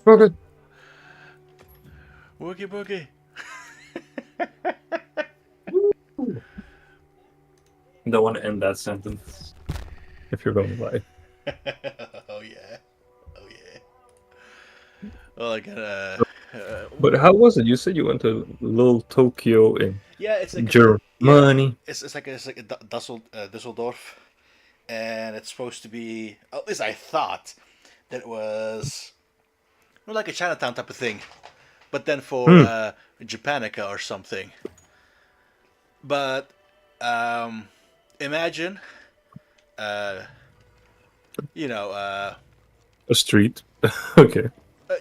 Okay. Woogie boogie. Don't want to end that sentence if you're going to lie. Oh yeah. Oh yeah. Well, I got But how was it? You said you went to Little Tokyo in yeah. It's like yeah. Germany. It's like a Dusseldorf, and it's supposed to be. At least I thought that it was more like a Chinatown type of thing, but then for Hmm. Japanica or something. But um, imagine, uh, you know, A street. Okay.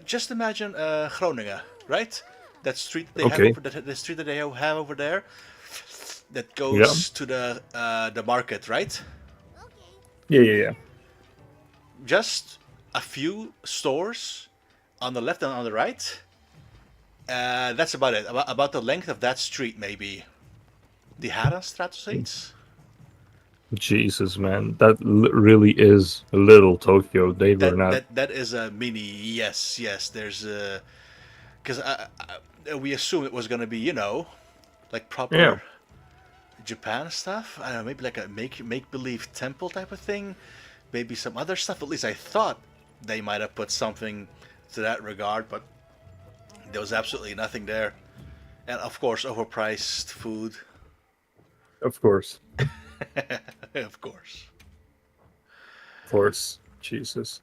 just imagine Groningen, right? That street that they have Okay. over the street that they have over there that Yeah. goes to the market, right? Yeah. Yeah. Yeah. Just a few stores on the left and on the right. That's about it. About the length of that street, maybe. The Harenstraat zoiets? Jesus, man, that really is Little Tokyo. They were That not. that that is a mini. Yes, yes. There's a because we assume it was gonna be like Yeah. proper Japan stuff. I don't know, maybe like a make believe temple type of thing. Maybe some other stuff. At least I thought they might have put something to that regard, but there was absolutely nothing there. And of course, overpriced food. Of course. Of course. Of course. Jesus.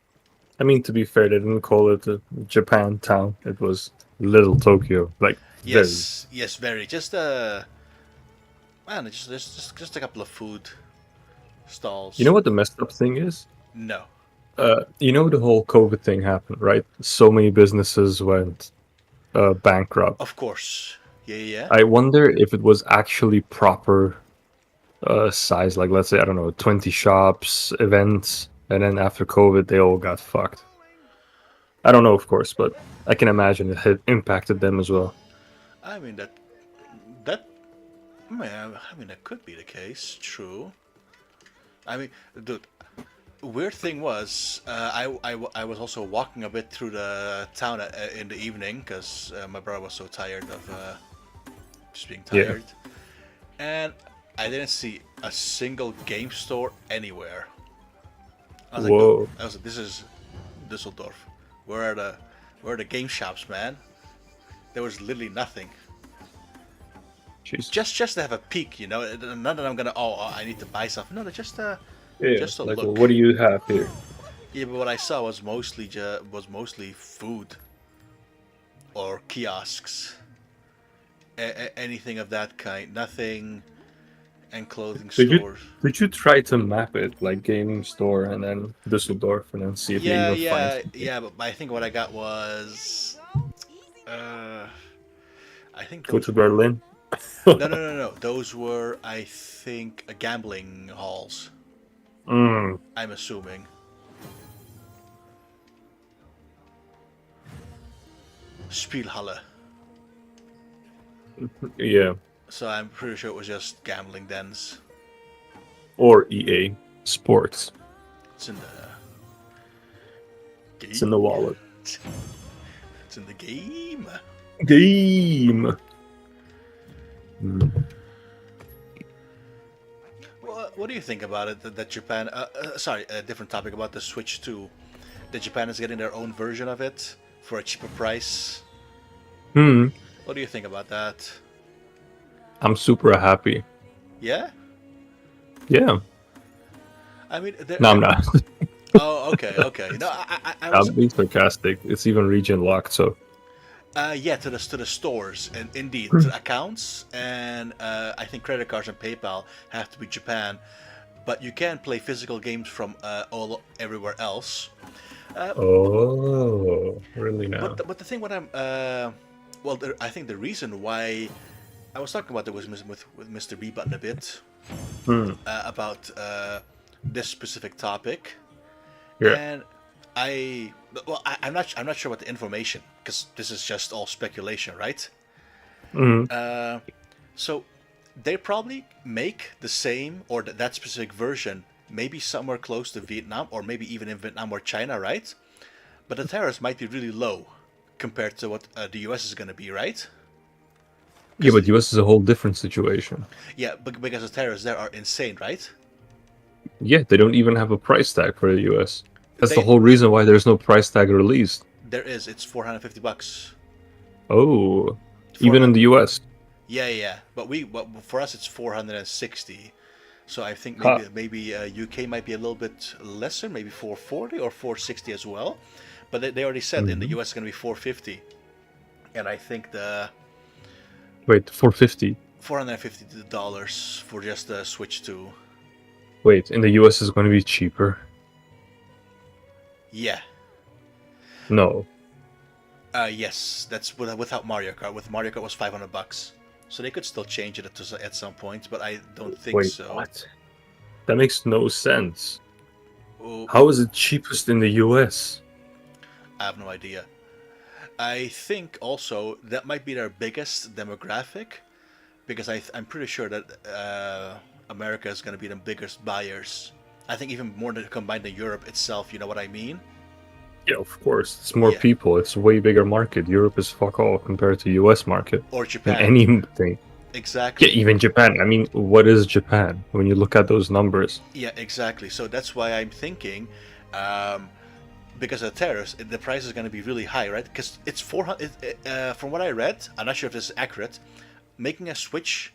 I mean, to be fair, they didn't call it a Japan town. It was Little Tokyo. Like, very. Yes, yes, very. Just man, just a couple of food You know stalls. what the messed up thing is? No, You know the whole COVID thing happened, right? So many businesses went bankrupt. of course. Yeah, yeah. I wonder if it was actually proper size. Like, let's say, I don't know, 20 shops, events, and then after COVID, they all got fucked. I don't know, of course, but I can imagine it had impacted them as well. I mean that man. I mean that could be the case. True. I mean, dude. Weird thing was, I was also walking a bit through the town in the evening because my brother was so tired of just being Yeah. tired, and I didn't see a single game store anywhere. I was like, dude, Whoa. this is Düsseldorf. Where are the game shops, man? There was literally nothing. Jesus. Just to have a peek, Not that I'm gonna I need to buy something. No, Yeah. just a Like, well, look. what do you have here? Yeah, but what I saw was mostly food or kiosks, anything of that kind. Nothing, and clothing Did you stores. did you try to map it like gaming store and then Düsseldorf and then see if you Yeah, even find yeah, something? yeah. But I think what I got was, uh, I think Go those to were Berlin. no. Those were, I think, gambling halls. Mm, I'm assuming Spielhalle. yeah. So I'm pretty sure it was just gambling dens. Or EA Sports. It's in the It's in the game. wallet. It's in the game. Game. Mm. Well, what do you think about it that Japan? Sorry, a different topic about the Switch 2. That Japan is getting their own version of it for a cheaper price. Hmm. What do you think about that? I'm super happy. Yeah, Yeah. I mean, No, I'm not. oh, okay, okay. No, I was I'm being sarcastic. It's even region locked, so. yeah, to the stores and indeed to the accounts, and I think credit cards and PayPal have to be Japan, but you can play physical games from all everywhere else. Oh, really But now? the thing what I'm I think the reason why I was talking about it was with Mr. B button a bit Hmm. about this specific topic, Yeah. and I'm not sure about the information because this is just all speculation, right? Hmm. So they probably make the same or that specific version maybe somewhere close to Vietnam or maybe even in Vietnam or China, right? But the tariffs might be really low compared to what the US is going to be, right? Yeah, Because but US is a whole different situation. yeah, because the tariffs there are insane, right? Yeah, they don't even have a price tag for the US. That's the They whole reason why there's no price tag released. there is it's $450. Oh, even in 400. the US. Yeah. But for us it's 460. So I think Huh. maybe UK might be a little bit lesser, maybe 440 or 460 as well. But they already said in the Mhm. US it's going to be 450, and I think the Wait, 450. $450 for just the Switch 2. Wait, in the US is going to be cheaper? Yeah. No. Yes, that's without Mario Kart. With Mario Kart was $500, so they could still change it at some point, but I don't think Wait, so. what? That makes no sense. Oh, How is it cheapest in the US? I have no idea. I think also that might be their biggest demographic, because I'm pretty sure that America is going to be the biggest buyers. I think even more than combined than Europe itself. You know what I mean? Yeah, of course. It's more Yeah. people. It's a way bigger market. Europe is fuck all compared to US market. Or In Japan. anything. Yeah, Exactly. even Japan. I mean, what is Japan when you look at those numbers? Yeah, exactly. So that's why I'm thinking, um, because of the tariffs, the price is going to be really high, right? Because it's 400. From what I read, I'm not sure if this is accurate. Making a switch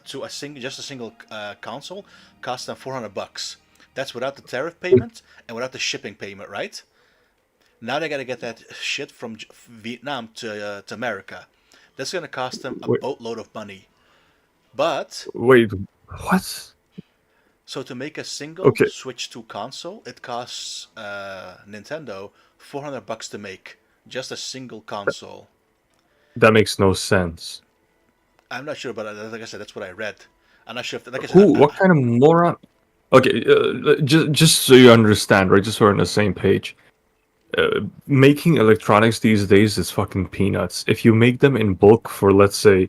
to just a single console costs them $400. That's without the tariff payment and without the shipping payment, right? Now they got to get that shit from Vietnam to America. That's going to cost them a Wait, boatload of money. But wait, what? so to make a single Okay, Switch 2 console, it costs Nintendo $400 to make just a single console. that makes no sense. I'm not sure, but like I said, that's what I read. I'm not sure if, like I said, Who? What kind of moron? Okay, just so you understand, right? Just so we're on the same page. Making electronics these days is fucking peanuts. If you make them in bulk for, let's say,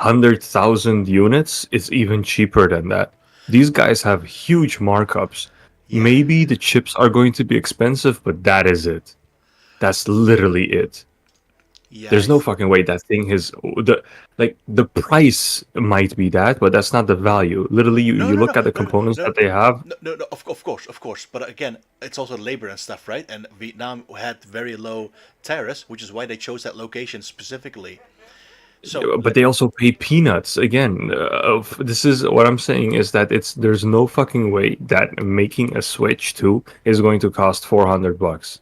100,000 units, it's even cheaper than that. These guys have huge markups. yeah, Maybe the chips are going to be expensive, but that is it. That's literally it. yeah, There's no fucking way that thing is the price might be that, but that's not the value. Literally, you, no, you no, no, look at the no, no, components no, that they have. no. Of course. But again, it's also labor and stuff, right? And Vietnam had very low tariffs, which is why they chose that location specifically. So But they also pay peanuts. Again, this is what I'm saying is that there's no fucking way that making a Switch 2 is going to cost $400.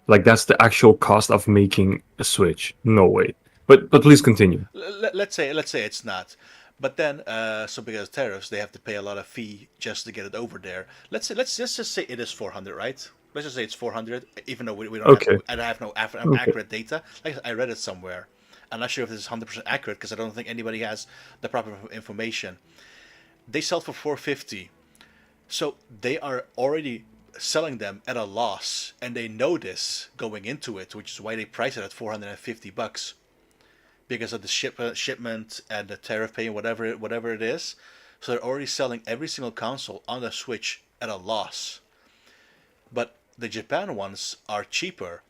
Like that's the actual cost of making a Switch. No way. But please continue. let's say it's not. But then, so because of tariffs, they have to pay a lot of fee just to get it over there. Let's just say it is 400, right? Let's just say it's 400, even though we don't have Okay. I have no Okay. accurate data. Like I read it somewhere. I'm not sure if this is 100% accurate because I don't think anybody has the proper information. They sell for 450, so they are already selling them at a loss, and they know this going into it, which is why they price it at $450 because of the shipment and the tariff pay and whatever it is. So they're already selling every single console on the Switch at a loss. But the Japan ones are cheaper,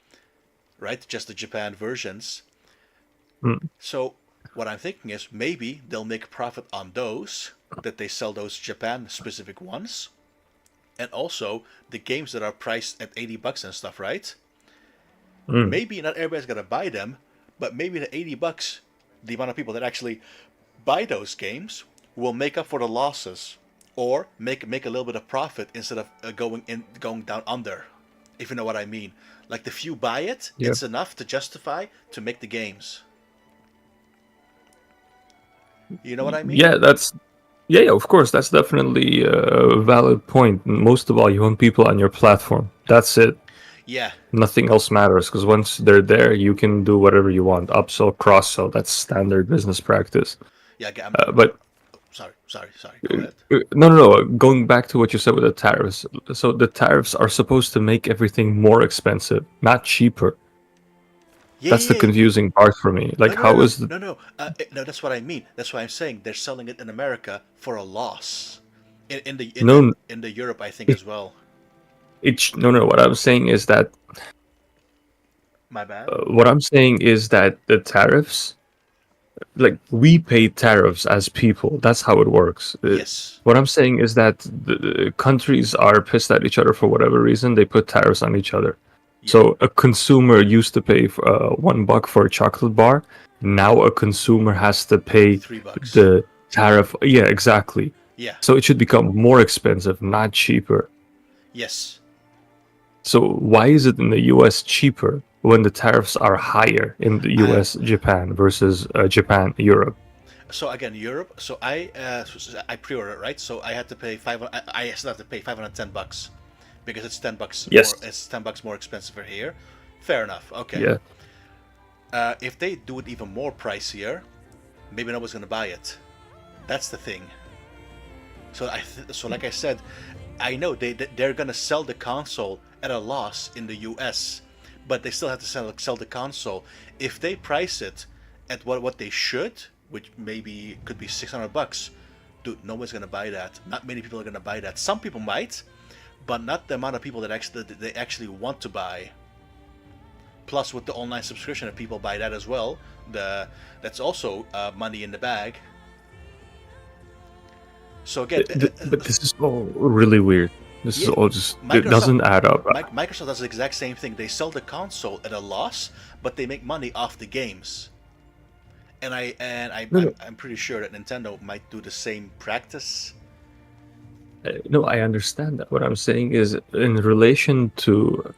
right? Just the Japan versions. Mm. So what I'm thinking is maybe they'll make a profit on those that they sell those Japan specific ones, and also the games that are priced at $80 and stuff, right? Mm. Maybe not everybody's gonna buy them, but maybe the $80, the amount of people that actually buy those games, will make up for the losses, or make a little bit of profit instead of going down under. If you know what I mean. Like the few buy it, Yeah. it's enough to justify to make the games. You know what I mean? Yeah, yeah, of course, that's definitely a valid point. Most of all, you want people on your platform. That's it. Yeah, Nothing else matters because once they're there, you can do whatever you want. Upsell, cross sell. That's standard business practice. yeah. But Sorry. Go ahead. no. Going back to what you said with the tariffs. So the tariffs are supposed to make everything more expensive, not cheaper. Yeah, That's the yeah, yeah. confusing part for me. Like, how is the No. That's what I mean. That's why I'm saying they're selling it in America for a loss. In the no? in the Europe, I think as well. No. What I'm saying is that My bad. What I'm saying is that the tariffs, like we pay tariffs as people. That's how it works. Yes. What I'm saying is that the countries are pissed at each other for whatever reason. They put tariffs on each other. Yeah. So a consumer used to pay $1 for a chocolate bar. Now a consumer has to pay $3. the tariff. Yeah, exactly. Yeah. So it should become more expensive, not cheaper. Yes. So why is it in the US cheaper when the tariffs are higher in the US, Japan versus Japan, Europe? So again, Europe. So I pre-ordered, right? So I had to pay I still have to pay $510 because it's $10 Yes. more. It's $10 more expensive for here. Fair enough. Okay. Yeah. If they do it even more pricier, maybe nobody's gonna buy it. That's the thing. So so like I said, I know they're gonna sell the console at a loss in the U.S., but they still have to sell the console. If they price it at what they should, which maybe could be $600, dude, nobody's gonna buy that. Not many people are gonna buy that. Some people might, but not the amount of people that they actually want to buy. Plus, with the online subscription, if people buy that as well, that's also money in the bag. So again, But this is all really weird. This is Yeah, all just, it Microsoft- doesn't add up. Microsoft does the exact same thing. They sell the console at a loss, but they make money off the games. And I'm pretty sure that Nintendo might do the same practice. No, I understand that. What I'm saying is in relation to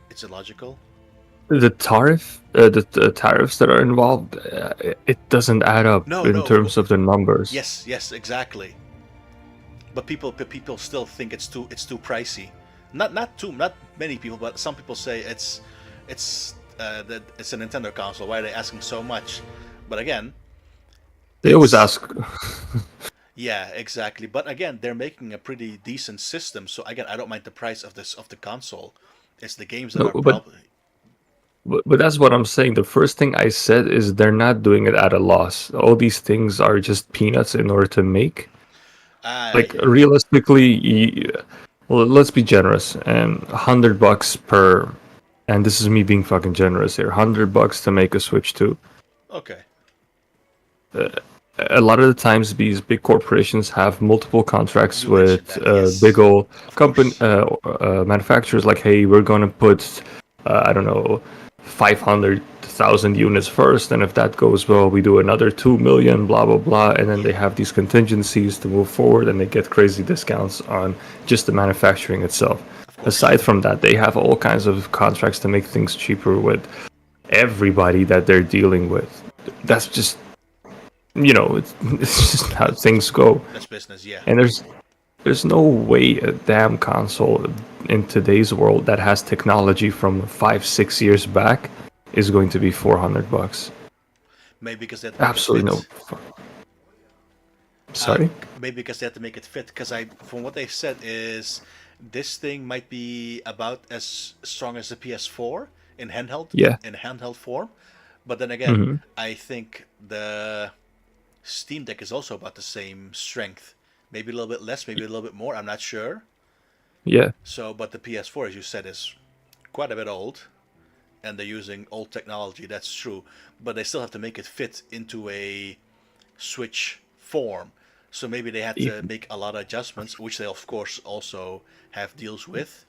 It's illogical. the the tariffs that are involved, it doesn't add up No, in no. terms of the numbers. Yes, exactly. But people still think it's too pricey. Not many people, but some people say that it's a Nintendo console. Why are they asking so much? But again, They always it's- ask. yeah, exactly. But again, they're making a pretty decent system. So again, I don't mind the price of the console. It's the games that No, are but- probably But that's what I'm saying. The first thing I said is they're not doing it at a loss. All these things are just peanuts in order to make. Like realistically, well, let's be generous. And $100 per, and this is me being fucking generous here. $100 to make a Switch 2. okay. A lot of the times, these big corporations have multiple contracts You mentioned with that, yes. big old company course. manufacturers. Like, hey, we're gonna put, I don't know, 500,000 units first, and if that goes well, we do another 2 million, blah blah blah, and then they have these contingencies to move forward, and they get crazy discounts on just the manufacturing itself. Aside from that, they have all kinds of contracts to make things cheaper with everybody that they're dealing with. That's just, it's just how things go. That's business, yeah. And there's no way a damn console in today's world that has technology from 5-6 years back is going to be $400. Maybe because they have to make Absolutely it no. fit. Sorry. Maybe because they have to make it fit. Because from what they said is, this thing might be about as strong as the PS4 in handheld. Yeah. In handheld form, but then again, Mhm. I think the Steam Deck is also about the same strength. Maybe a little bit less, maybe a little bit more. I'm not sure. Yeah. So, but the PS4, as you said, is quite a bit old, and they're using old technology. That's true, but they still have to make it fit into a Switch form. So maybe they had to make a lot of adjustments, which they of course also have deals with.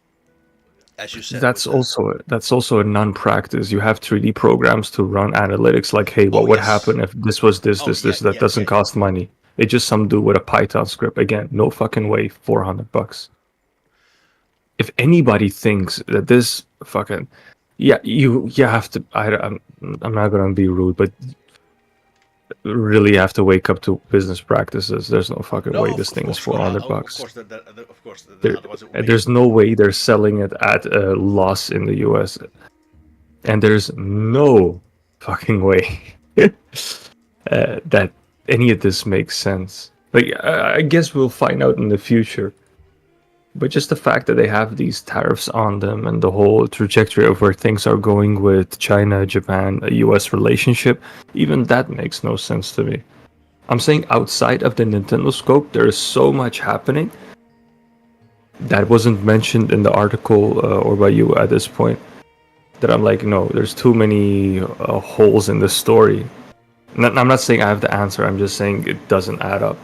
As you said, That's with also a non-practice. You have 3D programs to run analytics. Like, hey, what would yes. happen if this was this, Oh, this, yeah, this? That yeah, doesn't yeah. cost money. It's just some dude with a Python script. Again, no fucking way. $400. If anybody thinks that this fucking, yeah, you have to. I'm not gonna be rude, but really have to wake up to business practices. There's no fucking way this thing is $400. Of course, of course. There- Otherwise, it would and be- there's no way they're selling it at a loss in the US. And there's no fucking way that any of this makes sense. Like, I guess we'll find out in the future. But just the fact that they have these tariffs on them and the whole trajectory of where things are going with China, Japan, a US relationship, even that makes no sense to me. I'm saying outside of the Nintendo scope, there is so much happening that wasn't mentioned in the article or by you at this point that I'm like, no, there's too many holes in the story. I'm not saying I have the answer. I'm just saying it doesn't add up.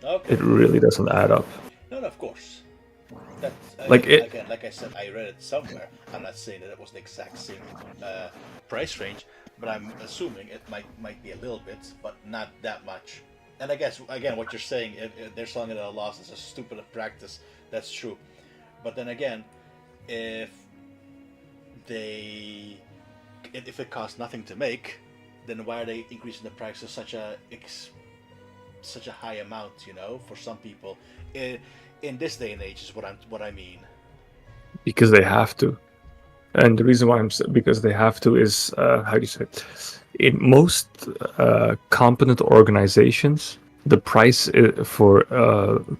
Okay. It really doesn't add up. No, of course. That's Like it. again, like I said, I read it somewhere. I'm not saying that it was the exact same price range, but I'm assuming it might be a little bit, but not that much. And I guess again, what you're saying, if they're selling it at a loss, is a stupid practice. That's true. But then again, if they if it costs nothing to make, then why are they increasing the price to such a high amount? You know, for some people, in this day and age, is what I mean. Because they have to. And the reason why because they have to is how do you say it? In most competent organizations, the price for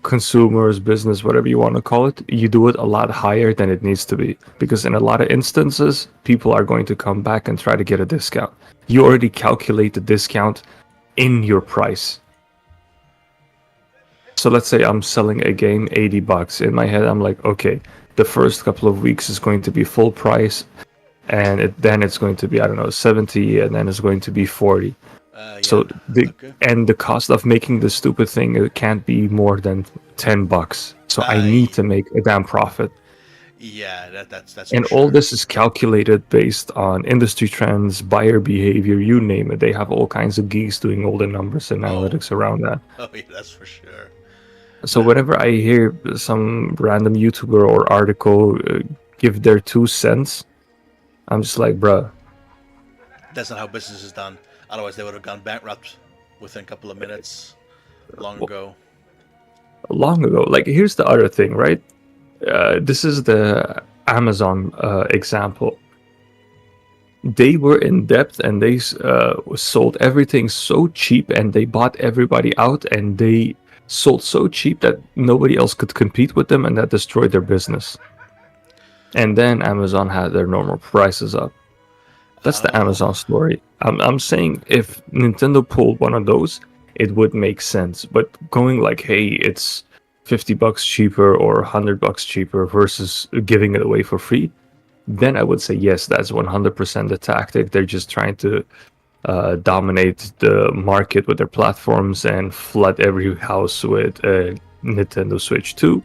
consumers, business, whatever you want to call it, you do it a lot higher than it needs to be. Because in a lot of instances, people are going to come back and try to get a discount. You already calculate the discount in your price. So let's say I'm selling a game $80. In my head, I'm like, okay, the first couple of weeks is going to be full price, and then it's going to be, I don't know, 70, and then it's going to be 40. Yeah. So Okay. and the cost of making the stupid thing, it can't be more than $10. So I need to make a damn profit. Yeah, that's And for all sure. this is calculated based on industry trends, buyer behavior, you name it. They have all kinds of geeks doing all the numbers and analytics around that. Oh yeah, that's for sure. So whenever I hear some random YouTuber or article give their 2 cents, I'm just like, bruh. That's not how business is done. Otherwise, they would have gone bankrupt within a couple of minutes, long ago. Long ago. Like, here's the other thing, right? This is the Amazon example. They were in debt and they sold everything so cheap, and they bought everybody out, and they sold so cheap that nobody else could compete with them, and that destroyed their business. And then Amazon had their normal prices up. That's the Amazon story. I'm saying if Nintendo pulled one of those, it would make sense. But going like, hey, it's $50 cheaper or $100 cheaper versus giving it away for free, then I would say yes, that's 100% the tactic. They're just trying to dominate the market with their platforms and flood every house with a Nintendo Switch 2,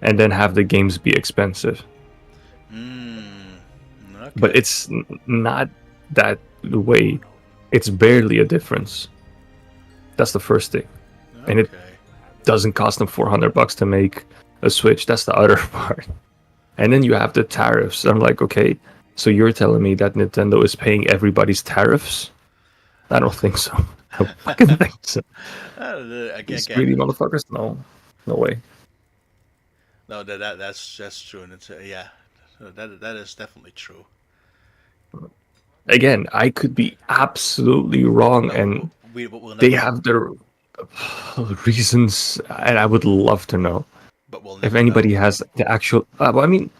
and then have the games be expensive. Okay. But it's not that way. It's barely a difference. That's the first thing. And it doesn't cost them $400 to make a Switch. That's the other part. And then you have the tariffs. I'm like, okay, so you're telling me that Nintendo is paying everybody's tariffs? I don't think so. I don't fucking think so. These greedy motherfuckers? No way. No, that's true, and it's yeah, that is definitely true. Again, I could be absolutely wrong, and they have their reasons, and I would love to know. But we'll if anybody has the actual, I mean,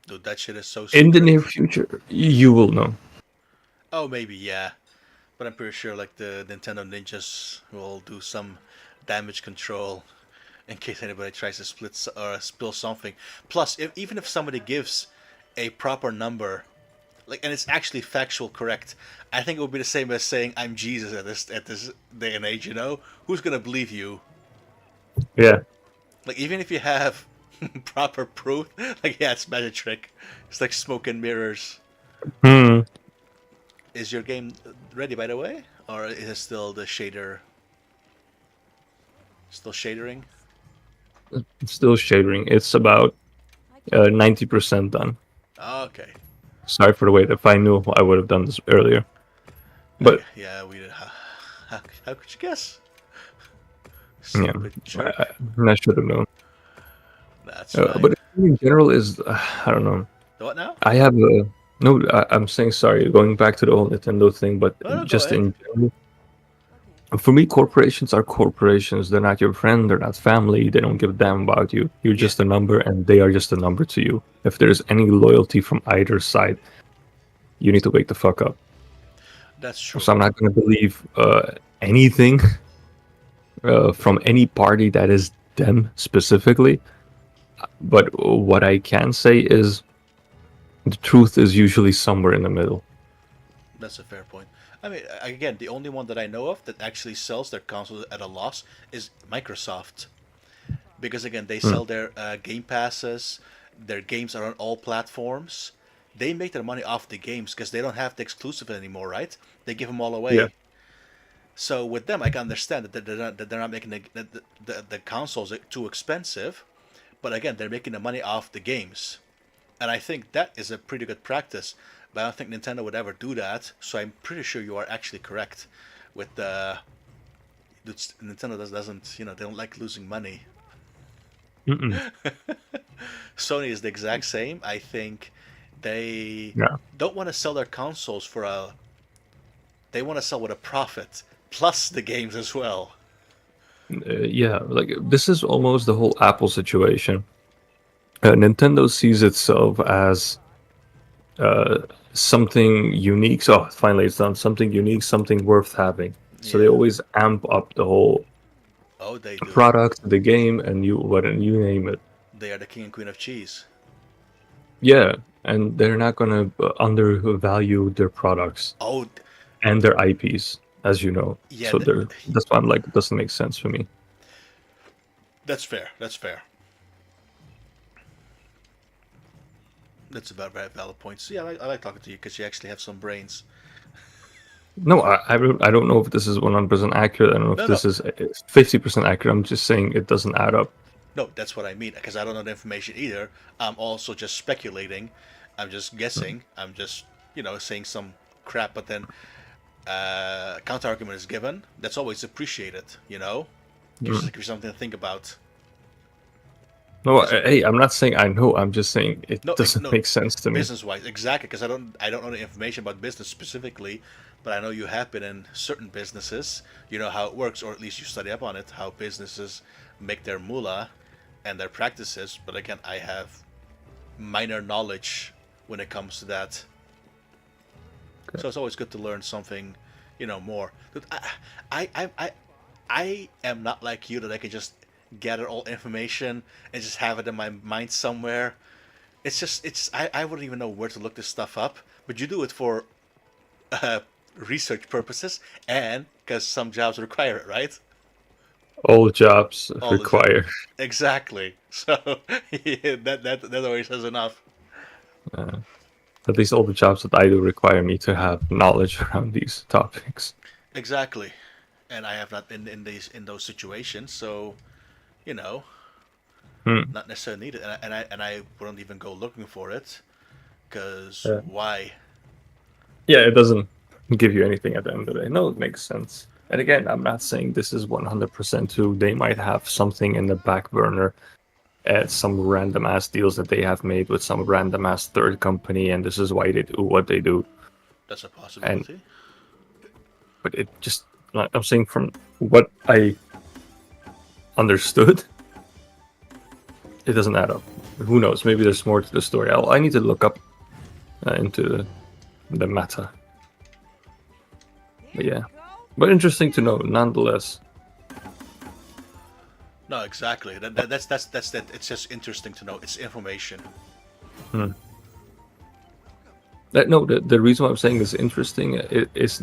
dude, that shit is so in secret. the near future, you will know. Oh, maybe, yeah. But I'm pretty sure like the Nintendo ninjas will do some damage control in case anybody tries to split or spill something. Plus, even if somebody gives a proper number, like, and it's actually factual correct, I think it would be the same as saying I'm Jesus at this day and age. You know, who's gonna believe you? Yeah. Like, even if you have proper proof, like, yeah, it's magic trick. It's like smoke and mirrors. Is your game ready, by the way, or is it still the shader? Still shadering? It's still shadering. It's about 90% done. Okay. Sorry for the wait. If I knew, I would have done this earlier. But yeah, we did. How could you guess? yeah, I should have known. That's fine. But in general, is I don't know. What now? I have a no. I'm saying sorry. Going back to the whole Nintendo thing, but just in general. For me, corporations are corporations. They're not your friend. They're not family. They don't give a damn about you. You're just a number, and they are just a number to you. If there's any loyalty from either side, you need to wake the fuck up. That's true. So I'm not going to believe anything from any party that is them specifically. But what I can say is the truth is usually somewhere in the middle. That's a fair point. I mean, again, the only one that I know of that actually sells their consoles at a loss is Microsoft. Because again, they Hmm. sell their game passes, their games are on all platforms. They make their money off the games because they don't have the exclusive anymore, right? They give them all Yeah. away. So with them, I can understand that they're not making the consoles too expensive, but again, they're making the money off the games, and I think that is a pretty good practice. But I don't think Nintendo would ever do that. So I'm pretty sure you are actually correct with the Nintendo doesn't they don't like losing money. Mm-mm. Sony is the exact same. I think they Yeah. don't want to sell their consoles for a. They want to sell with a profit plus the games as well. Yeah, like this is almost the whole Apple situation. Nintendo sees itself as uh, something unique. So finally, it's done something unique, something worth having. So they Yeah. always amp up the whole Oh, they do. product, the game, and you name it. They are the king and queen of cheese. Yeah, and they're not gonna undervalue their products Oh, and their IPs, as you know. yeah. So that's why I'm like, it doesn't make sense for me. That's fair. That's fair. That's about very valid points. Yeah, I like talking to you because you actually have some brains. No, I don't know if this is 100% accurate. I don't know if No, no, this is 50% accurate. I'm just saying it doesn't add up. no. That's what I mean because I don't know the information either. I'm also just speculating. I'm just guessing. I'm just saying some crap. But then counter argument is given. That's always appreciated. Gives Mm. you something to think about. No, Because hey, I'm not saying I know. I'm just saying it no, doesn't no, make sense to me. business wise, exactly. Because I don't know the information about business specifically, but I know you have been in certain businesses. You know how it works, or at least you study up on it, how businesses make their moolah and their practices. But again, I have minor knowledge when it comes to that. So it's always good to learn something, more. But I am not like you that I can just gather all information and just have it in my mind somewhere. I wouldn't even know where to look this stuff up, but you do it for uh, research purposes and because some jobs require it, right? All jobs All the jobs. require, Exactly. So yeah, that always says enough. uh, at least all the jobs that I do require me to have knowledge around these topics. Exactly. And I have not been in those situations, so you know, Hmm. not necessarily needed. And I wouldn't even go looking for it because Uh, why? yeah, it doesn't give you anything at the end of the day. No, it makes sense. And again, I'm not saying this is 100% true. They might have something in the back burner at some random ass deals that they have made with some random ass third company, and this is why they do what they do. That's a And possibility. but it just, like, I'm saying from what I understood, it doesn't add up. Who knows? Maybe there's more to the story. I need to look up into the matter. But yeah, but interesting to know nonetheless. No, exactly. That's that. It's just interesting to know. It's information. Hmm. No, the reason why I'm saying it's interesting is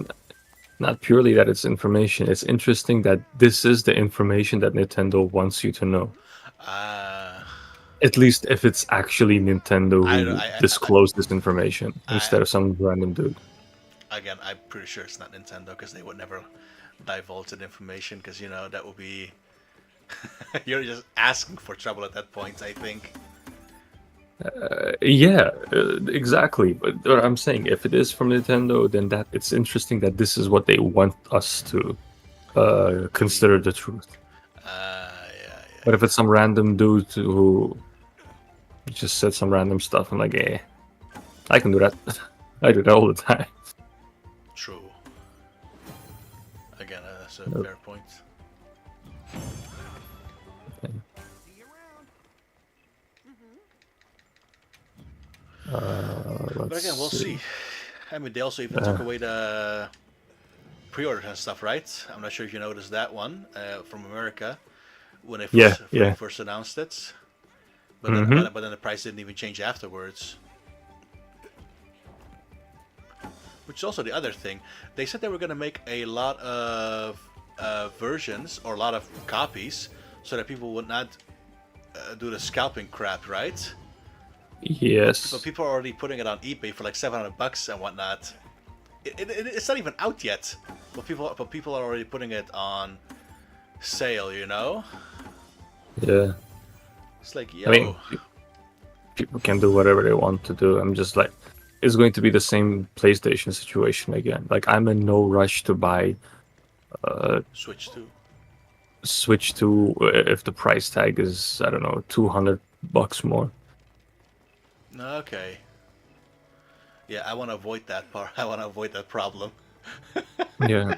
not purely that it's information. It's interesting that this is the information that Nintendo wants you to know. Uh, At least if it's actually Nintendo I, who I, I, disclosed this information I, instead of some random dude. again, I'm pretty sure it's not Nintendo because they would never divulge that information because that would be you're just asking for trouble at that point. I think. Yeah, exactly. But what I'm saying, if it is from Nintendo, then that it's interesting that this is what they want us to Believe. consider the truth. Yeah, But yeah, if it's some random dude who just said some random stuff, I'm like, eh, I can do that. I do that all the time. true. Again, that's a Nope. fair point. But Let's again, we'll see. see. I mean, they also even took Uh, away the pre-orders and stuff, right? I'm not sure if you noticed that one from America when yeah, they yeah. first announced it. But then, Mm-hmm. but then the price didn't even change afterwards. Which is also the other thing. They said they were going to make a lot of versions or a lot of copies so that people would not do the scalping crap, right? But Yes. people are already putting it on eBay for like $700 and whatnot. It's not even out yet, but people are already putting it on sale. You know, Yeah. it's like, I mean, yo, people can do whatever they want to do. I'm just like, it's going to be the same PlayStation situation again. Like, I'm in no rush to buy Switch 2. Switch 2 if the price tag is, I don't know, $200 more. Okay. Yeah, I want to avoid that part. I want to avoid that problem. Yeah.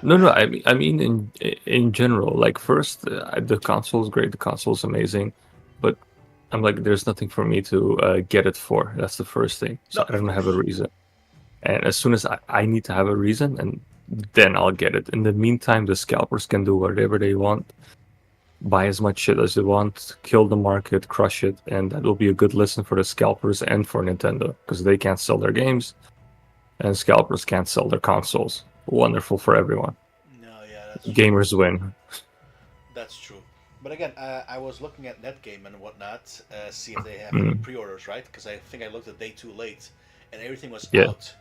No, no. I mean, in general, like first, the console's great. The console's amazing, but I'm like, there's nothing for me to get it for. That's the first thing. No, So I of don't have a course. reason. And as soon as I need to have a reason, and then I'll get it. In the meantime, the scalpers can do whatever they want, buy as much shit as they want, kill the market, crush it, and that will be a good lesson for the scalpers and for Nintendo because they can't sell their games, and scalpers can't sell their consoles. Wonderful for everyone. No, yeah, that's true. Gamers win. That's true. But again, I was looking at Netgame and whatnot, see if they have any Mm, pre-orders, right? Because I think I looked a day too late, and everything was yeah, out.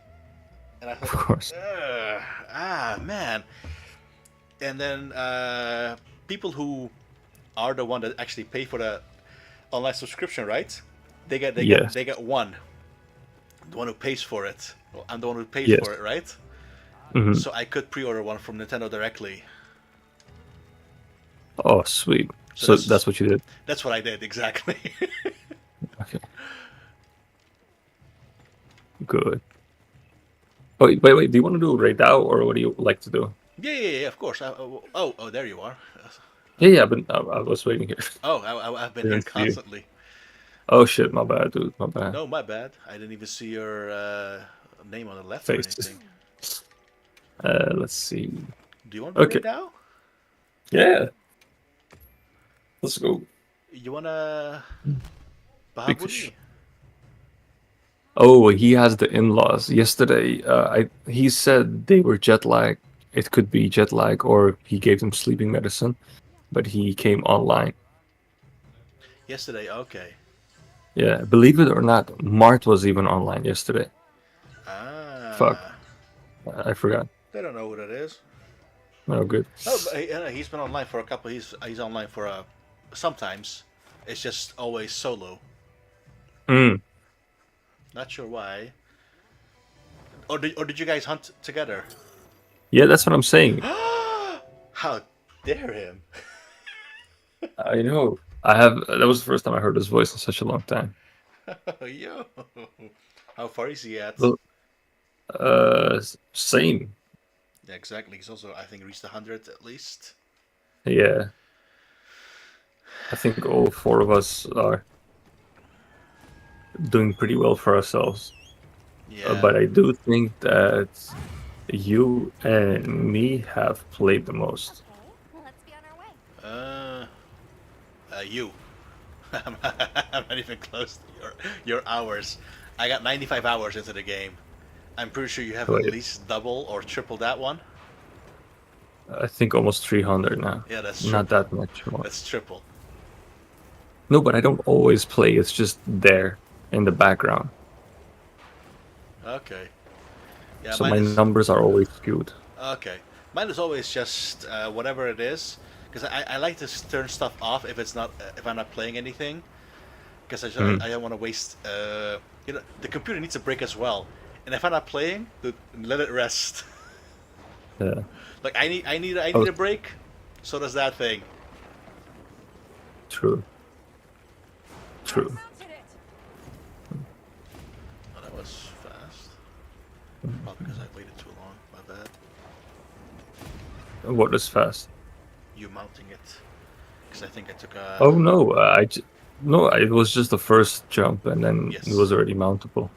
And I of thought, course. man. And then people who are the one that actually pay for the online subscription, right? Yes, They get one, the one who pays for it. Well, I'm the one who pays yes. for it, right? Hmm. So I could pre-order one from Nintendo directly. Oh, sweet. So So that's what you did. that's what I did exactly. Okay, good. Oh, wait. Do you want to do it right now, or what do you like to do? Yeah, of course. Oh, there you are. Yeah, but I was waiting here. Oh, I've been here Didn't see you. constantly. Oh shit, my bad, dude. My bad. No, my bad. I didn't even see your name on the left or Face. anything. Let's see. Do you want to do Okay. it now? Yeah. Let's go. You wanna Big fish. Bahabuli? Oh, he has the in-laws. Yesterday, he said they were jet lag. It could be jet lag, or he gave them sleeping medicine, but he came online. Yesterday, okay. Yeah, believe it or not, Mart was even online yesterday. Fuck, Ah, I forgot. they don't know who that is. Oh, good. Oh, but he's been online for a couple. He's online for sometimes. It's just always solo. Mm. Not sure why. Or did you guys hunt together? Yeah, that's what I'm saying. How dare him? I know. I have. That was the first time I heard his voice in such a long time. Yo, how far is he at? Well, same. Yeah, exactly. He's also, I think, reached 100 at least. Yeah, I think all four of us are doing pretty well for ourselves. Yeah. But I do think that you and me have played the most. Okay, let's be on our way. You. I'm not even close to your hours. I got 95 hours into the game. I'm pretty sure you have at Wait, least double or triple that one. I think almost 300 now. Yeah, that's Not triple. that much more. That's triple. No, but I don't always play. It's just there in the background. Okay. Yeah, So mine my is numbers are always skewed. okay. Mine is always just whatever it is, because I like to turn stuff off if it's not if I'm not playing anything, because Mm, I don't want to waste. The computer needs a break as well, and if I'm not playing, let it rest. yeah. Like I Oh, need a break. So does that thing. true. True. Mounted it. Oh, that was fast. Probably because I waited too long. My bad. What is fast? You mounting it, because I think I took a Oh no, no, it was just the first jump, and then it yes. was already mountable.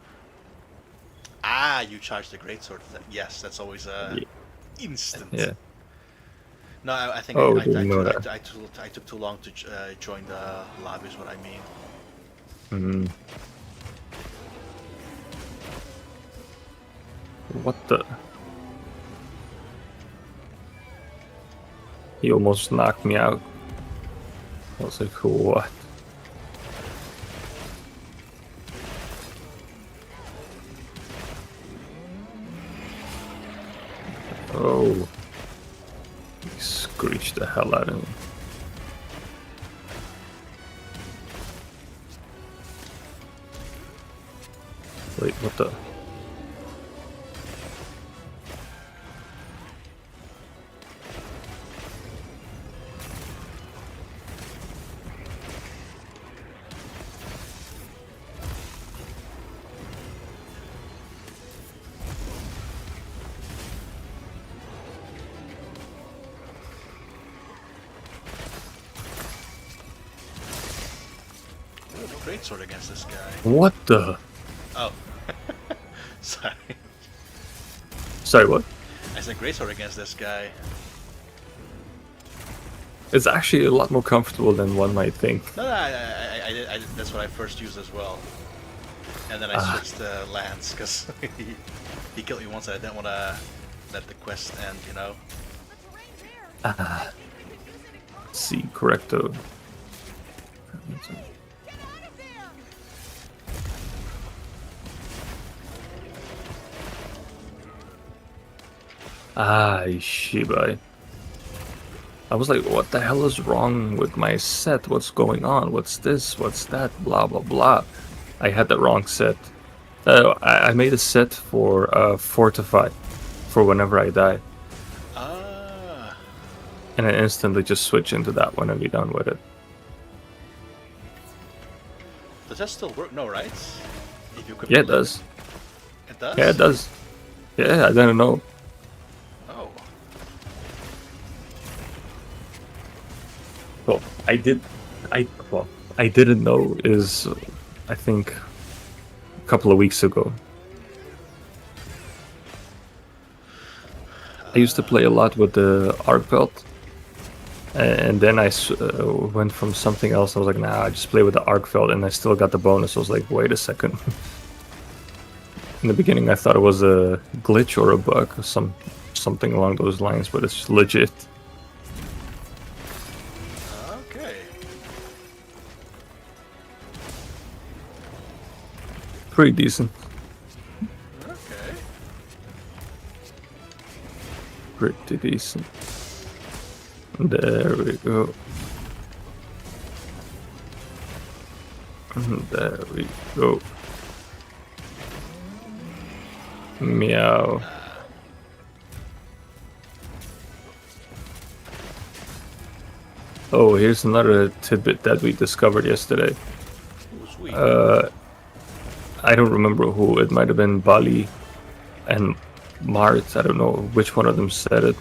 Ah, you charged the greatsword. Yes, that's always Yeah. instant. Yeah. No, I think Oh, didn't know that. I took too long to join the lobby. Is what I mean. Hmm. What the? He almost knocked me out. I was like, what? Oh. He screeched the hell out of me. Wait, what the? Ooh, great sword against this guy. What the? Oh. Sorry. Sorry, what? I said great sword against this guy. It's actually a lot more comfortable than one might think. No, that's what I first used as well. And then I switched to Lance because he killed me once and I didn't want to let the quest end, you know? See, correcto. Shibai. I was like, what the hell is wrong with my set? What's going on? What's this? What's that? Blah, blah, blah. I had the wrong set. I made a set for Fortify for whenever I die. Ah. And I instantly just switch into that one and be done with it. Does that still work? No, right? If you Yeah, it does. It does? Yeah, it does. Yeah, I didn't know. Oh. Well, I didn't know is, I think, a couple of weeks ago. I used to play a lot with the Arc Belt, and then I went from something else. I was like, nah, I just play with the Arc Belt, and I still got the bonus. I was like, wait a second. In the beginning, I thought it was a glitch or a bug, or something along those lines, but it's legit. Okay. Pretty decent. Okay. Pretty decent. There we go. There we go. Meow. Oh, here's another tidbit that we discovered yesterday. Ooh, sweet. I don't remember who. It might have been Bali and Mart. I don't know which one of them said it.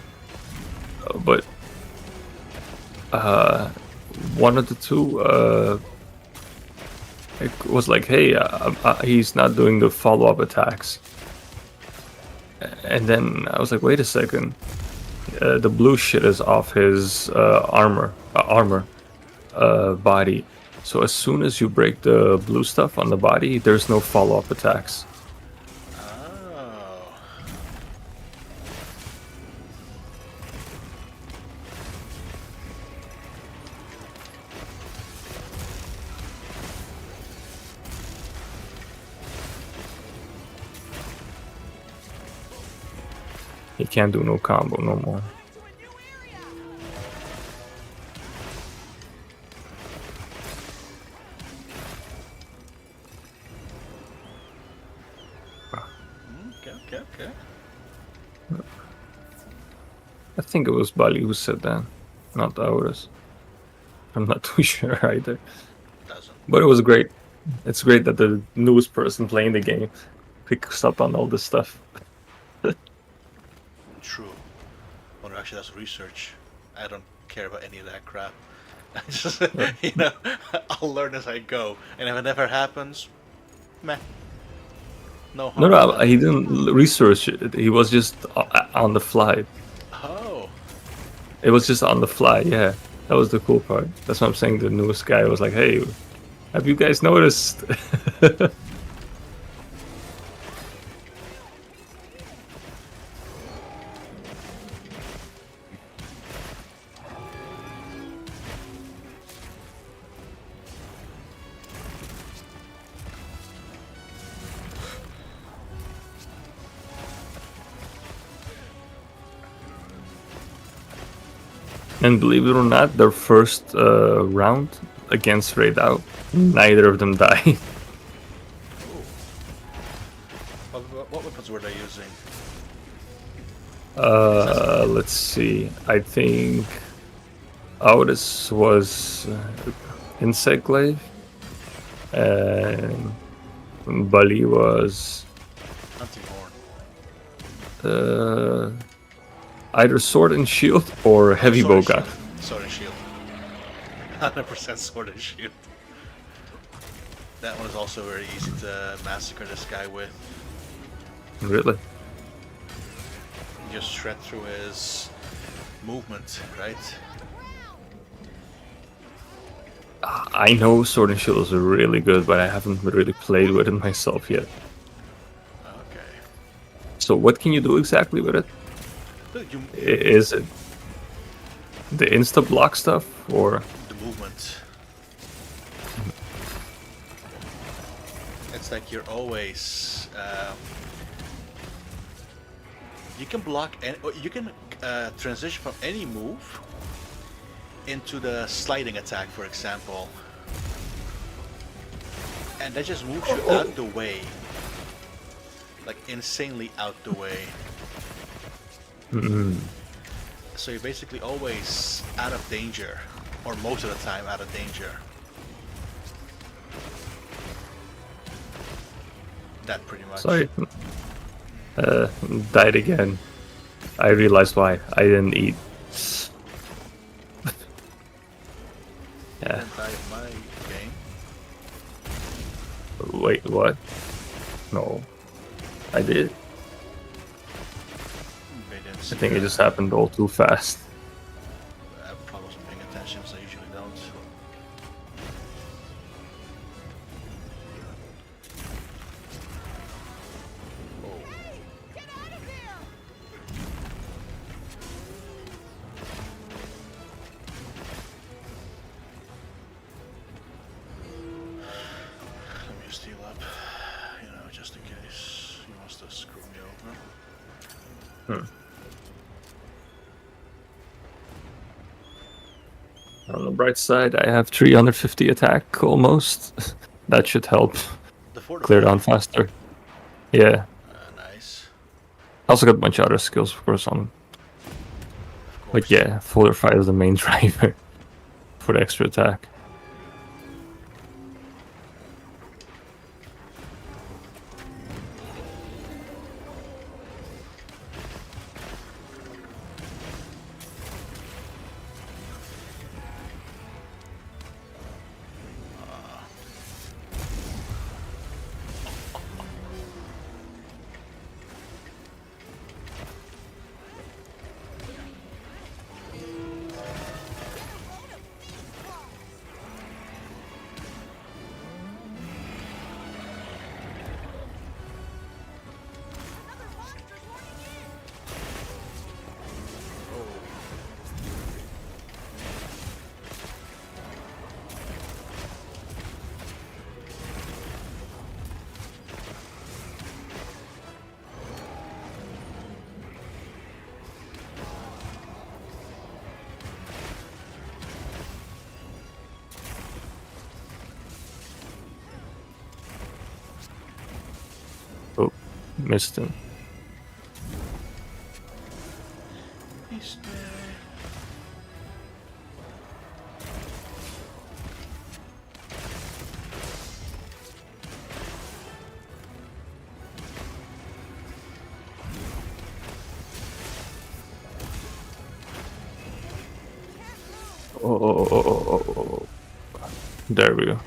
But one of the two it was like, hey, he's not doing the follow-up attacks. And then I was like, wait a second. The blue shit is off his armor body. So as soon as you break the blue stuff on the body, there's no follow-up attacks. Oh. He can't do no combo no more. Okay. I think it was Bali who said that, not ours. I'm not too sure either. Doesn't. But it was great. It's great that the newest person playing the game picks up on all this stuff. True. Wonder actually does research. I don't care about any of that crap. I just, I'll learn as I go, and if it never happens, meh. No harm. No, he didn't research it. He was just on the fly. Oh. It was just on the fly, yeah. That was the cool part. That's what I'm saying. The newest guy was like, hey, Have you guys noticed? And believe it or not, their first round against Raid Out, neither of them died. Ooh. What weapons were they using? Let's see. I think Otis was Insect Glaive, and Bali was Hunting horn. either Sword and Shield or Heavy Sword and Bowgun. shield. Sword and shield. 100% sword and shield. That one is also very easy to massacre this guy with. Really? You just shred through his movement, right? I know Sword and Shield is really good, but I haven't really played with it myself yet. Okay. So what can you do exactly with it? Look, you, Is it the insta block stuff or? the movement. It's like you're always. You can block and you can transition from any move into the sliding attack, for example, and that just moves you out the way, like insanely out the way. So you're basically always out of danger, or most of the time out of danger. That pretty much. Sorry. Died again. I realized why. I didn't eat. Yeah. Didn't die in my game. Wait, what? No. I did. They didn't I see think it that. just happened all too fast. I probably wasn't paying attention, so I usually don't. Let me just heal up, just in case he wants to screw me over. On the bright side, I have 350 attack almost. That should help The Fort clear down faster. Yeah. Nice. I also got a bunch of other skills, of course, on. Of course. But yeah, Fortify is the main driver for the extra attack. Oh, missed him. He's dead. Oh. There we go.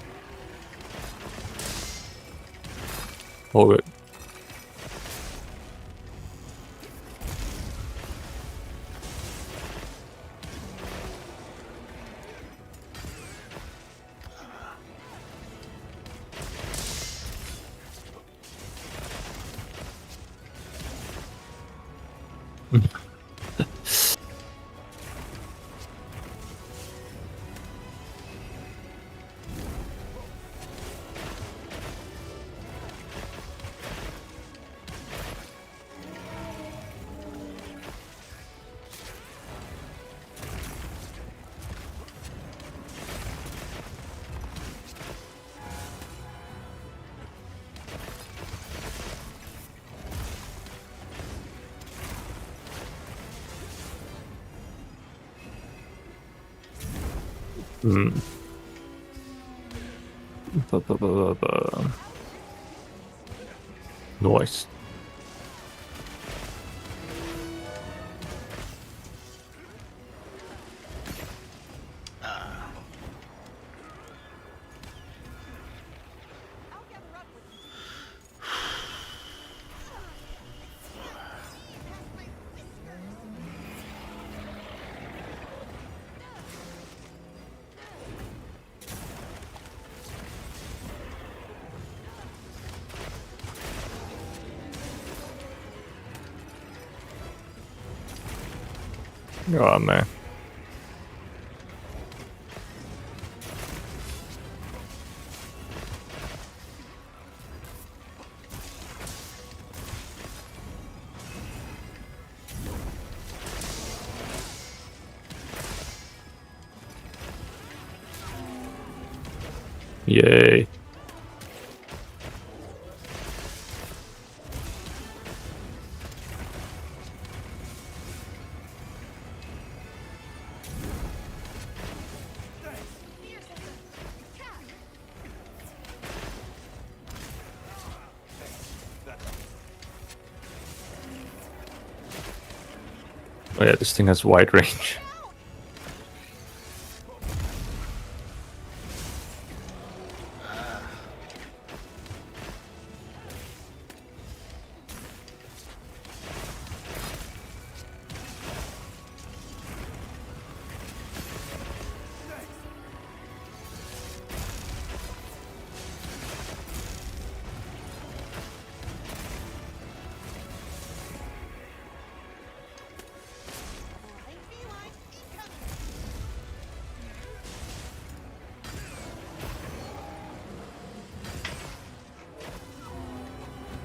Hold it. Hmm. Ba-ba-ba-ba-ba. Nice. Oh man. Yay. Oh yeah, this thing has wide range.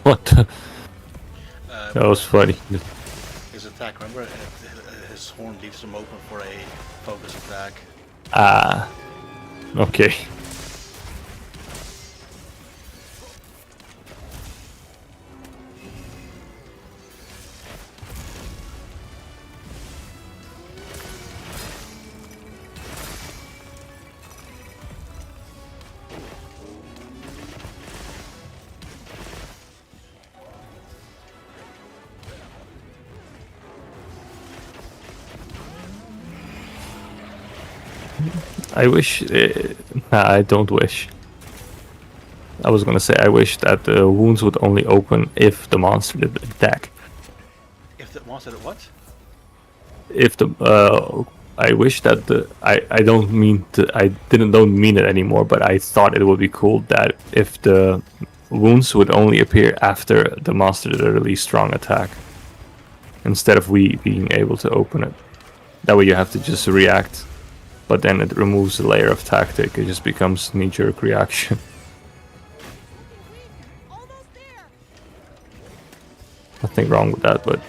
What? That was funny. His attack, remember? His horn leaves him open for a focus attack. Ah. Okay. I wish. Nah, I don't wish. I was gonna say I wish that the wounds would only open if the monster did attack. If the monster, what? If the I wish that I don't mean to, don't mean it anymore, but I thought it would be cool that if the wounds would only appear after the monster did a really strong attack, instead of we being able to open it. That way you have to just react, but then it removes a layer of tactic. It just becomes knee-jerk reaction. Nothing wrong with that, but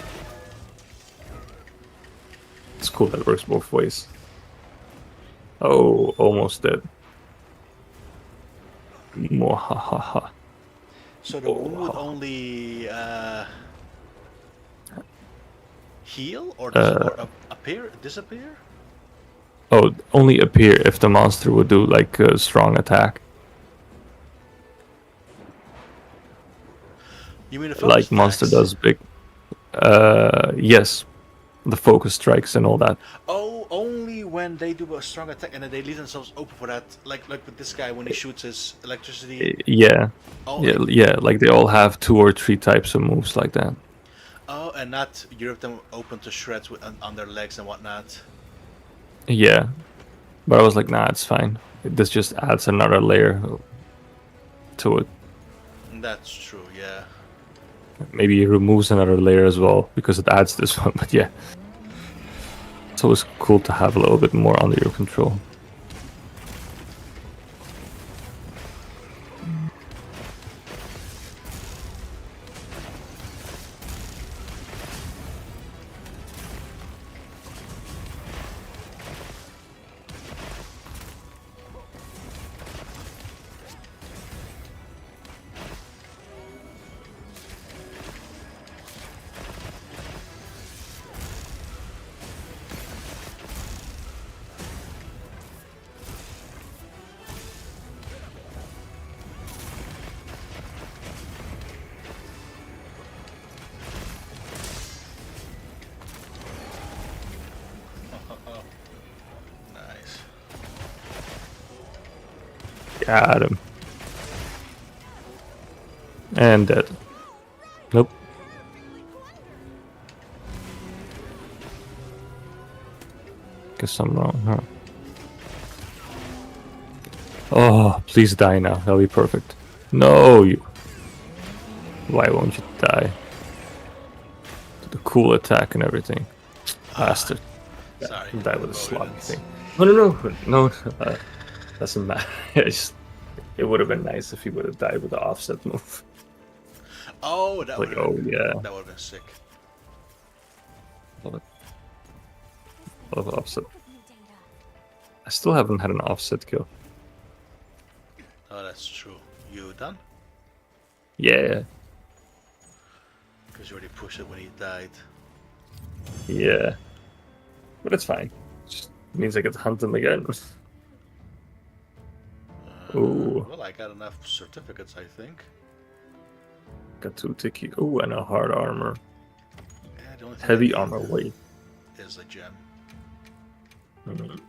it's cool that it works both ways. Oh, almost dead. Mwahaha. So the wound would only heal or, disappear? Oh, only appear if the monster would do like a strong attack. You mean the focus Like monster attacks? does big. Yes, the focus strikes and all that. Oh, only when they do a strong attack and then they leave themselves open for that. Like with this guy when he shoots his electricity. Yeah, Oh, yeah. Like they all have 2 or 3 types of moves like that. Oh, and not you rip them open to shreds on their legs and whatnot. Yeah, but I was like, nah, it's fine. This just adds another layer to it. That's true, yeah. Maybe it removes another layer as well because it adds this one. But yeah, it's always cool to have a little bit more under your control. Nice. Got him. And dead. Nope. Guess I'm wrong, huh? Oh, please die now. That'll be perfect. No, you. Why won't you die? The cool attack and everything. Bastard. Sorry. Die with a Oh, slot it's- thing. No. Doesn't matter. It would have been nice if he would have died with the offset move. Oh, that Like, would oh yeah, that would have been sick. love it. Love offset. I still haven't had an offset kill. Oh, that's true. You done? Yeah, Because you already pushed it when he died. yeah. But it's fine. Just means I get to hunt him again. Ooh. Well, I got enough certificates, I think. Got 2 ticky. Ooh, and a hard armor. Yeah, the only thing I Heavy need armor weight. is a gem, Mm.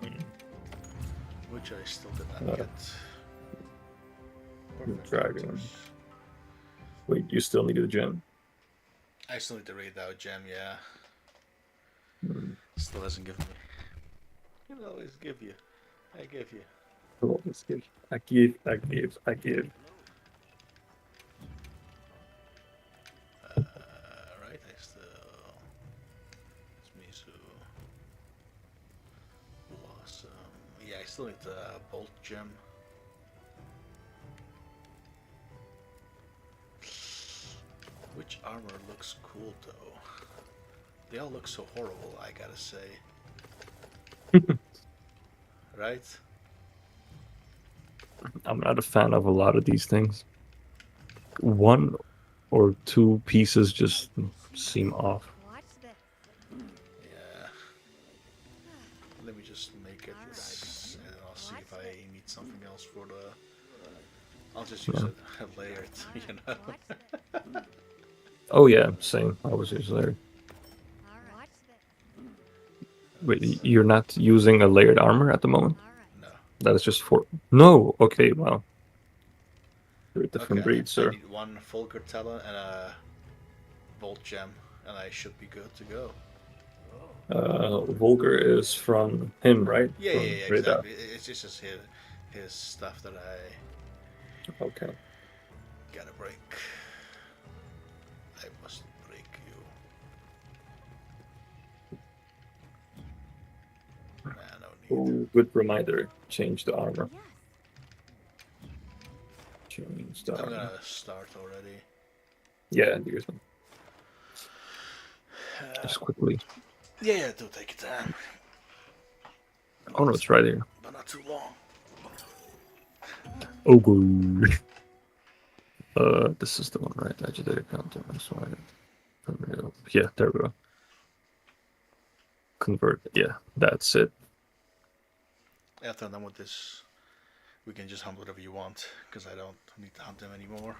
which I still did not get. Perfect Dragon. filters. Wait, you still need a gem? I still need to read out gem, yeah. Hmm. Still hasn't given me. He'll always give you. I give you. I'll always give. I give. Right, I still. It's Mizu. Blossom. Yeah, I still need the bolt gem. Which armor looks cool though? They all look so horrible, I gotta say. Right? I'm not a fan of a lot of these things. 1 or 2 pieces just seem off. Watch this. Yeah. Let me just make it, and I'll see if I need something else for the. I'll just use a layered, you know. Watch this. Oh yeah, same. I was using layered. All right. Watch this. Wait, you're not using a layered armor at the moment? All right. No. That is just for. No. Okay. Wow. You're a different Okay, breed, I sir. need 1 Fulgur Talon and a Bolt Gem, and I should be good to go. Vulgar is from him, right? Yeah, From yeah, yeah, Reda. exactly. It's just his stuff that I Okay. gotta break. I must break you. Nah, no need. Oh, good reminder. Change the armor. Yes. Change the I'm armor. gonna start already. Yeah, here's one. Just quickly. Yeah, do take your time, Oh no, it's right here. but not too long. Oh, good. This is the one, right? Agitated counter. That's why. Yeah, there we go. Convert. Yeah, that's it. After I'm done with this, we can just hunt whatever you want, because I don't need to hunt them anymore.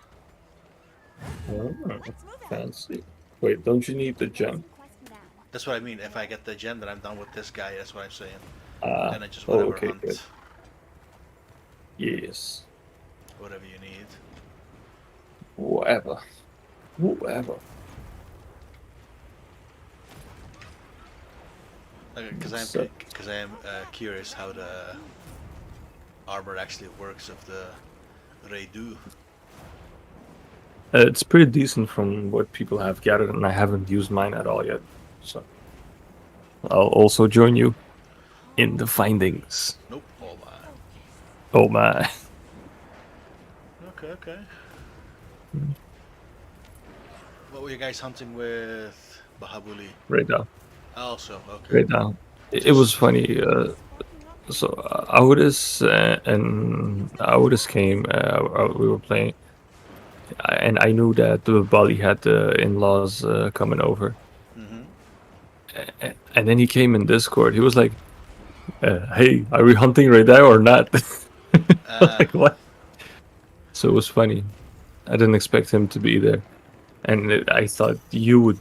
Oh, Let's move it. fancy. Wait, don't you need the gem? Quest now. That's what I mean. If I get the gem, then I'm done with this guy. That's what I'm saying. Ah, And I just oh, whatever okay, hunt, good. Yes. whatever you need. Whatever. Whatever. So- Because I am curious how the armor actually works of the Reidu. It's pretty decent from what people have gathered, and I haven't used mine at all yet. So I'll also join you in the findings. Nope. Oh my. Oh my. Okay, okay. What were you guys hunting with Bahabuli? Right now. Also, okay. Right now. It was funny. So Audis and Audis came. We were playing, and I knew that the Bali had the in-laws coming over. Mm-hmm. And then he came in Discord. He was like, "Hey, are we hunting right now or not?" Like what? So it was funny. I didn't expect him to be there, and I thought you would.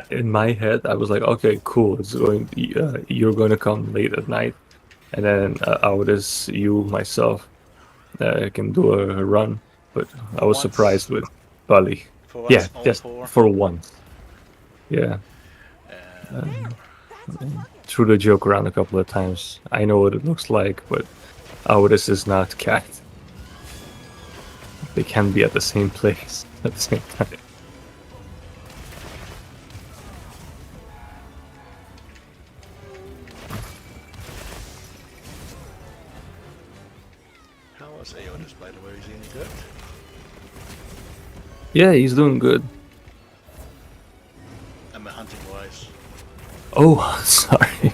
In my head, I was like, "Okay, cool. It's going. You're going to come late at night, and then Audis, you, myself, can do a run." But I was Once? surprised with Bali. For once, Yeah, all just four. for once. Yeah. Threw the joke around a couple of times. I know what it looks like, but Audis is not cat. They can be at the same place at the same time. How was Aeodus, by the way? Is he any good? Yeah, he's doing good. I mean, hunting-wise. Oh, sorry.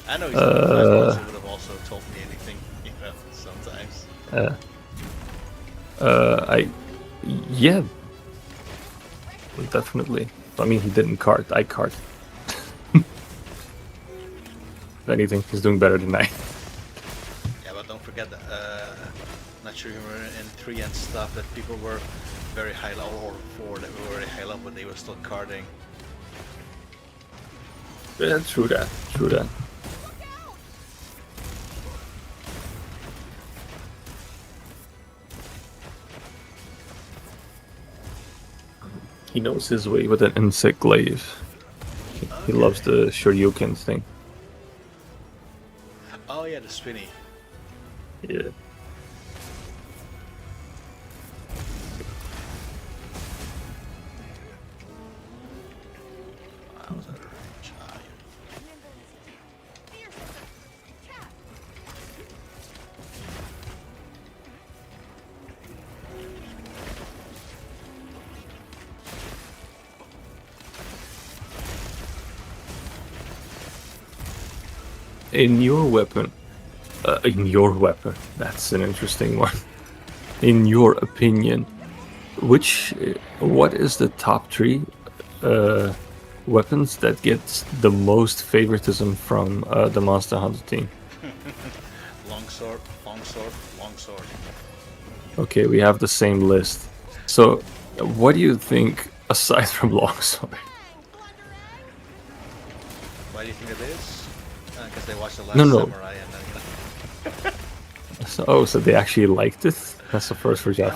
I know he's not good, otherwise he would have also told me anything, sometimes. Yeah, definitely. I mean, he didn't cart. I cart. If anything, he's doing better than I. Yeah, but don't forget that, not sure you were in 3 and stuff, that people were very high level, or 4 that were very high level, but they were still carding. Yeah, true that. True that. He knows his way with an insect glaive. He loves the Shoryuken thing. Oh yeah, the spinny. Yeah. I was out of range. Ah, yeah. In your weapon, that's an interesting one. In your opinion, what is the top 3 weapons that gets the most favoritism from the Monster Hunter team? Longsword, longsword, longsword. Okay, we have the same list. So, what do you think aside from longsword? Why do you think it is? Because they watched The Last No. Samurai and then, So they actually liked it? That's the first for Jeff.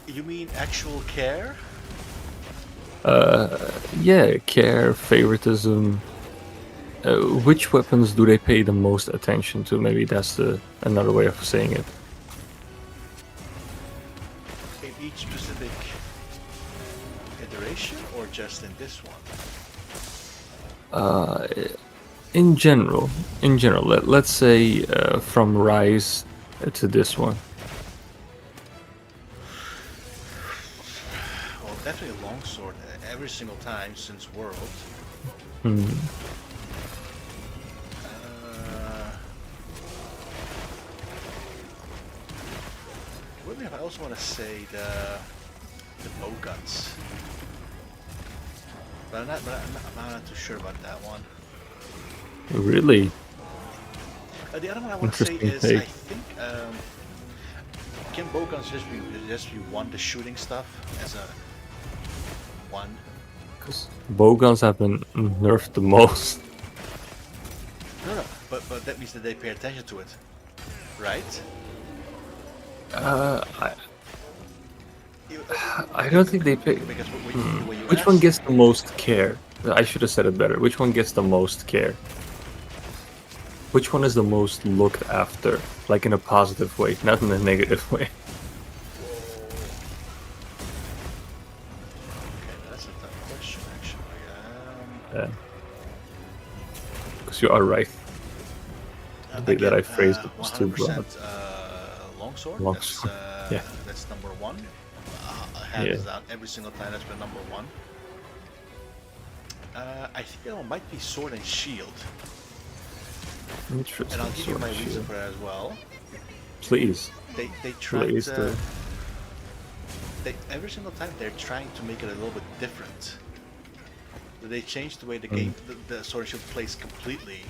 You mean actual care? Yeah, care, favoritism. Which weapons do they pay the most attention to? Maybe that's another way of saying it. In each specific iteration, or just in this one? In general, let's say from Rise to this one. Well, definitely longsword every single time since World. Wouldn't have I also want to say the bow guns, but I'm not too sure about that one. Really? The other one I want to say Interesting is take. I think can bow guns just be one the shooting stuff as a one? Because bowguns have been nerfed the most. No, but that means that they pay attention to it, right? I don't think they pay. Because when you Which one ask- gets the most care? I should have said it better. Which one gets the most care? Which one is the most looked after? Like in a positive way, not in a negative way. Okay, that's a tough question, actually. Because you are right. The way that I phrased it was too 100% broad. longsword. Longsword, yeah. That's number one. Hands Yeah. down, every single time that's been number one. I think it might be sword and shield, Interesting. and I'll give you Sword my and reason shield. for that as well. Please, They tried please to, do. every single time they're trying to make it a little bit different. They changed the way the Mm. game, the sword and shield plays completely,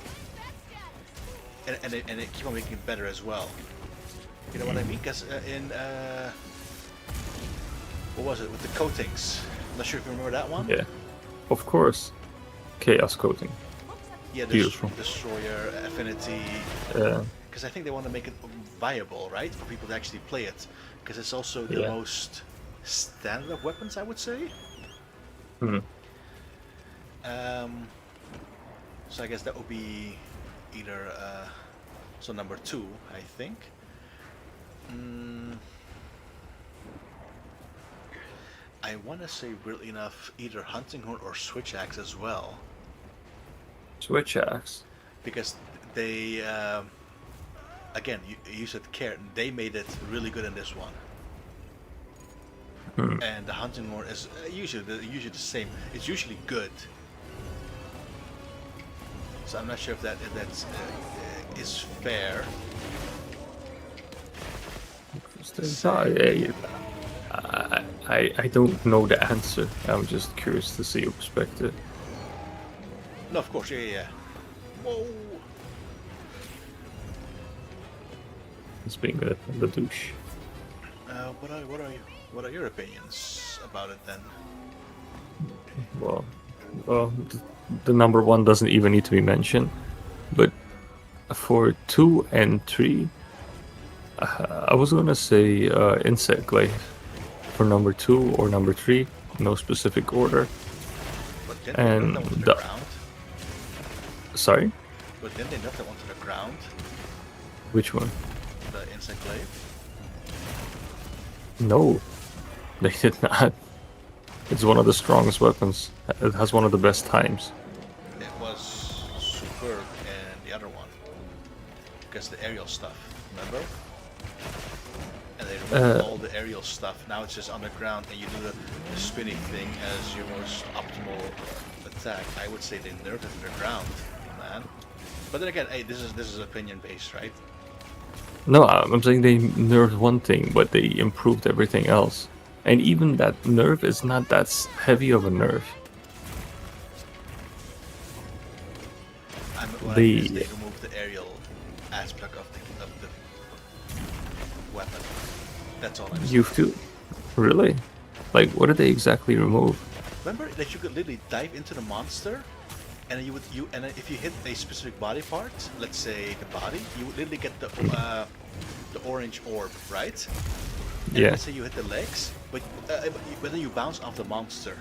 and they keep on making it better as well. You know what I mean? Because in what was it with the coatings? I'm not sure if you remember that one. Yeah, of course. Chaos coating. Yeah, the Beautiful. Destroyer, Affinity. Uh, Because I think they want to make it viable, right, for people to actually play it. Because it's also the Yeah. most standard of weapons, I would say. hmm. So I guess that would be either so number 2, I think. I want to say, weirdly enough, either Hunting Horn or Switch Axe as well, Switch axe. because they again, you said care, they made it really good in this one. And the Hunting Horn is usually the same. It's usually good. So I'm not sure if that's is fair. I don't know the answer. I'm just curious to see your perspective. No, of course, yeah. Whoa. It's being the douche. What are your opinions about it then? Well, the number one doesn't even need to be mentioned. But for 2 and 3, I was gonna say Insect Glaive for number 2 or number 3, no specific order. But then And they nerfed that one to the the- ground. Sorry, But then they nerfed that one to the ground. which one? The Insect Glaive. No, they did not. It's one of the strongest weapons. It has one of the best times. It was superb in the other one. Because the aerial stuff, remember? And they removed all the aerial stuff. Now it's just underground and you do the spinning thing as your most optimal attack. I would say they nerfed it to the ground, man. But then again, hey, this is opinion based, right? No, I'm saying they nerfed one thing, but they improved everything else. And even that nerf is not that heavy of a nerf. What I The- mean is they removed the aerial aspect of the weapon. That's all I'm saying. You feel really? Like, what did they exactly remove? Remember that you could literally dive into the monster, and then and then if you hit a specific body part, let's say the body, you would literally get the orange orb, right? And Yeah. let's say you hit the legs, but then you bounce off the monster,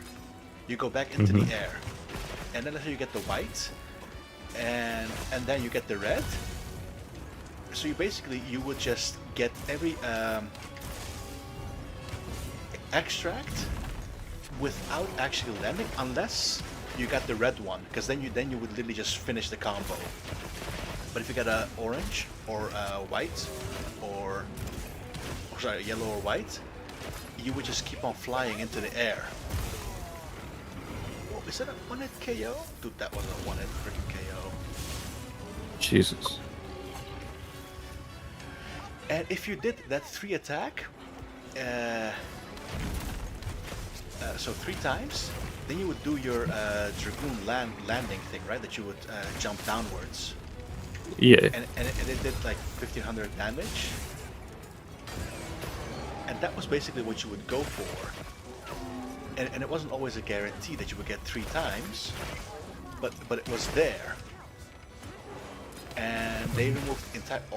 you go back into the air, and then let's say you get the white, and then you get the red. So you would just get every extract without actually landing, unless you got the red one, because then you would literally just finish the combo. But if you got a orange or white or sorry, yellow or white, you would just keep on flying into the air. Oh, is that a one-hit KO? Dude, that was a one-hit freaking KO. Jesus. And if you did that 3 attack, so 3 times, then you would do your Dragoon landing thing, right? That you would jump downwards. Yeah. And it did like 1500 damage. And that was basically what you would go for. And it wasn't always a guarantee that you would get 3 times, but it was there. And they removed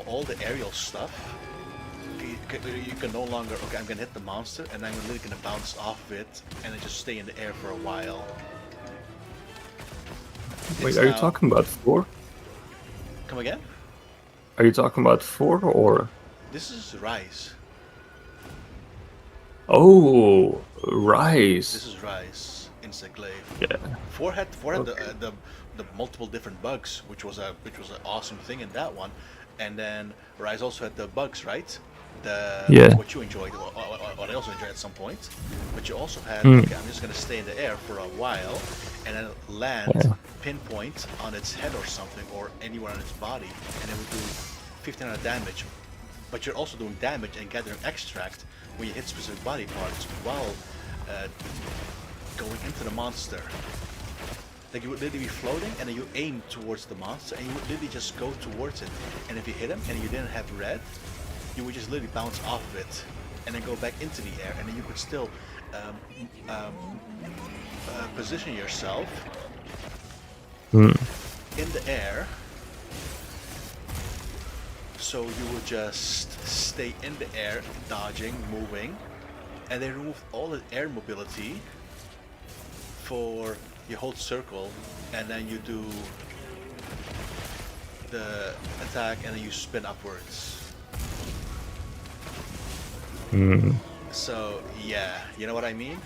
all the aerial stuff. You can no longer, okay, I'm gonna hit the monster and I'm literally gonna bounce off of it and then just stay in the air for a while. Wait, It's are you now- talking about 4? Come again? Are you talking about 4 or? This is Rise. Oh, This Rise. is Rise. Insect Glaive. Yeah. Four had Okay. the multiple different bugs, which was an awesome thing in that one, and then Rise also had the bugs, right? The Yeah. what you enjoyed, what I also enjoyed at some point, but you also had Hmm. okay, I'm just gonna stay in the air for a while, and then land Yeah. pinpoint on its head or something, or anywhere on its body, and it would do 1500 damage. But you're also doing damage and gathering extract when you hit specific body parts while uh, going into the monster. Like you would literally be floating and then you aim towards the monster and you would literally just go towards it. And if you hit him and you didn't have red, you would just literally bounce off of it and then go back into the air and then you could still um, um, position yourself Hmm. in the air. So you would just stay in the air, dodging, moving, and they removed all the air mobility for you hold circle and then you do the attack and then you spin upwards. Hmm. So yeah, you know what I mean?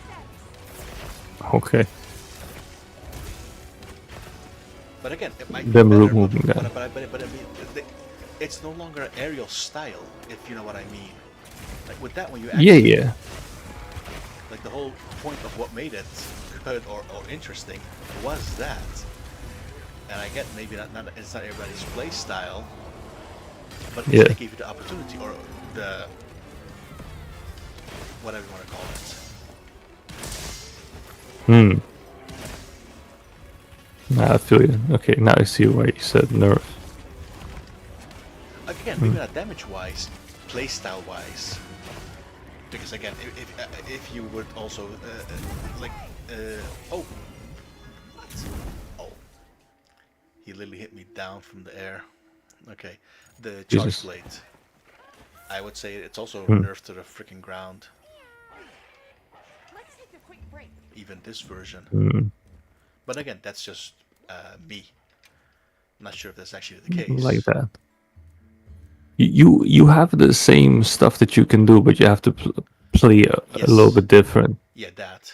Okay. But again, it might be Them better, removing that. but I mean, it's no longer an aerial style, if you know what I mean. Like with that one, you Yeah, actually, yeah. like the whole point of what made it good or interesting was that. And I get maybe not it's not everybody's play style, but at least Yeah. they gave you the opportunity or the whatever you want to call it. Hmm. Nah, I feel you. Okay, now I see why you said nerf. Again, maybe not damage wise, play style wise. Because again, if you would also like oh what? Oh, he literally hit me down from the air. Okay, the charge Jesus. blade. I would say it's also Hmm. nerfed to the freaking ground. Let's take a quick break. Even this version. Hmm. But again, that's just me. I'm not sure if that's actually the Like case. that. You have the same stuff that you can do, but you have to play a little Yes. bit different. Yeah, that.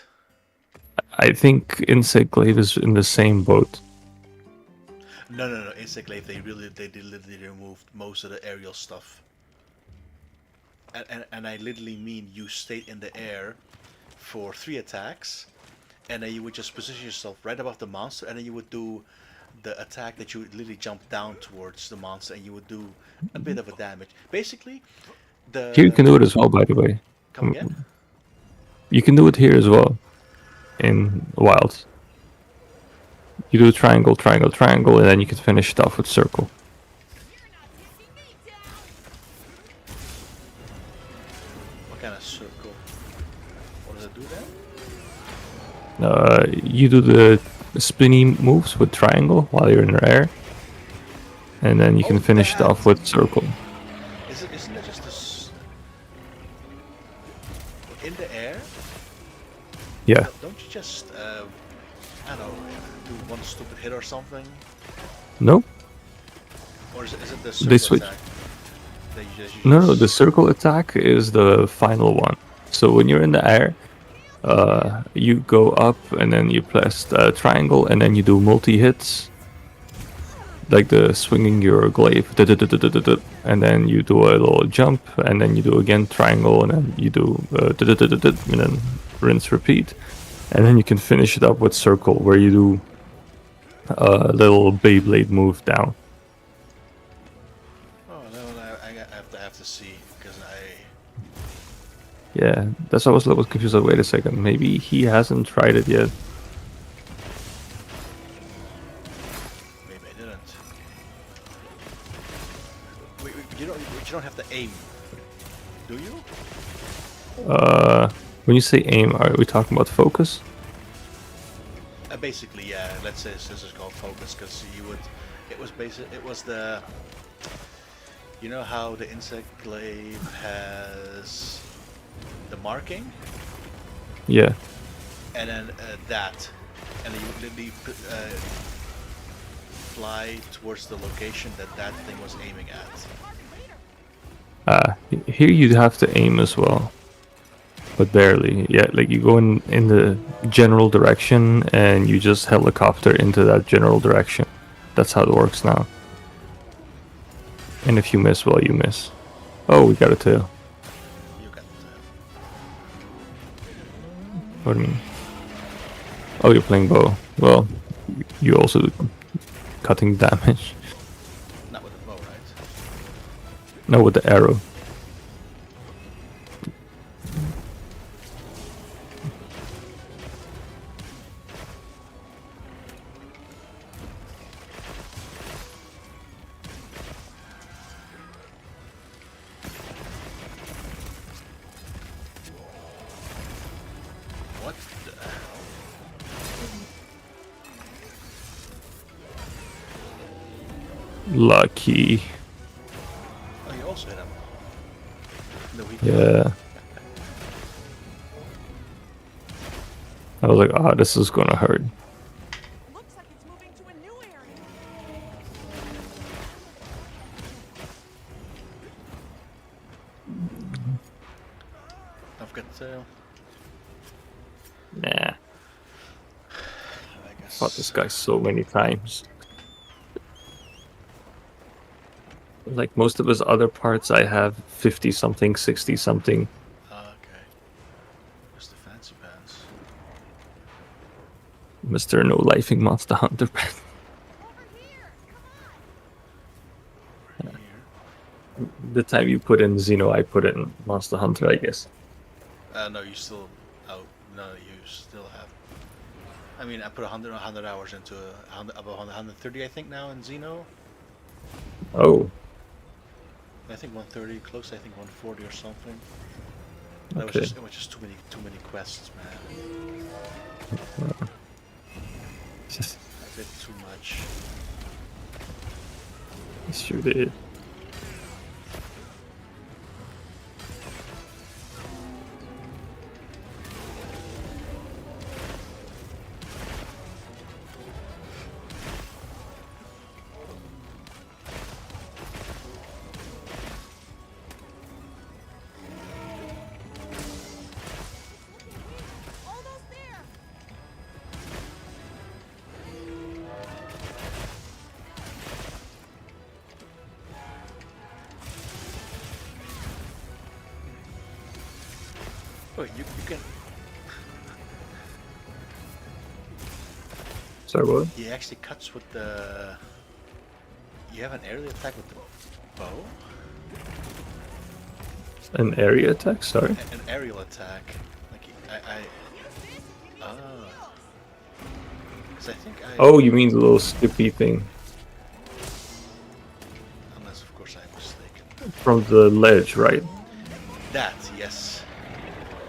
I think Insect Glaive is in the same boat. No. Insect Glaive, they literally removed most of the aerial stuff. And I literally mean you stayed in the air for 3 attacks, and then you would just position yourself right above the monster, and then you would do the attack that you would literally jump down towards the monster, and you would do a bit of a damage. Basically, Here you the can do it as well, by the way. come again. You can do it here as well in Wild. You do triangle, triangle, triangle, and then you can finish it off with circle. What kind of circle? What does it do then? You do the spinny moves with triangle while you're in the air, and then you can Oh, finish it off that. with circle. Isn't that just this in the air? Yeah. Don't you just I don't know, do one stupid hit or something? No, Or is it the They circle switch. attack that no. The circle attack is the final one. So when you're in the air, you go up and then you press triangle, and then you do multi hits, like the swinging your glaive, and then you do a little jump, and then you do again triangle, and then you do and then rinse repeat, and then you can finish it up with circle, where you do a little Beyblade move down. Oh no, I have to see because Yeah, that's why I was a little confused. Like, wait a second, maybe he hasn't tried it yet. maybe I didn't. Wait, you don't have to aim, do you? When you say aim, are we talking about focus? Basically, yeah. Let's say this is called focus because you would. It was the. You know how the insect glaive has the marking, Yeah. and then that, and then you would literally fly towards the location that that thing was aiming at. Here you'd have to aim as well, but barely. Yeah, like you go in the general direction and you just helicopter into that general direction. That's how it works now. And if you miss, well, you miss. Oh, we got a tail. You got What do you mean? Oh, you're playing bow. Well, you also cutting damage. not with the bow, right? No, with the arrow. What the hell? Lucky. Oh, you also hit him. No, he Yeah. I was like, ah, this is gonna hurt. Looks like it's moving to a new area. Don't forget the tail. Nah. I guess. Fought this guy so many times. Like most of his other parts, I have 50 something, 60 something. Okay. Where's the fancy pants? Mr. No Lifing Monster Hunter. Over here. Over here. The time you put in Xeno, I put in Monster Hunter, I guess. No, you still. Oh, no, you still have. I mean, I put 100 hours into about 130, I think, now in Xeno. Oh, I think 130, close. I think 140 or something. That okay. it was just too many quests, man. A bit too much. Sure did. Almost there. Oh, you can. Sorry, what? He actually cuts with the. You have an aerial attack with the bow? An area attack? Sorry. An aerial attack. Like, ah. Because I think I. Oh, you mean the little skippy thing Unless, of course, I'm mistaken. from the ledge, right? That, yes.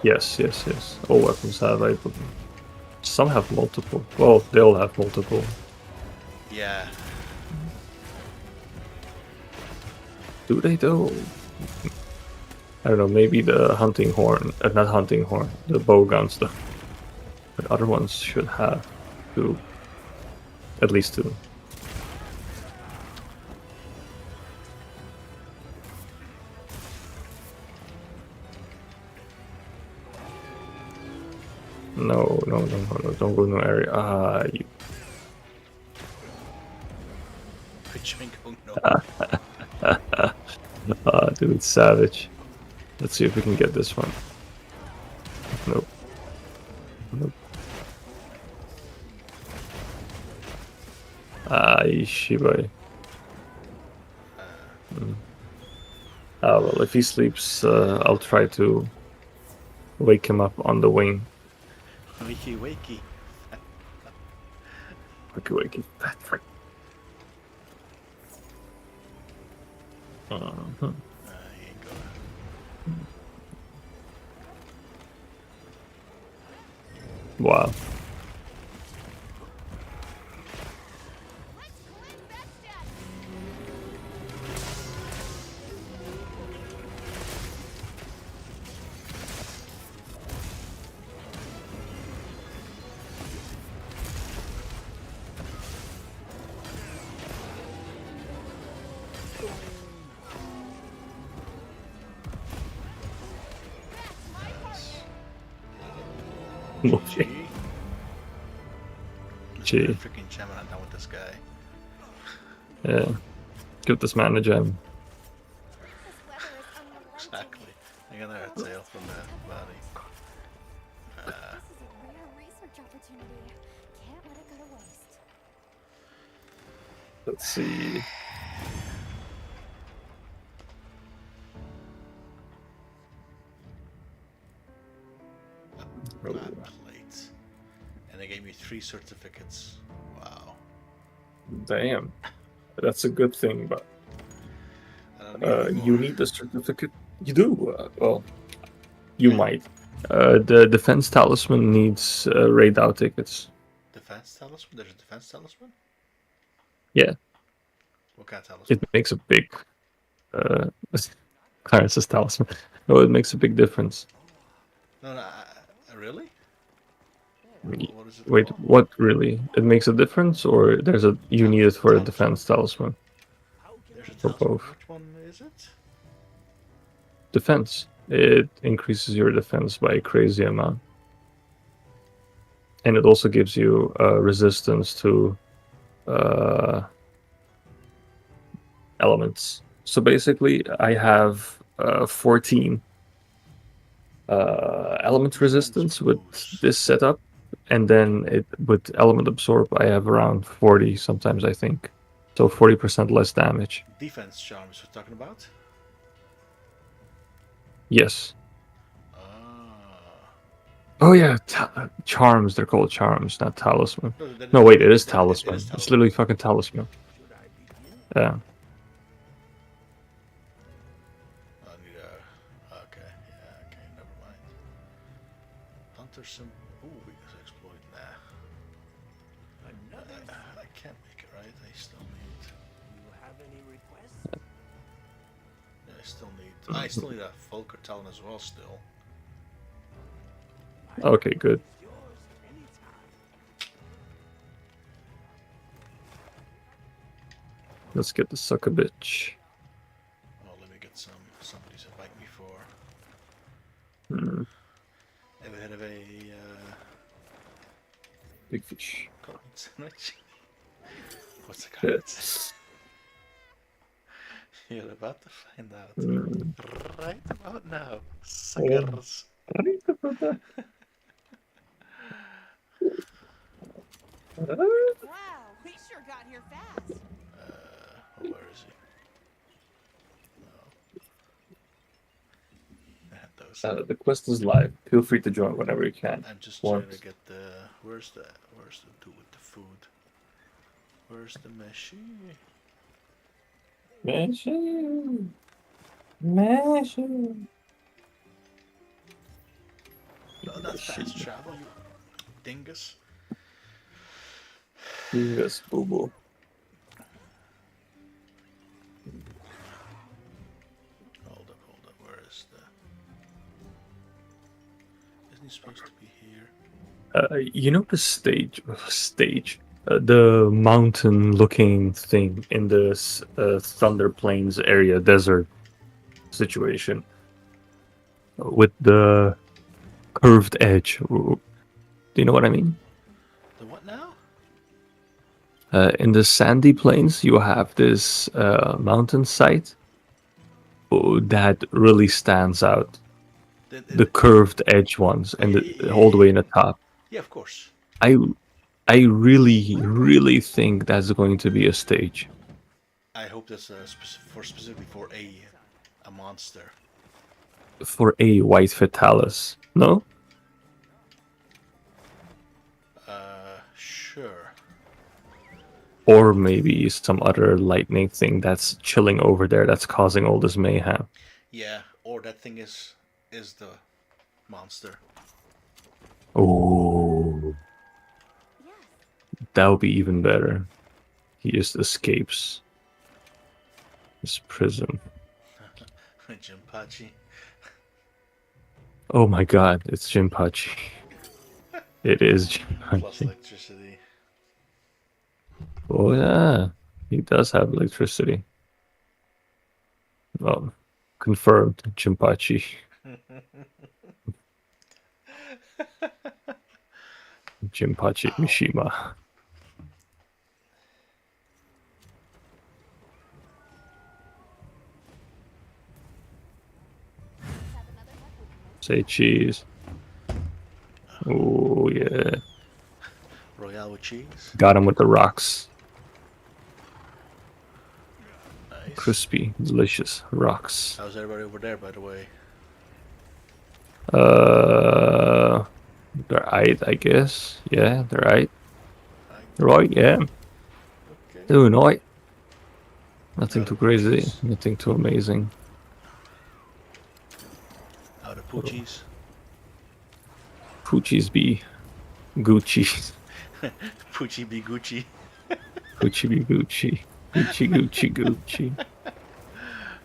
Yes, yes, yes. All weapons have, I believe. Some have multiple. Well, they all have multiple. Yeah. Do they though? I don't know, maybe the hunting horn, not hunting horn, the bow gun stuff. But other ones should have two. At least two. No, no, no, no, no, don't go no area. Ah, you. Which wing? Oh no. Ah, dude, savage. Let's see if we can get this one. Nope. Nope. Ah, Shibai. Ah, well, if he sleeps, I'll try to wake him up on the wing. Wakey wakey. Wakey, wakey, fat frick. Uh-huh. He ain't gonna. Wow. Let's collect that status. GG. Gee. Freaking jamming on down with this guy. Yeah. Give this man a gem. This weather is unrelenting. Exactly. I got another tail from the body. This is a rare research opportunity. Can't let it go to waste. Let's see. Map plate. And they gave me 3 certificates. Wow. Damn. That's a good thing, but I don't need any you more. need the certificate. You do. Well, you might. The defense talisman needs raid out tickets. Defense talisman? There's a defense talisman? Yeah, What kind of talisman? it makes a big. Uh, Clarence's talisman. No, it makes a big difference. No, really? Y- What is it Wait, called? what really? It makes a difference, or there's a you need it for a defense talisman? There's a For talisman. both. Which one is it? Defense. It increases your defense by a crazy amount, and it also gives you resistance to elements. So basically, I have 14 element resistance with this setup, and then with element absorb, I have around 40 sometimes, I think. So 40% less damage. Defense charms we're talking about? Yes. Ah. Oh yeah, charms. They're called charms, not talisman. that No, wait, it is it talisman. is It's talisman. literally fucking talisman. Yeah. I need a. Okay, yeah, okay, never mind. Hunter sim. Ooh, weakness exploit. Nah. I can't make it, right? I still need. Yeah, I still need a Volker Talon as well, still. Okay, good. Let's get the sucker bitch. Oh, let me get somebody's invite me for. Hmm, Ever heard of a big fish. Golden sandwich? What's the Yeah. card? You're about to find out. Hmm. Right about now. Suckers. Wow, we sure got here fast. Where is he? No. Those. The quest is live. Feel free to join whenever you can. I'm just Once. trying to get the. Where's the do with the food? Where's the meshy? Mission. Mission. No, not fast travel, you dingus. Yes, boo boo. Hold up. Where is the? Isn't he supposed to be here? You know the stage, the mountain-looking thing in the Thunder Plains area, desert situation, with the curved edge. Do you know what I mean? The what now? In the sandy plains, you have this mountain site that really stands out. The curved edge ones, and all the way in the top. Yeah, of course. I really think that's going to be a stage. I hope that's specifically for a monster. For a white Fatalis. No? Sure. Or maybe some other lightning thing that's chilling over there that's causing all this mayhem. Yeah, or that thing is the monster. Oh, Yes. that would be even better. He just escapes his prison. Jinpachi. Oh my god, it's Jinpachi. It is Plus Jinpachi. electricity. Oh yeah, he does have electricity. Well, confirmed, Jinpachi. Jinpachi Mishima. Say cheese. Oh yeah. Royale with cheese. Got him with the rocks. Nice. Crispy, delicious rocks. How's everybody over there, by the way? They're right, I guess. Yeah, they're right. Hi. Right, yeah. Okay. Doing right. Nothing How too the crazy, Poochies? nothing too amazing. How the poochies? Poochies be Gucci. Poochie be Gucci. Gucci be Gucci. Gucci, Gucci, Gucci.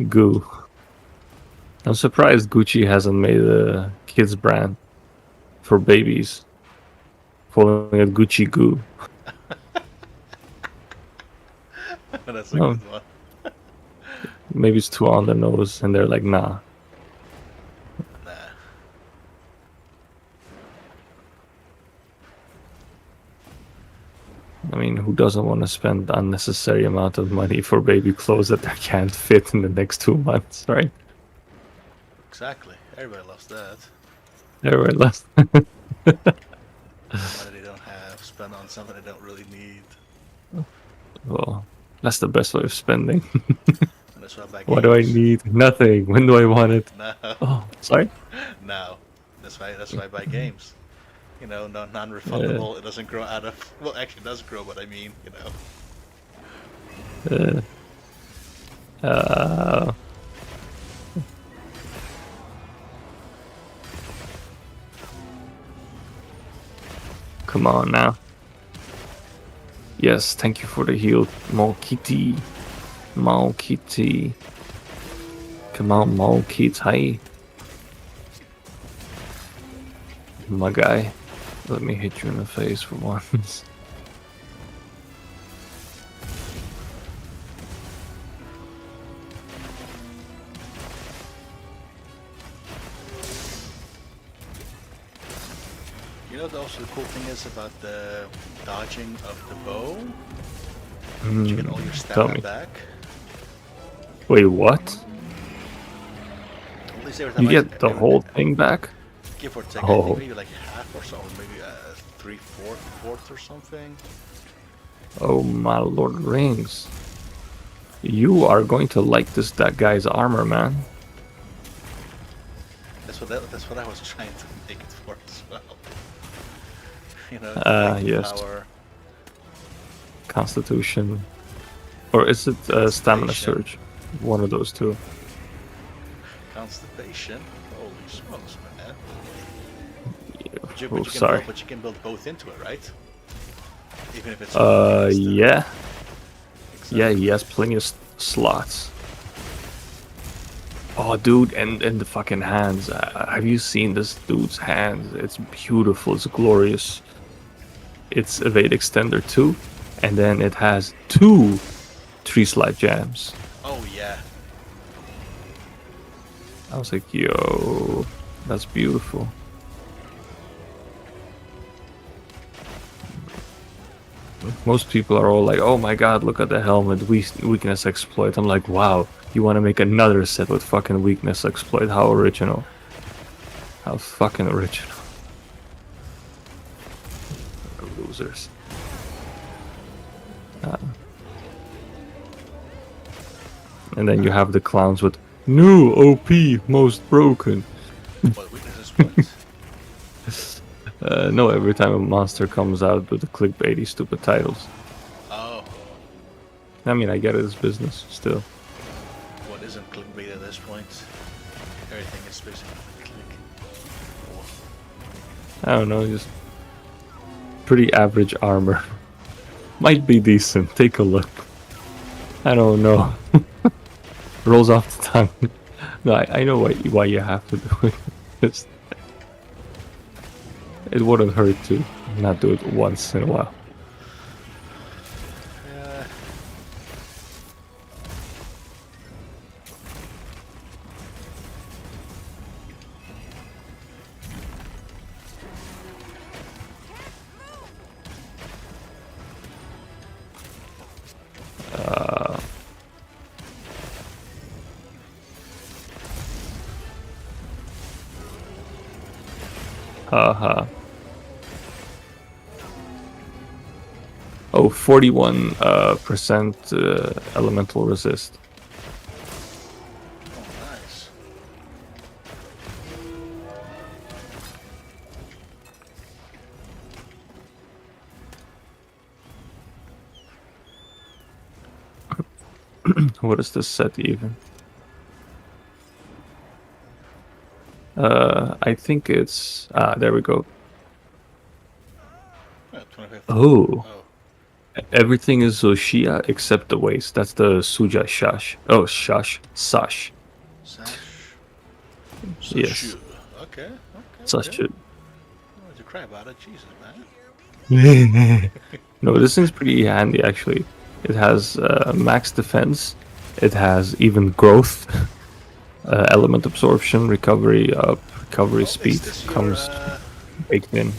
Goo. I'm surprised Gucci hasn't made a kids brand for babies. Calling it Gucci Goo. That's a No. good one. Maybe it's too on the nose and they're like, nah. Nah. I mean, who doesn't want to spend unnecessary amount of money for baby clothes that they can't fit in the next 2 months, right? Exactly. Everybody loves that. Everyone loves. Money they don't have, spend on something they don't really need. Well, that's the best way of spending. And that's why I buy games. What do I need? Nothing. When do I want it? No. Oh, sorry. No. That's why I buy games. You know, non-refundable. It doesn't grow out of. Well, actually, it does grow, but I mean, you know. Come on now. Yes, thank you for the heal, Malkiti. Malkiti. Come on, Malkiti. My guy. Let me hit you in the face for once. You know what also the cool thing is about the dodging of the bow? You get all your Tell me. stamina back. Wait, what? At least every time You get the whole thing back? Give or take, I Oh. think maybe like half or so, or maybe three-fourth or something. Oh my Lord Rings. You are going to like that guy's armor, man. That's what I was trying to make it for as well. You know, Yes. power, Constitution. Or is it stamina Constitution. surge? One of those two. constipation. Holy smokes, man! But you Oh, can sorry. but you can build both into it, right? Even if it's Yeah. Exactly. Yeah, he has plenty of slots. Oh, dude, and the fucking hands. Have you seen this dude's hands? It's beautiful. It's glorious. It's evade extender too, and then it has 2 tree slide jams. Oh yeah. I was like, yo, that's beautiful. Most people are all like, oh my god, look at the helmet, weakness exploit. I'm like, wow, you want to make another set with fucking weakness exploit? How original. How fucking original. Losers. And then you have the clowns with new OP, most broken. What weaknesses? What? No, every time a monster comes out with the clickbaity stupid titles. Oh, I mean, I get it, it's business still. what isn't clickbait at this point? Everything is basically click. I don't know, just pretty average armor. Might be decent, take a look. I don't know. Rolls off the tongue. No, I know why you have to do it. Just, it wouldn't hurt to not do it once in a while. Yeah. Haha. Oh, 41 percent elemental resist. Oh, nice. What is this set even? I think it's there we go. Yeah, 25. Oh, Oh, everything is Zoshia except the waist. That's the Suja Shash. Oh, Shash. Sash. Sash. Yes. Sashu. Okay. Sash. Okay. Oh, to cry about it, Jesus, man. No, this thing's pretty handy actually. It has max defense. It has even growth, element absorption, recovery up, recovery speed Is this comes baked in.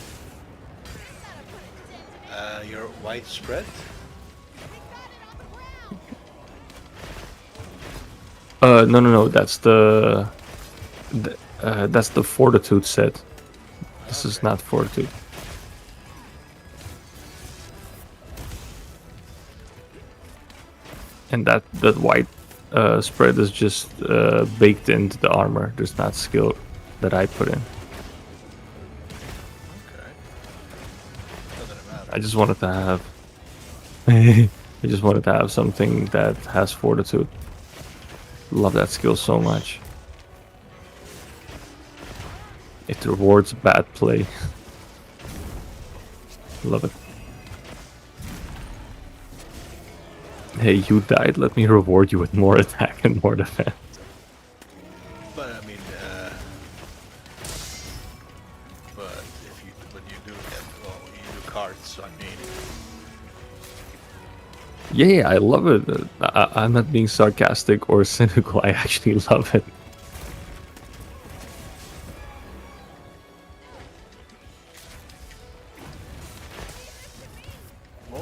your white spread? No. That's the fortitude set. This is Okay. not fortitude. And that white spread is just baked into the armor. There's not skill that I put in. Okay. Doesn't matter. I just wanted to have. I just wanted to have something that has fortitude. Love that skill so much. It rewards bad play. Love it. Hey, you died. Let me reward you with more attack and more defense. But I mean, but you do get, well, you do cards. So I mean, Yeah, I love it. I'm not being sarcastic or cynical. I actually love it. whoa.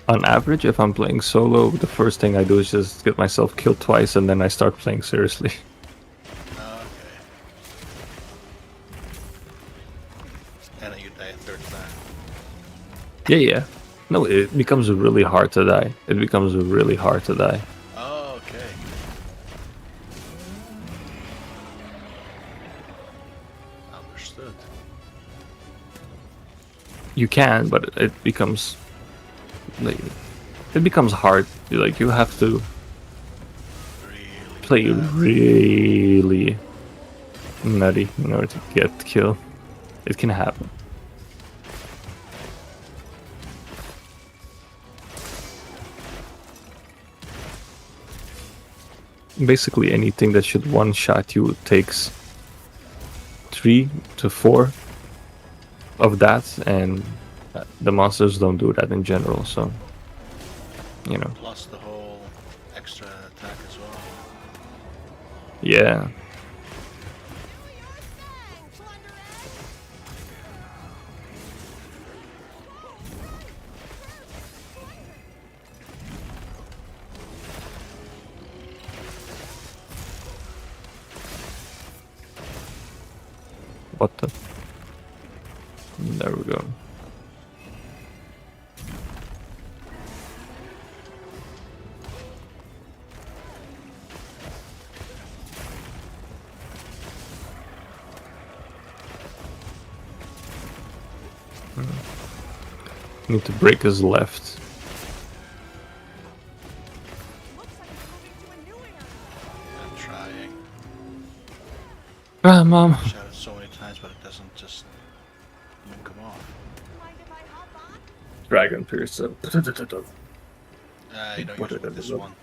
On average, if I'm playing solo, the first thing I do is just get myself killed twice and then I start playing seriously. Okay. And then you die a third time. Yeah. No, it becomes really hard to die. It becomes really hard to die. Oh, okay. Understood. You can, but it becomes like it becomes hard. Like you have to Really play bad. really nutty in order to get killed. It can happen. Basically, anything that should one-shot you takes 3 to 4 of that, and the monsters don't do that in general. So, you know, Plus the whole extra attack as well. yeah. What the? There we go. Need to break his left. I'm trying. Ah, mom. Shot it so many times, but it doesn't just come off. Dragon Piercer. You don't use it with this one.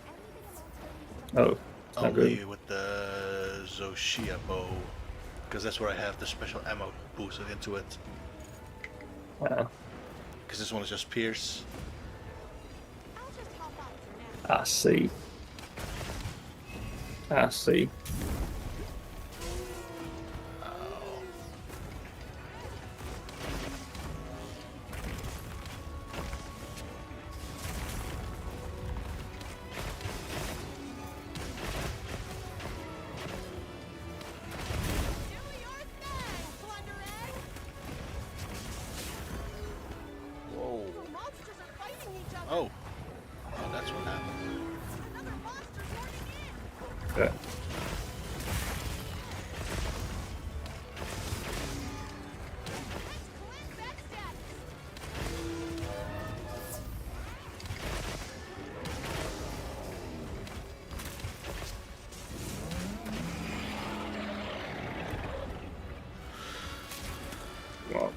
Oh, it's not Only good. with the Zoshia bow. Because that's where I have the special ammo boosted into it. Yeah. Because this one is just pierce. I see. I see. Oh. Yeah. Well,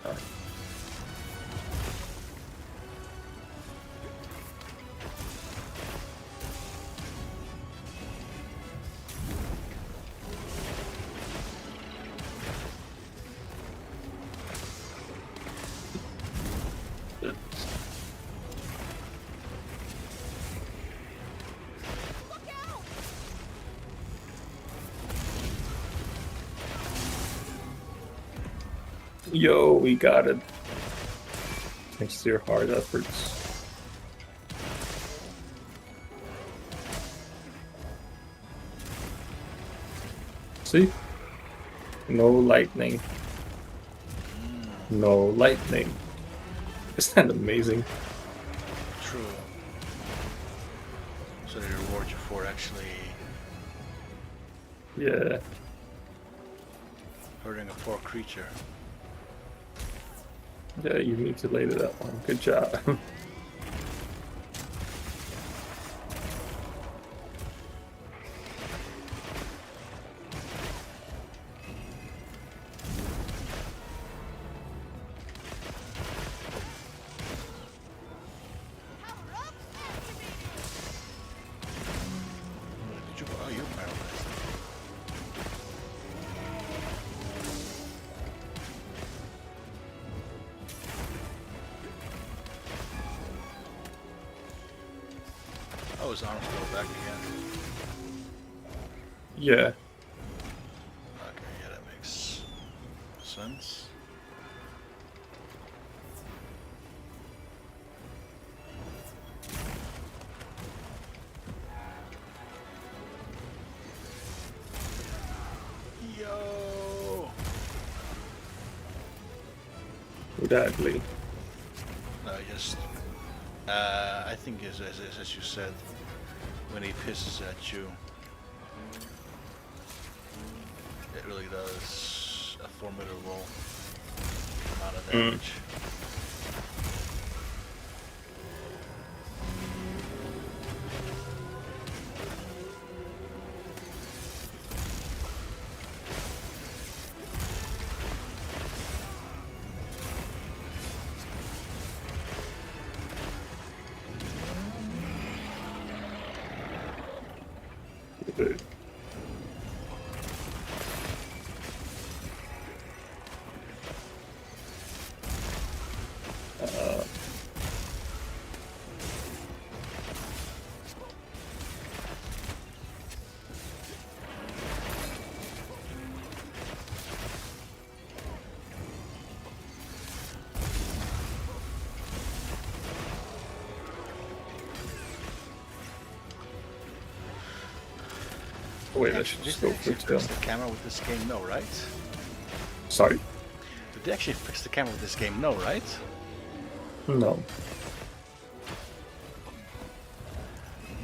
yo, we got it. Thanks to your hard efforts. See? No lightning. No lightning. Isn't that amazing? True. So they reward you for actually Yeah. hurting a poor creature. Yeah, you mutilated that one. Good job. Did you? Oh, you're paralyzed. Oh, his arms go back again. Yeah. Okay, yeah, that makes sense. Yo! Exactly. No, just I think as you said, when he pisses at you, it really does a formidable amount of damage. Good. Wait, I should Did just they go actually for fix tail. the camera with this game? No, right? Sorry. Did they actually fix the camera with this game? No, right? No.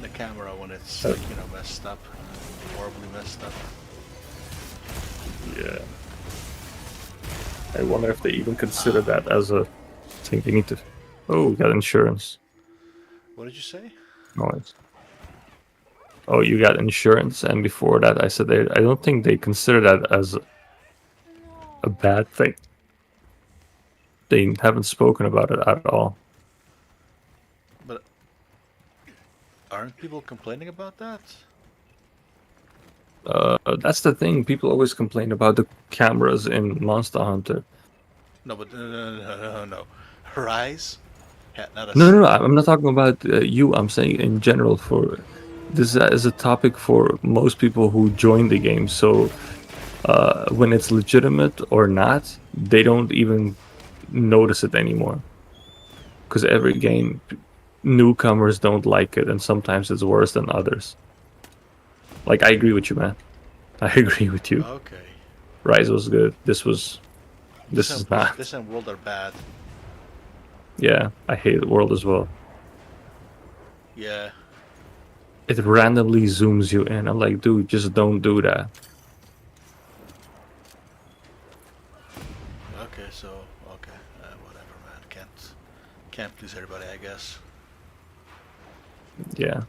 The camera when it's Oh. like, you know, messed up, horribly messed up. Yeah. I wonder if they even consider that as a thing they need to. Oh, we got insurance. What did you say? Noise. Oh, you got insurance, and before that, I said I don't think they consider that as a bad thing. They haven't spoken about it at all. But aren't people complaining about that? That's the thing. People always complain about the cameras in Monster Hunter. No, but no. Rise had not a No. I'm not talking about you. I'm saying in general. For this is a topic for most people who join the game. So when it's legitimate or not, they don't even notice it anymore. Because every game, newcomers don't like it, and sometimes it's worse than others. Like, I agree with you, man. I agree with you. Okay. Rise was good. This is not. This and World are bad. Yeah, I hate the world as well. Yeah. it randomly zooms you in. I'm like, dude, just don't do that. Okay, so okay, whatever, man. Can't please everybody, I guess. Yeah.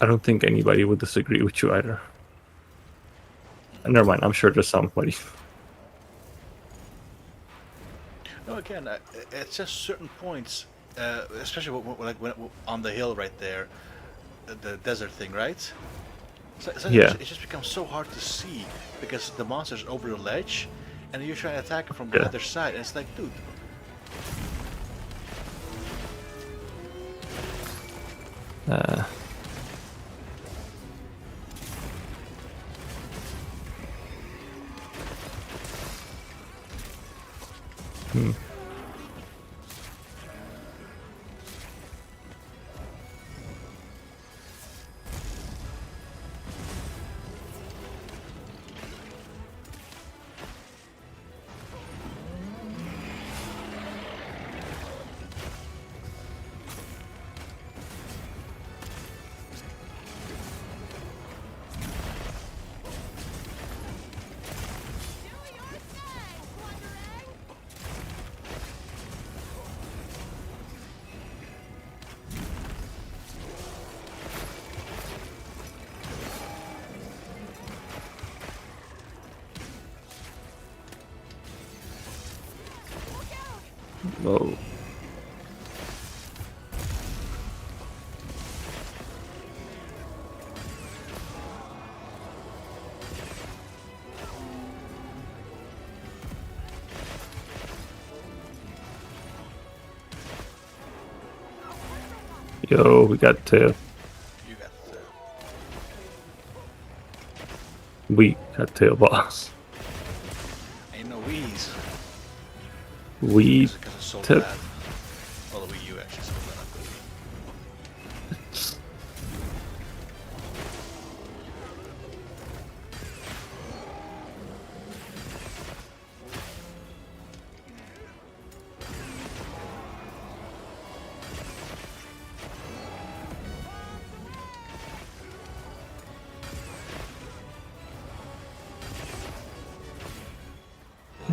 I don't think anybody would disagree with you either. Never mind, I'm sure there's somebody. No, again, it's just certain points, especially on the hill right there, the desert thing, right? So Yeah. it just becomes so hard to see because the monster's over the ledge, and you're trying to attack it from the Yeah. other side, and it's like, dude. Uh, hmm. Whoa. Yo, we got tail. You got We got tail boss. ain't no Wii's We because it's so tip. bad. Well, the Wii U actually is so bad, not the Wii.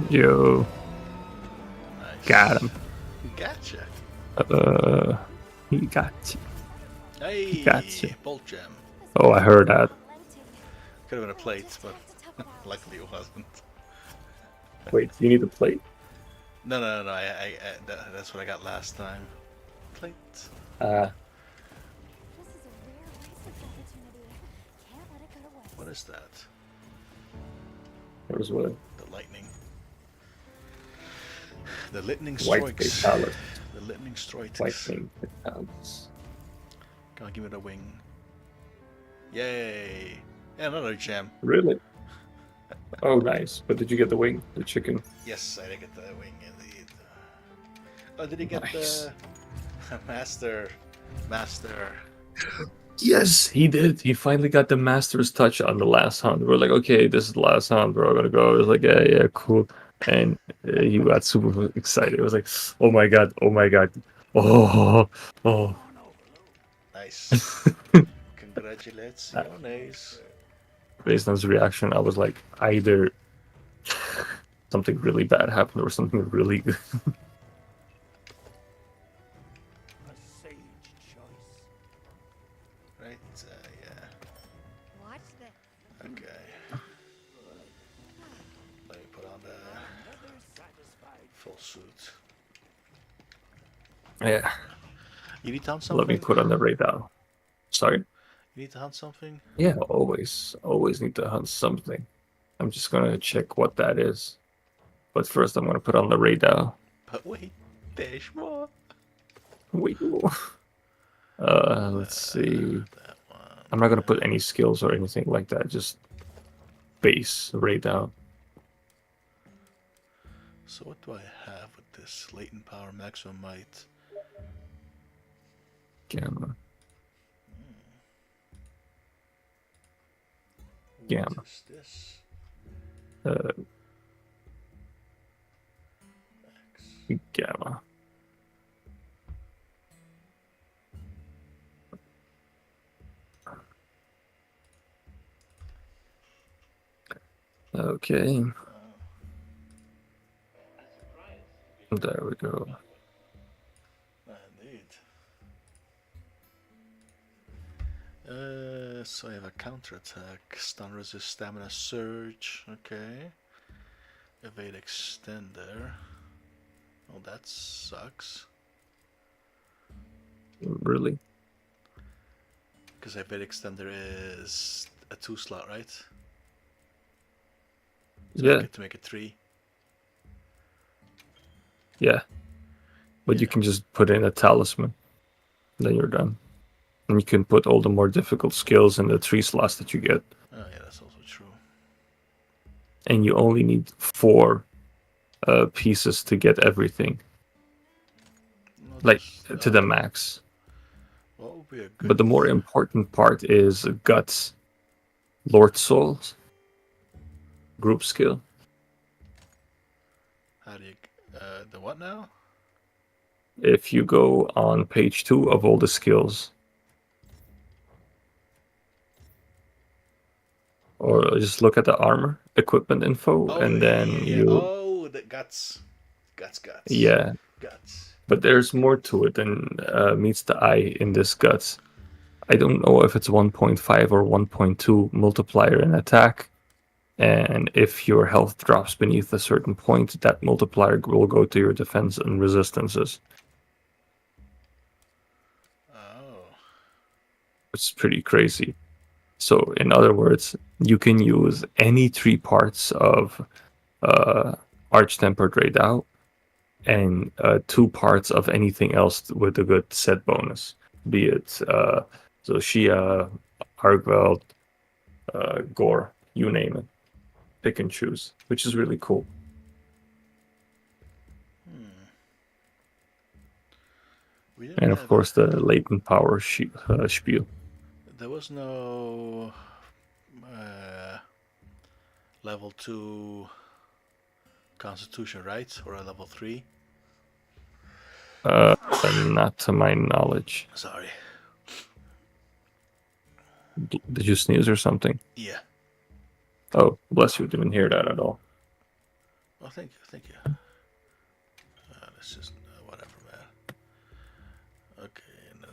Yo, Nice. got him. Gotcha. He got you. Hey, Gotcha. Bolt Gem. Oh, I heard that. Could have been a plate, but luckily it wasn't. Wait, you need a plate? No. That's what I got last time. Plate. This is a rare research opportunity. Can't let it go to waste. What is that? There was what? The lightning. The lightning White strikes. Fatalis. The lightning strikes. Lightning Fatalis. Come on, give me the wing. Yay! Yeah, another gem. Really? Oh, nice. But did you get the wing? The chicken? Yes, I did get the wing indeed. Oh, did he get Nice. the master? Master. Yes, he did. He finally got the master's touch on the last hunt. We're like, okay, this is the last hunt, bro. I'm gonna go. I was like, yeah, cool. And he got super excited. It was like, oh my god, oh. Nice. Congratulations. Based on his reaction, I was like, either something really bad happened or something really good. Right? Yeah. Watch this. Okay. Let me put on the full suit. Yeah, You need to hunt let me something? put on the radar. Sorry. You need to hunt something? Yeah, always need to hunt something. I'm just gonna check what that is. But first, I'm gonna put on the radar. But wait, there's more. Wait. Let's see. That one. I'm not gonna put any skills or anything like that. Just base radar. So what do I have with this? Latent power, maximum might. Gamma. What Gamma. is this? Uh, X. Gamma. Okay. There we go. Indeed. So I have a counterattack, stun resist, stamina surge. Okay. Evade extender. Oh, that sucks. Really? Because evade extender is a 2-slot, right? So Yeah. I get to make it 3. Yeah. But you Yeah. can just put in a talisman. Then you're done. And you can put all the more difficult skills in the 3 slots that you get. Oh yeah, that's also true. And you only need 4 pieces to get everything. No, Like, just, to the max. what would be a good? But the more important part is Guts. Lord Souls. Group skill. How do you? The what now? If you go on page 2 of all the skills, or just look at the armor equipment info, Oh and yeah, then yeah, yeah. you Oh, the guts. yeah. Guts. But there's more to it than meets the eye in this Guts. I don't know if it's 1.5 or 1.2 multiplier in attack, and if your health drops beneath a certain point, that multiplier will go to your defense and resistances. Oh. It's pretty crazy. So, in other words, you can use any 3 parts of Arch-Tempered Raidao and 2 parts of anything else with a good set bonus. Be it Zoshia, Argveld, Gore, you name it. Pick and choose, which is really cool. We didn't And of have course, the latent power spiel. There was no level 2 Constitution, right? Or a level 3? Not to my knowledge. Sorry. Did you sneeze or something? Yeah. Oh, bless you. Didn't hear that at all. Oh, thank you, thank you. Let's just whatever, man. Okay, and then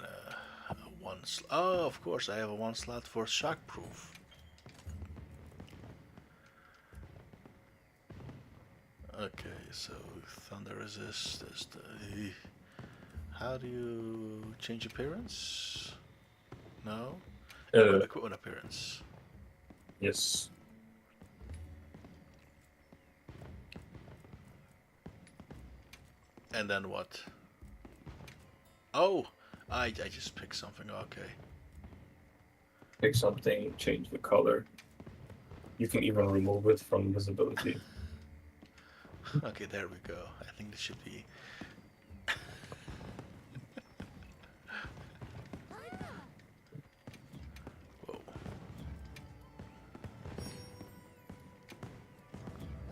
oh, of course, I have a 1 slot for shockproof. Okay, so thunder resist is the. How do you change appearance? No. Equipment appearance. Yes. And then what? Oh, I just picked something. Okay. Pick something, change the color. You can even remove it from visibility. Okay, there we go. I think this should be. Whoa.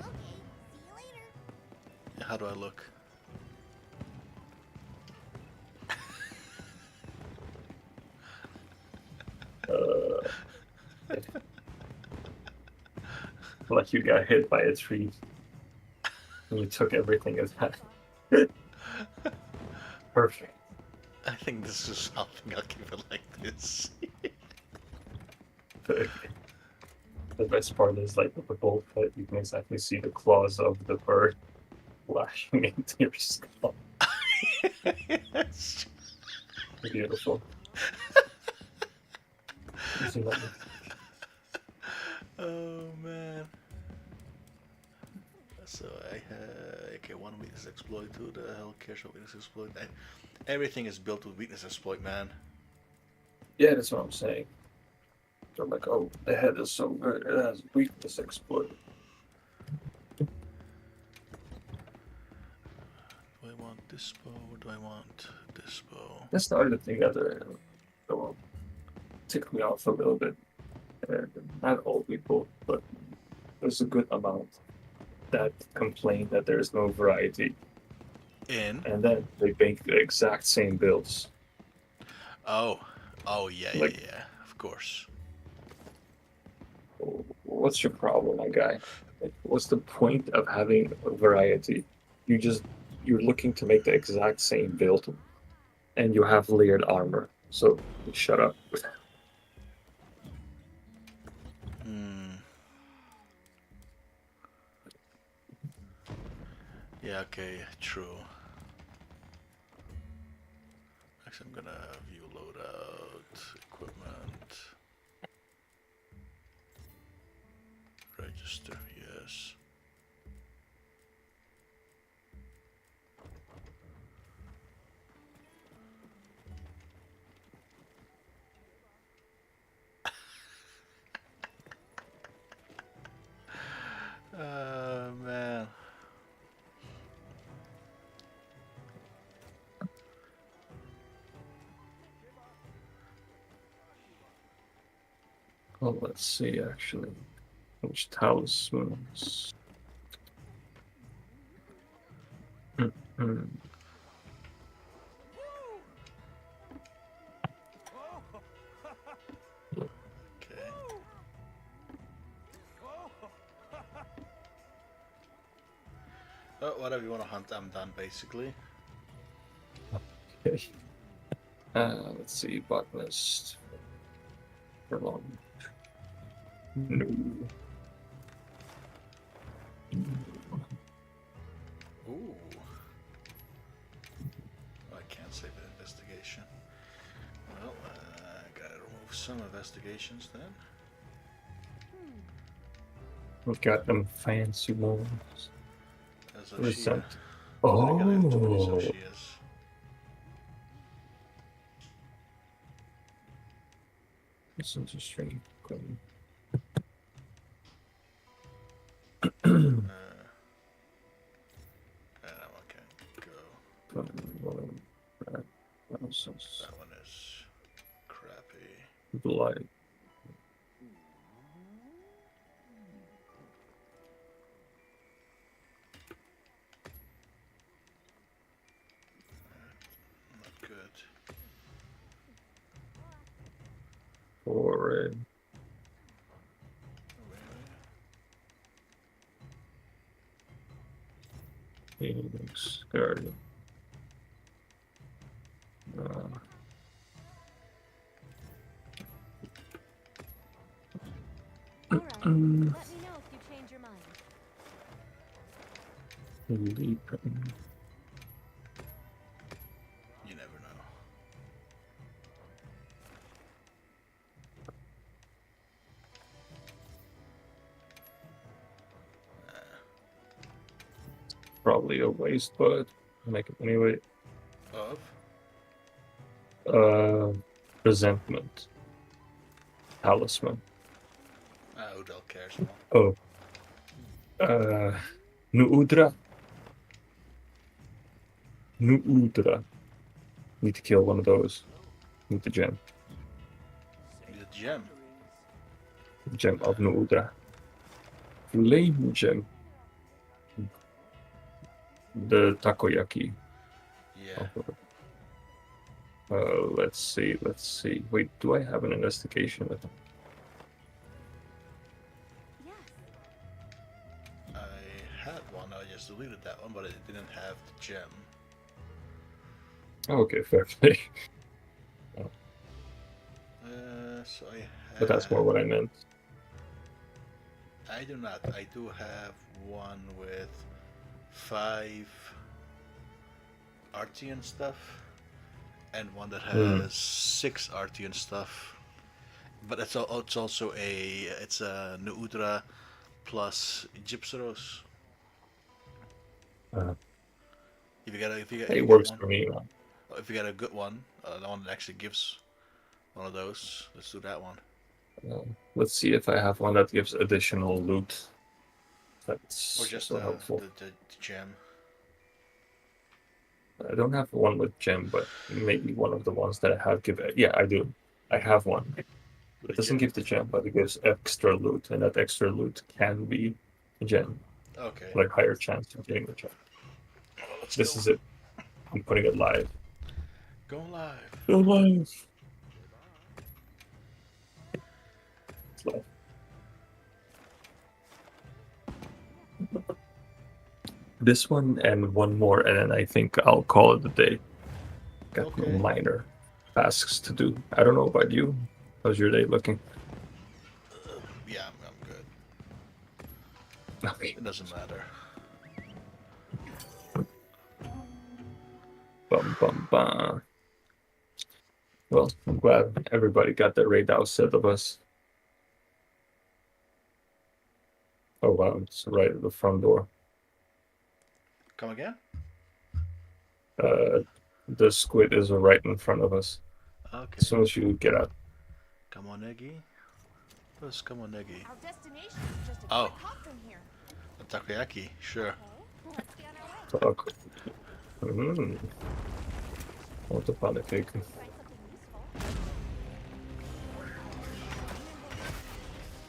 Okay, see you later. How do I look? Like you got hit by a tree and you took everything as that. Perfect. I think this is something. I'll keep it like this. The best part is like with the bolt cut, you can exactly see the claws of the bird lashing into your skull. Yes. Beautiful. Oh man. So I have okay, 1 weakness exploit, 2 the hell cares about weakness exploit. Everything is built with weakness exploit, man. Yeah, that's what I'm saying. They're like, oh, the head is so good, it has weakness exploit. Do I want this bow or do I want this bow? That's the other thing that will tick me off a little bit. Not all people, but there's a good amount that complain that there's no variety. In? And then they make the exact same builds. Oh. Oh yeah, Like- yeah, of course. What's your problem, my guy? Like, what's the point of having a variety? You're looking to make the exact same build, and you have layered armor. So shut up. Hmm. Yeah, okay, true. Actually, I'm gonna view loadout, equipment, register, yes. Man. Well, let's see actually. Which talismans? Mhm. Okay. Oh, whatever you want to hunt, I'm done basically. Okay. Let's see. Botanist. Prolong. No. Ooh. I can't save an investigation. Well, gotta remove some investigations then. We've got them fancy ones. As Resent. I got inventory, so Oh, she is. that's interesting. That one can go. That one is crappy. Blood. Not good. Or Phoenix Guardian. Alright, let me know if you change your mind. Leap. You never know. Probably a waste, but make it anyway. Of? Resentment. Talisman. Odell cares more. Oh. Nuudra. Nuudra. Need to kill one of those. Need the gem. The gem. Gem of Nuudra. Flame gem. The takoyaki. Yeah. Let's see. Wait, do I have an investigation? Yes. I had one, I just deleted that one, but it didn't have the gem. Okay, fair play. So I have... But that's more what I meant. I do not. I do have one with 5 Artian stuff, and one that has 6 Artian stuff. But it's also it's a Nuudra plus Gypseros. If you It get works one, for me, man. if you get a good one, the one that actually gives one of those, let's do that one. Let's see if I have one that gives additional loot. That's Or just so helpful. the gem. I don't have one with gem, but maybe one of the ones that I have give. Yeah, I do. I have one. It doesn't give the gem, but it gives extra loot, and that extra loot can be a gem. Okay. Like higher chance of getting the gem. Let's This go. is it. I'm putting it live. Go live. Go live. It's live. this one and one more, and then I think I'll call it a day. Got no Okay. minor tasks to do. I don't know about you. How's your day looking? Yeah, I'm good. Okay. It doesn't matter. Bum bum bum. Well, I'm glad everybody got their raid out set of us. Oh wow, it's right at the front door. Come again? The squid is right in front of us. Okay. As soon as you get out. Come on, Eggy. Let's come on, Eggy. Our destination is just a Oh. quick hop from here. A takoyaki, sure. Okay, let's be on our way. Talk. What a panic cake. Find something useful.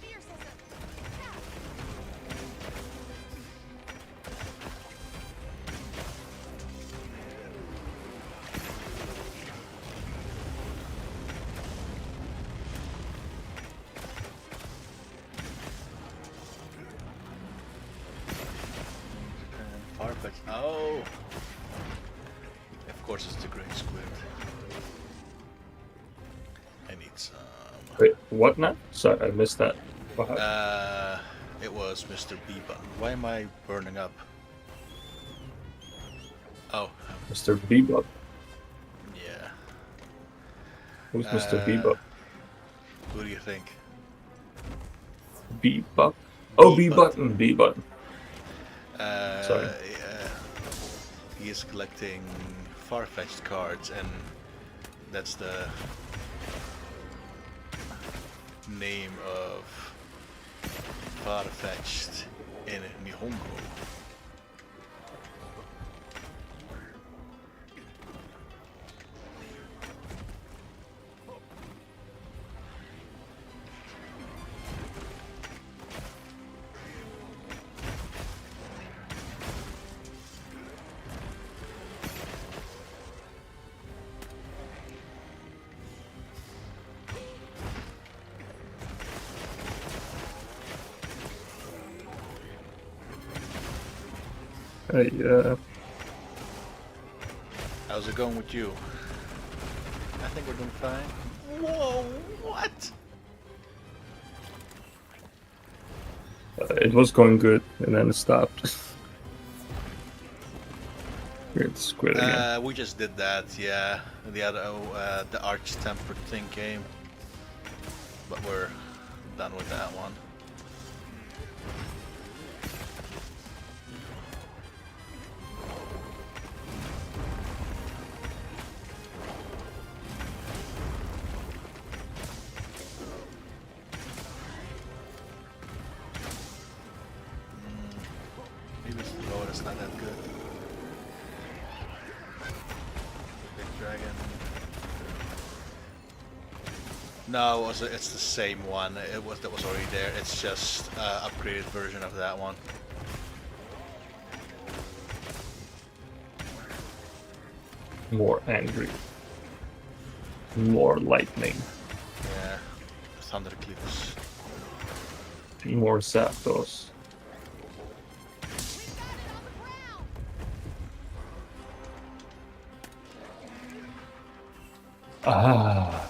Fierce as a cat. And Farfetch. Oh! Of course, it's the great squid. I need some. Wait, what now? Sorry, I missed that. What happened? It was Mr. B button. Why am I burning up? Oh, Mr. Bebop. yeah. Who's Mr. Uh, Bebop? Who do you think? Bebop? Oh, B B button, B button. Sorry. He is collecting Farfetch'd cards, and that's the name of Farfetch'd in Nihongo. Hey, How's it going with you? I think we're doing fine. Whoa, what? it was going good, and then it stopped. Weird squid again. We just did that, yeah. The other, the Arch Tempered thing came. But we're done with that one. Maybe it's the lower, that's not that good. Big dragon. No, it's the same one. That was already there. It's just upgraded version of that one. More angry. More lightning. Yeah, Thunderclips. More Zapdos. Ah.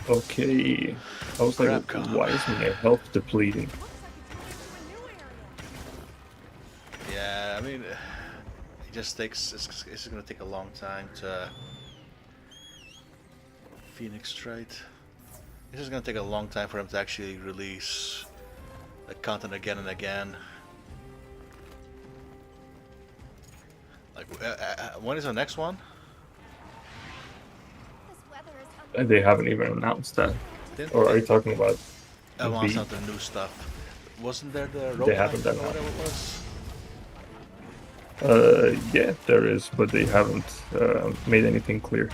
Okay. I was like, Crabcom. why is my health depleting? Looks like it's moving to a new area. Yeah, I mean, it just takes. It's gonna take a long time to Phoenix Strike. This is gonna take a long time for them to actually release the content again and again. Like, when is the next one? This weather is They haven't even announced that. Didn't Or are they you talking about announce the- out the new stuff? Wasn't there the They haven't roguelike done or that. whatever it was? Yeah, there is, but they haven't made anything clear.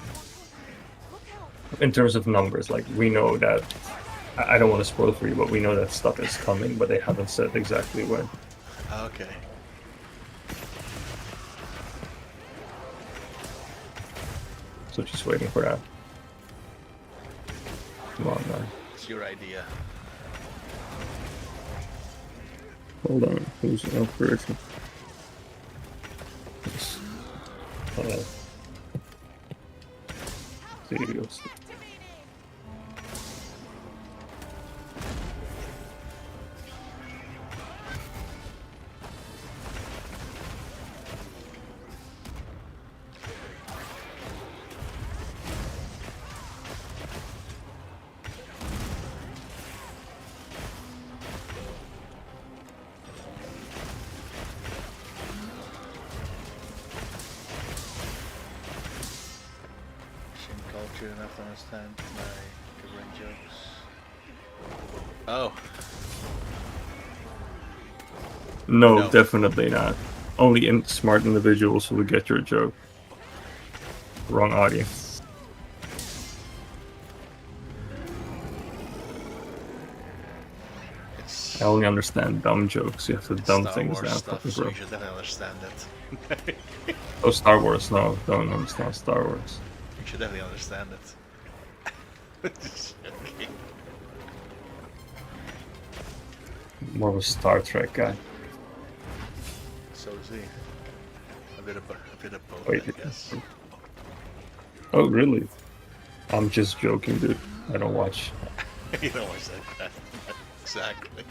Look out. In terms of numbers, like, we know that, I don't want to spoil for you, but we know that stuff is coming, but they haven't said exactly when. Okay. So just waiting for that. Come on, man. It's your idea. Hold on. Who's in operation? Uh, serious. Same culture enough to understand my covering jokes. Oh, No, No. definitely not. Only smart individuals will get your joke. Wrong audience. it's I only understand dumb jokes. You have to dumb Star things Wars down. stuff, Fucking so bro. you should definitely understand it. Oh, Star Wars. No, don't understand Star Wars. You should definitely understand it. Okay. More of a Star Trek guy. So is he. A bit of both, Wait. I guess. Oh, really? I'm just joking, dude. I don't watch. You know I said that. Exactly.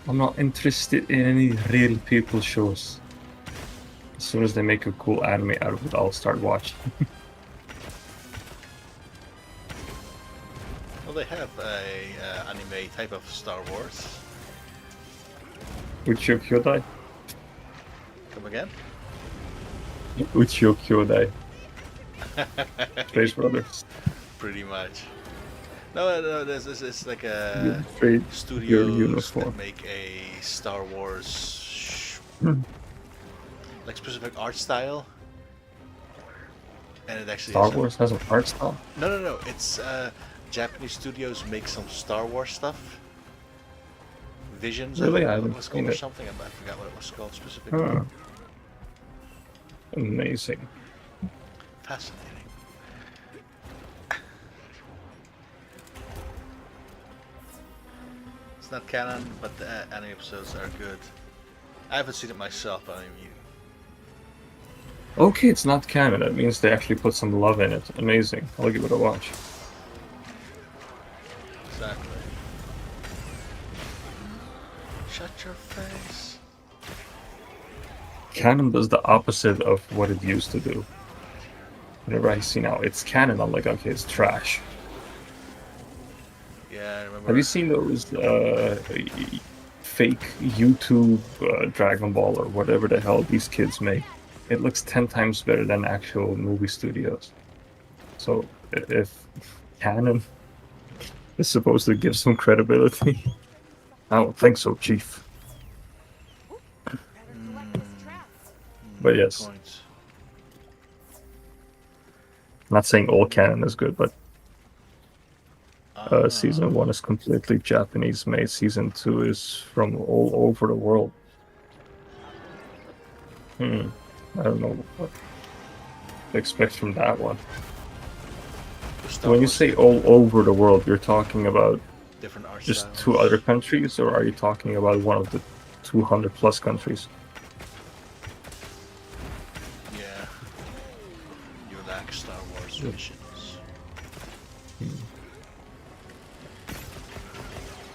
I'm not interested in any real people shows. As soon as they make a cool anime out of it, I'll start watching. Well, they have a anime type of Star Wars. Uchiyo Kyodai? Come again? Uchiyo Kyodai. Space Brothers. Pretty much. No, it's like You a trade your studios uniform. that make a Star Wars Hmm. like specific art style, and it actually Star is a- Wars has an art style? No. It's Japanese studios make some Star Wars stuff. Visions, Really? I I think haven't it was called seen or it. something. I forgot what it was called specifically. Huh. Amazing. Fascinating. It's not canon, but the anime episodes are good. I haven't seen it myself, but I mean, Okay, it's not canon. That means they actually put some love in it. Amazing. I'll give it a watch. exactly. Shut your face. Canon does the opposite of what it used to do. Whenever I see now it's canon, I'm like, okay, it's trash. Yeah, I remember. Have you seen those fake YouTube Dragon Ball or whatever the hell these kids make? It looks 10 times better than actual movie studios. So if canon is supposed to give some credibility, I don't think so, Chief. But Good yes, point. not saying all canon is good, but Ah, season 1 is completely Japanese made. Season 2 is from all over the world. I don't know what to expect from that one. the Star When you Wars say all over the world, you're talking about different art just styles. 2 other countries, or are you talking about one of the 200 plus countries? Yeah. You lack Star Wars visions.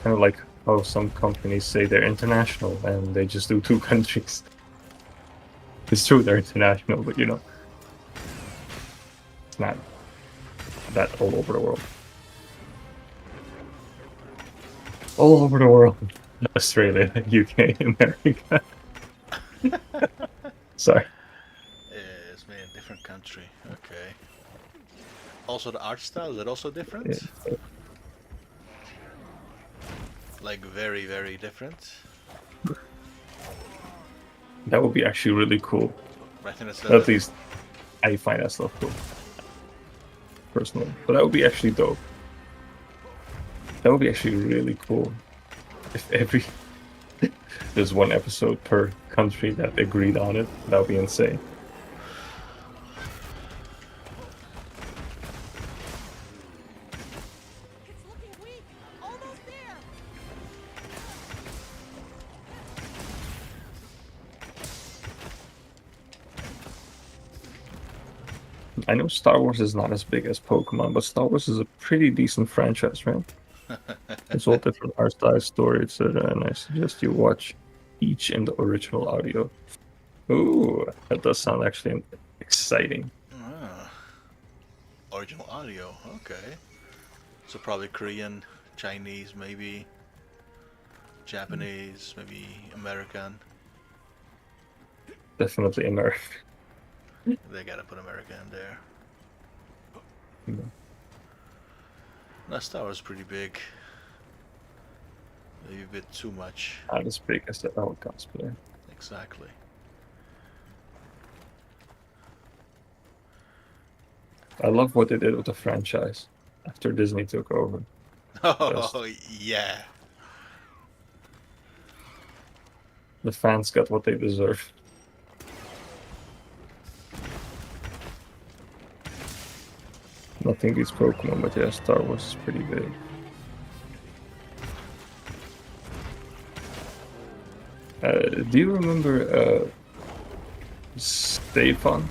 Kind of like how some companies say they're international and they just do 2 countries. It's true they're international, but you know, it's not that all over the world. All over the world. Australia, UK, America. Sorry. It's made in a different country. Okay. Also, the art style, is it also different? Yeah. Like, very, very different? That would be actually really cool. I think that's At least I find that stuff cool. Personally. But that would be actually dope. That would be actually really cool. If there's one episode per country that agreed on it, that would be insane. It's looking weak. Almost there. I know Star Wars is not as big as Pokemon, but Star Wars is a pretty decent franchise, right? It's all different art style, story, etc. And I suggest you watch each in the original audio. Ooh, that does sound actually exciting. Ah, original audio. Okay. So probably Korean, Chinese, maybe Japanese, maybe American. Definitely American. They gotta put America in there. Yeah. No, Star Wars is pretty big. Maybe a bit too much. Not as big as the old cosplay. Exactly. I love what they did with the franchise after Disney took over. Oh, yeah. The fans got what they deserve. Nothing beats Pokemon, but yeah, Star Wars is pretty big. Do you remember Stefan?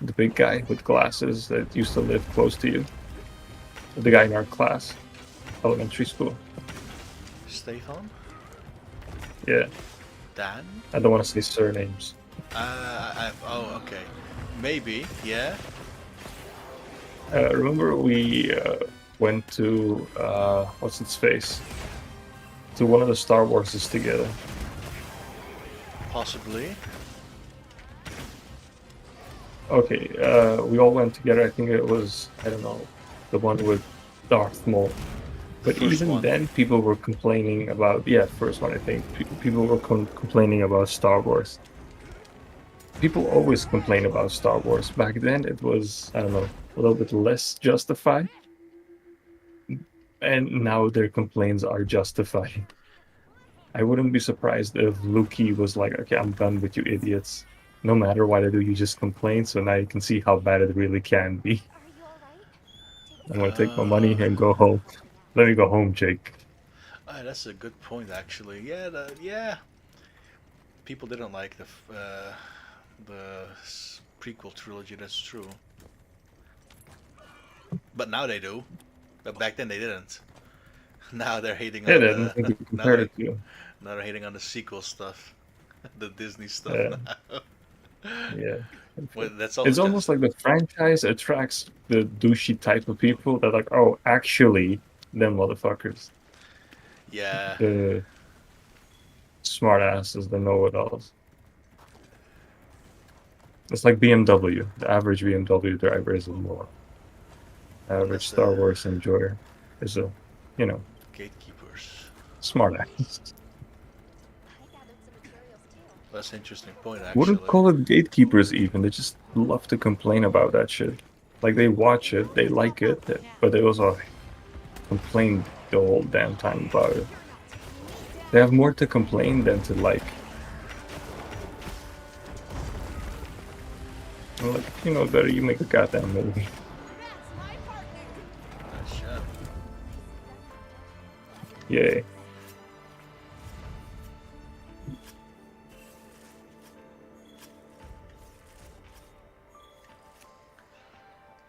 The big guy with glasses that used to live close to you? The guy in our class, elementary school. Stefan? Yeah, Dan? I don't want to say surnames. Oh, okay. Maybe, yeah. Remember we went to, what's its face? To one of the Star Warses together. Possibly. Okay, we all went together. I think it was, I don't know, the one with Darth Maul. But First even one. then, people were complaining about, yeah, first one, I think. People were complaining about Star Wars. People always complain about Star Wars. Back then, it was, I don't know, a little bit less justified. And now their complaints are justified. I wouldn't be surprised if Luki was like, okay, I'm done with you idiots. No matter what I do, you just complain, so now you can see how bad it really can be. Are you alright? Take a I'm gonna take my money Uh, and go home. Let me go home, Jake. that's a good point, actually. Yeah, yeah. People didn't like the prequel trilogy. That's true. But now they do. But back then they didn't. Now they're hating Yeah, on there's nothing to now compare it to. they're hating on the sequel stuff, the Disney stuff Yeah, now. yeah. Well, that's all It's because almost like the franchise attracts the douchey type of people that like, oh, actually, them motherfuckers. yeah, The smart asses, the know-it-alls. It's like BMW. The average BMW driver is a more average that's Star the Wars enjoyer is a, you know, gatekeepers. smart ass. I gathered some materials too. That's an interesting point, Wouldn't actually. call it gatekeepers even. They just love to complain about that shit. Like they watch it, they like it, but they also complain the whole damn time about it. They have more to complain than to like. I'm like, if you know better, you make a goddamn movie. Nice shot. Yay.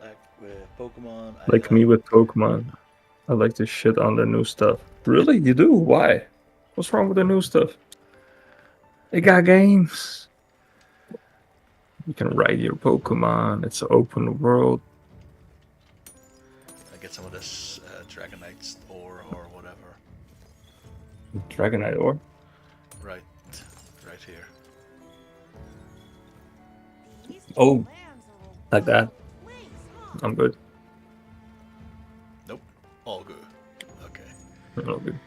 Like with Pokemon, Like me with Pokemon. I like to shit on the new stuff. Really? You do? Why? What's wrong with the new stuff? They got games. You can ride your Pokemon. It's an open world. I get some of this Dragonite or whatever. Dragonite ore. Right, right here. Oh, like that. I'm good. Nope, all good. Okay. I'm all good.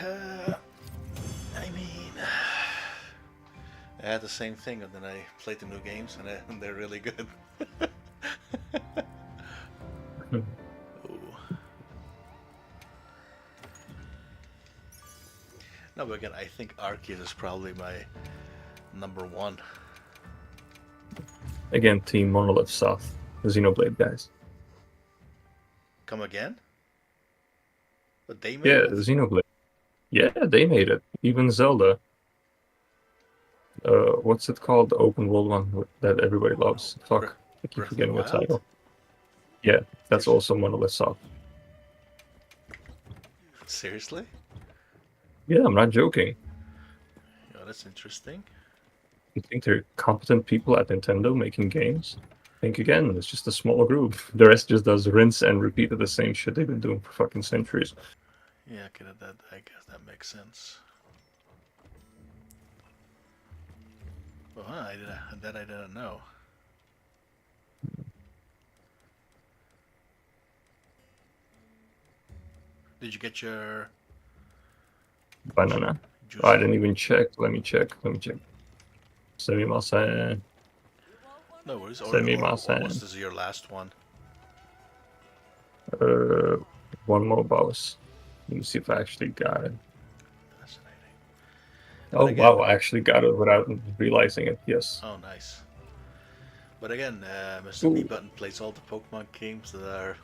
I mean, I had the same thing, and then I played the new games, and they're really good. Ooh. No, but again, I think Arceus is probably my number one. Again, Team Monolith Soft. The Xenoblade guys. Come again? But they made Yeah, it? the Xenoblade. Yeah, they made it. Even Zelda. What's it called? The open world one that everybody loves. Bre- Fuck, I keep Breath of the forgetting the Wild? title. Yeah, that's Seriously? also Monolith Soft. Seriously? Yeah, I'm not joking. Oh, that's interesting. You think they're competent people at Nintendo making games? Think again, it's just a small group. The rest just does rinse and repeat of the same shit they've been doing for fucking centuries. Yeah, okay, I guess that makes sense. Well, I didn't know. Did you get your Banana. juice? Oh, I didn't even check. Let me check. Sumimasen. No worries. Or was Sumimasen. this your last one? Uh, one more boss. Let me see if I actually got it. Fascinating. Oh, But again, wow, I actually got it without realizing it. Yes. oh nice. But again, Mr. B Ooh. Button plays all the Pokemon games that are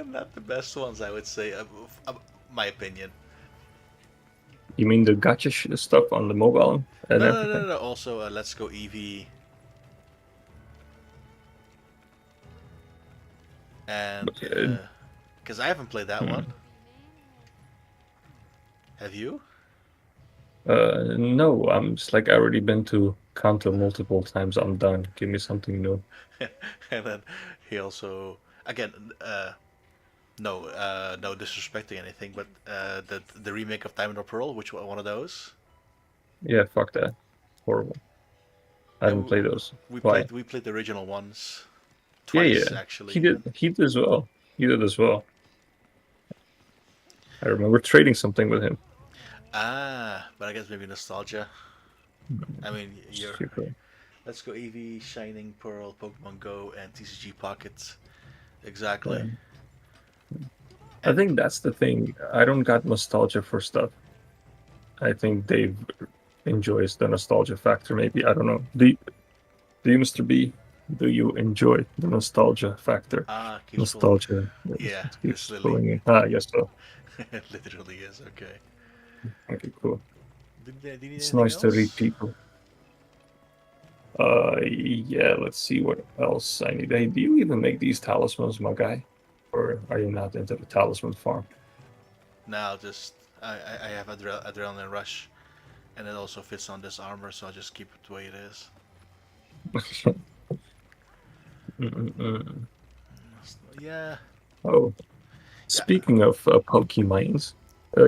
not the best ones, I would say. My opinion. You mean the gotcha stuff on the mobile and No, no, no, everything? no. Also, Let's Go Eevee and Uh, because I haven't played that one. hmm. Have you? No, I'm just like I already been to Kanto multiple times. I'm done. Give me something new. And then he also again no no disrespecting anything, but the remake of Diamond or Pearl, which one of those? Yeah, fuck that. Horrible. I Yeah, didn't play those. we Why? played the original ones Yeah, twice yeah. He actually. did. He did as well. He did as well. I remember trading something with him. But I guess maybe nostalgia. I mean, you're Super. Let's Go Eevee, Shining Pearl, Pokemon Go, and TCG Pocket. Exactly. Yeah. I And think that's the thing. I don't got nostalgia for stuff. I think Dave enjoys the nostalgia factor. Maybe I don't know. Do you, Mr. B? Do you enjoy the nostalgia factor? keeps pulling. Nostalgia Yeah, it it's keeps Lily. pulling in. Ah, yes, so. It literally is. Okay. Okay, cool. Do you need It's anything nice to read else? people. Yeah, let's see what else I need. Hey, do you even make these talismans, my guy? Or are you not into the talisman farm? Now, just I have adrenaline rush, and it also fits on this armor, so I'll just keep it the way it is. Mm-mm-mm. Yeah, Oh, yeah. speaking of Pokemons,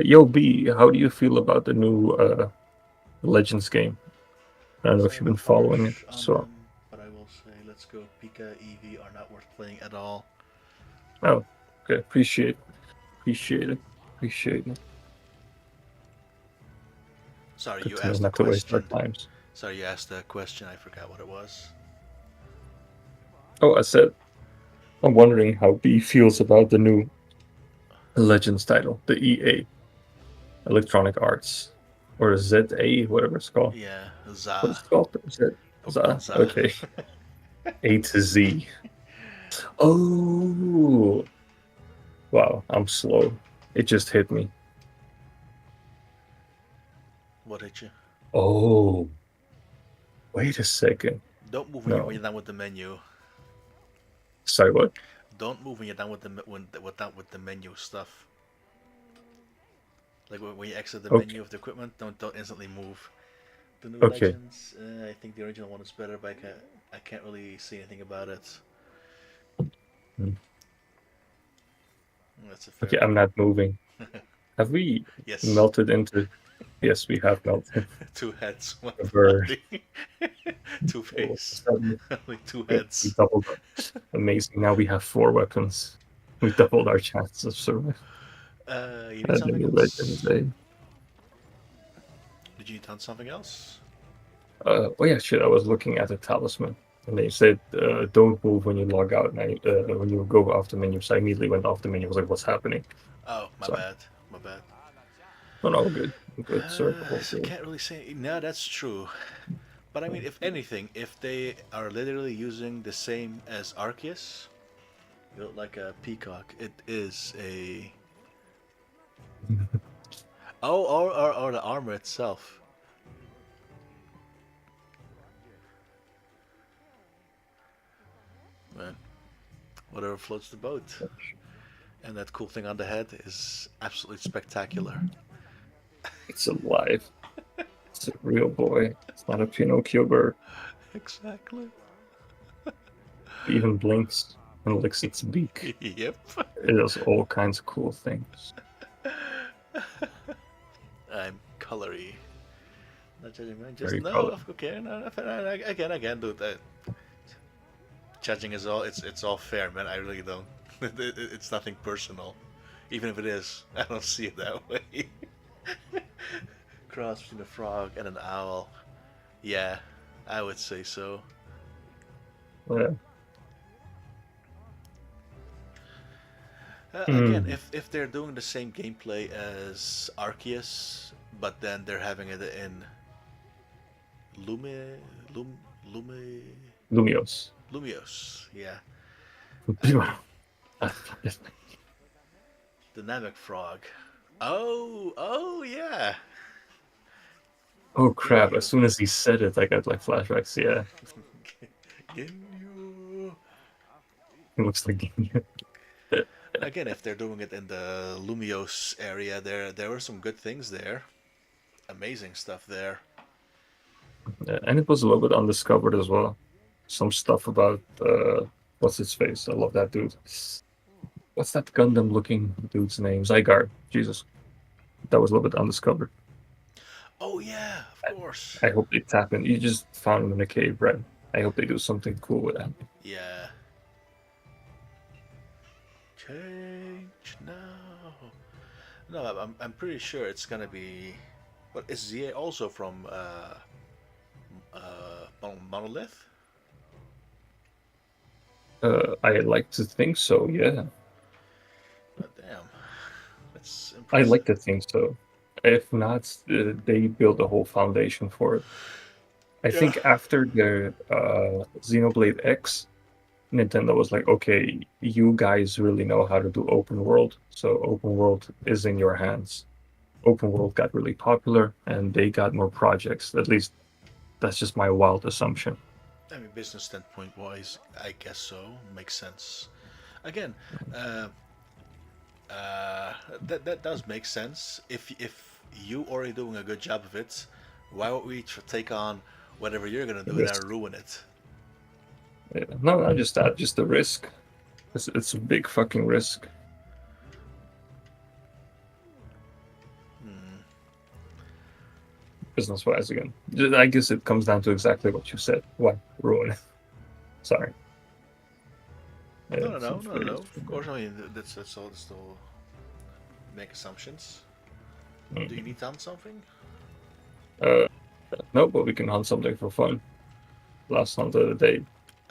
yo B, how do you feel about the new Legends game? I don't know So I if you've been haven't following it. harsh on So, them, but I will say, let's go. Pika, Eevee are not worth playing at all. oh, okay, appreciate it, appreciate it. Sorry, Good you to know asked a not to waste our question. times. Sorry, you asked a question. I forgot what it was. Oh, I said I'm wondering how B feels about the new Legends title, the EA Electronic Arts or ZA, whatever it's called. Yeah, What Za. is it called? Z. Pokemon Za. Okay. A to Z. Oh, wow, I'm slow. It just hit me. What hit you? Oh, wait a second. Don't move when No, you're done with the menu. sorry, what? Don't move when you're done with the menu stuff. Like when you exit the Okay, menu of the equipment, don't instantly move. The new okay, Legends, I think the original one is better, but I can't really see anything about it. Hmm. That's a fair Okay. I'm not point. moving. Have we Yes, melted into? Yes, we have melted. two heads, one Over. body, two Oh, face, suddenly, only two good. We heads. doubled up. Amazing. Now we have 4 weapons. We doubled our chances of survival. You need The something new else? Legends, eh? Did you need something else? Oh yeah, shit. I was looking at the talisman, and they said don't move when you log out. And when you go off the menu, so I immediately went off the menu. I was like, "What's happening?" Oh, my Sorry. bad, my bad. No, no, good, good, sir. All So I good. can't really say. No, that's true. But I mean, if anything, if they are literally using the same as Arceus, you look like a peacock. It is a. Oh, or the armor itself. Man, whatever floats the boat. And that cool thing on the head is absolutely spectacular. It's alive. It's a real boy. It's not a Pinocchio bird. Exactly. It even blinks and licks its beak. Yep. It does all kinds of cool things. I'm colory. Not judging, man. Just Very no. color. Okay. No, again, dude. Judging is all. It's all fair, man. I really don't. It's nothing personal. Even if it is, I don't see it that way. Cross between a frog and an owl. Yeah, I would say so. Yeah. Again, Hmm. if they're doing the same gameplay as Arceus, but then they're having it in Lume, Lume, Lumios. Lumios, yeah. I mean, the Namek Frog. Oh yeah. Oh crap, as Ginyu. soon as he said it, I got like flashbacks. Yeah, Ginyu. it looks like Again, if they're doing it in the Lumios area, there were some good things there. Amazing stuff there. and it was a little bit undiscovered as well. Some stuff about what's his face? I love that dude. What's that Gundam looking dude's name? Zygarde. Jesus. That was a little bit undiscovered. Oh yeah, of course. I hope they tap in. You just found him in a cave, right? I hope they do something cool with that. Yeah. Change now. No, I'm pretty sure it's gonna be. What is ZA also from Monolith? I like to think so, yeah. Oh, damn, that's I impressive. like to think so. If not, they build a whole foundation for it. I Yeah. think after the Xenoblade X, Nintendo was like, okay, you guys really know how to do open world, so open world is in your hands. Open world got really popular, and they got more projects. At least that's just my wild assumption. I mean, business standpoint wise, I guess so. Makes sense. Again, uh, that does make sense. If you already doing a good job of it, why would we take on whatever you're gonna do and then Risk. ruin it? Yeah. No, not just that, just the risk. It's a big fucking risk. Hmm. Business wise again. I guess it comes down to exactly what you said. Why ruin it? Sorry. No. It's really- Of course, I mean that's all. Still make assumptions. Do you need to hunt something? Uh, no, but we can hunt something for fun. Last hunt of the day.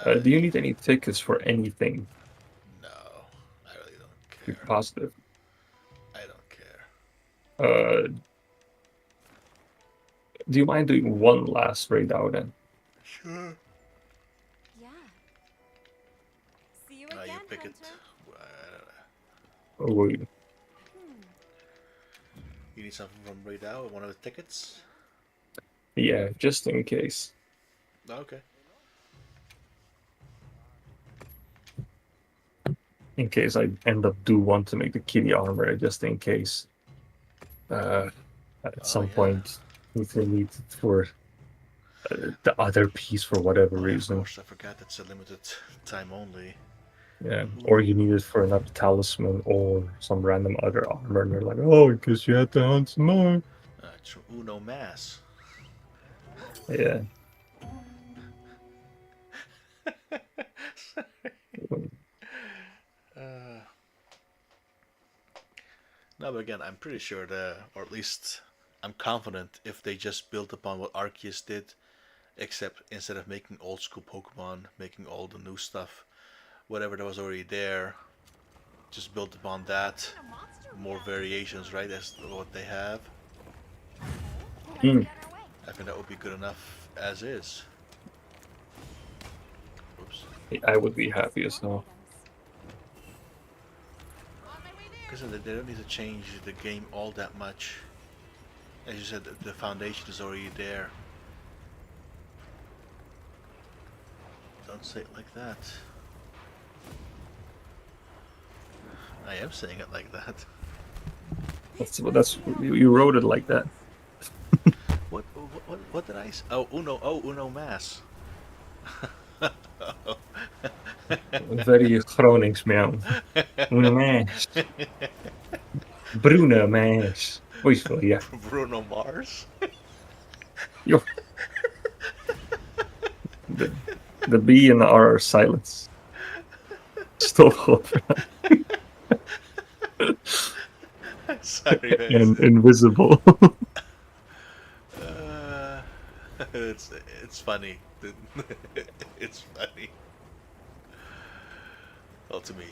Uh, Do you need any tickets for anything? No, I really don't Be care. positive. I don't care. Do you mind doing one last raid out then? Sure. Yeah. See you You again, pick it. Hunter. Or will you? Hmm. You need something from right now? One of the tickets? Yeah, just in case. Okay. In case I end up do want to make the kitty armor, just in case. At some yeah. point, if they need it for the other piece for whatever Oh, yeah, of reason. course, I forgot it's a limited time only. Yeah, or you need it for another talisman or some random other armor, and you're like, oh, I guess you had to hunt some more. It's from Uno Mass. Yeah. No, but again, I'm pretty sure or at least I'm confident if they just built upon what Arceus did, except instead of making old school Pokemon, making all the new stuff, whatever that was already there, just built upon that, more variations, right, as what they have. Mm. I think that would be good enough as is. Oops. I would be happy as hell. Because they don't need to change the game all that much. As you said, the foundation is already there. Don't say it like that. I am saying it like that. That's you wrote it like that. What did I say? Oh, Uno Mas. Very Gronings meow. Una Maas. Bruno Maas. Ois wel, ja. Bruno Mars? Joh. The B and the R are silence. Stop over. Sorry, man. And invisible. Uh, it's funny. It's funny. Well, to me.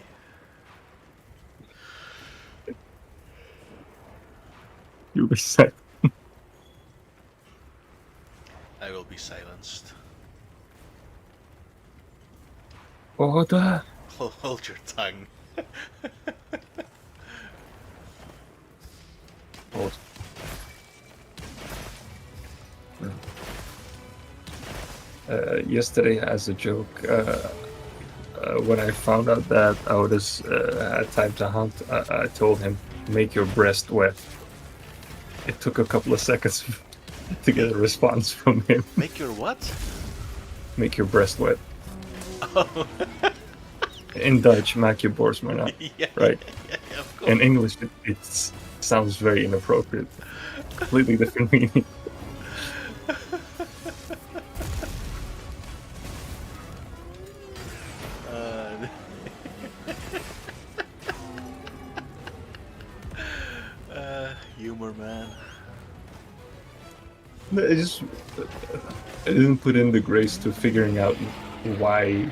You were sad. I will be silenced. Oh, da. Hold your tongue. Oh. Yesterday, as a joke, when I found out that Otis had time to hunt, I told him, make your breast wet. It took a couple of seconds to get a response from him. Make your what? Make your breast wet. Oh, In Dutch, maak je borst maar nat. yeah, Right. yeah, of course. In English, it sounds very inappropriate. Completely different meaning. Uh, humor, man. I didn't put in the grace to figuring out why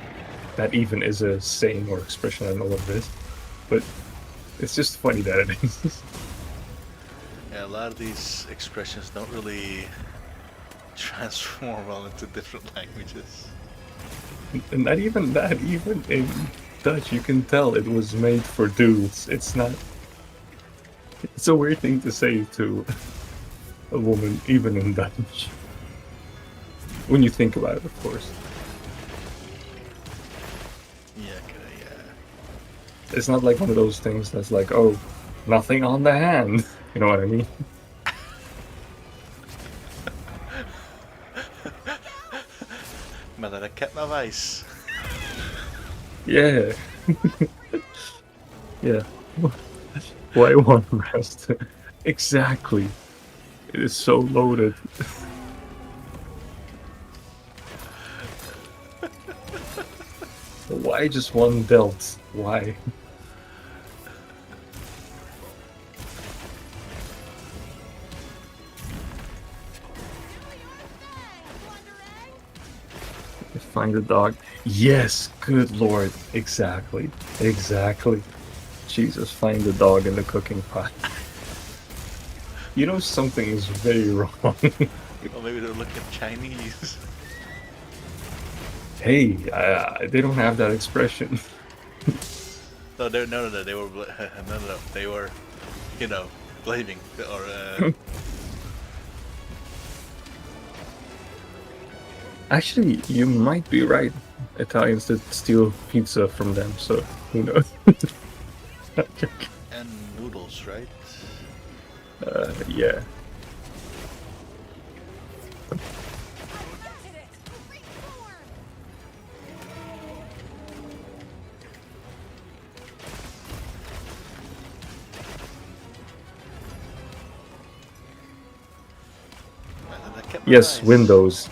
that even is a saying or expression. I don't know what it is, but it's just funny that it is. Yeah, a lot of these expressions don't really transform well into different languages. And not even that, even in Dutch, you can tell it was made for dudes. It's not. It's a weird thing to say to a woman, even in Dutch. When you think about it, of course. Yeah, yeah. It's not like one of those things that's like, oh, nothing on the hand. You know what I mean? Maar dat ket naar wijs. Yeah. Yeah. Why one rest? Exactly. It is so loaded. Why just one delt? Why? Find the dog. Yes, good lord. Exactly. Exactly. Jesus, find the dog in the cooking pot. You know something is very wrong. Or maybe they're looking Chinese. Hey, they don't have that expression. No, no, they were no, they were, blaming or. Actually, you might be right. Italians did steal pizza from them, so who knows? And noodles, right? Yeah. And I kept my Yes, eyes. Windows.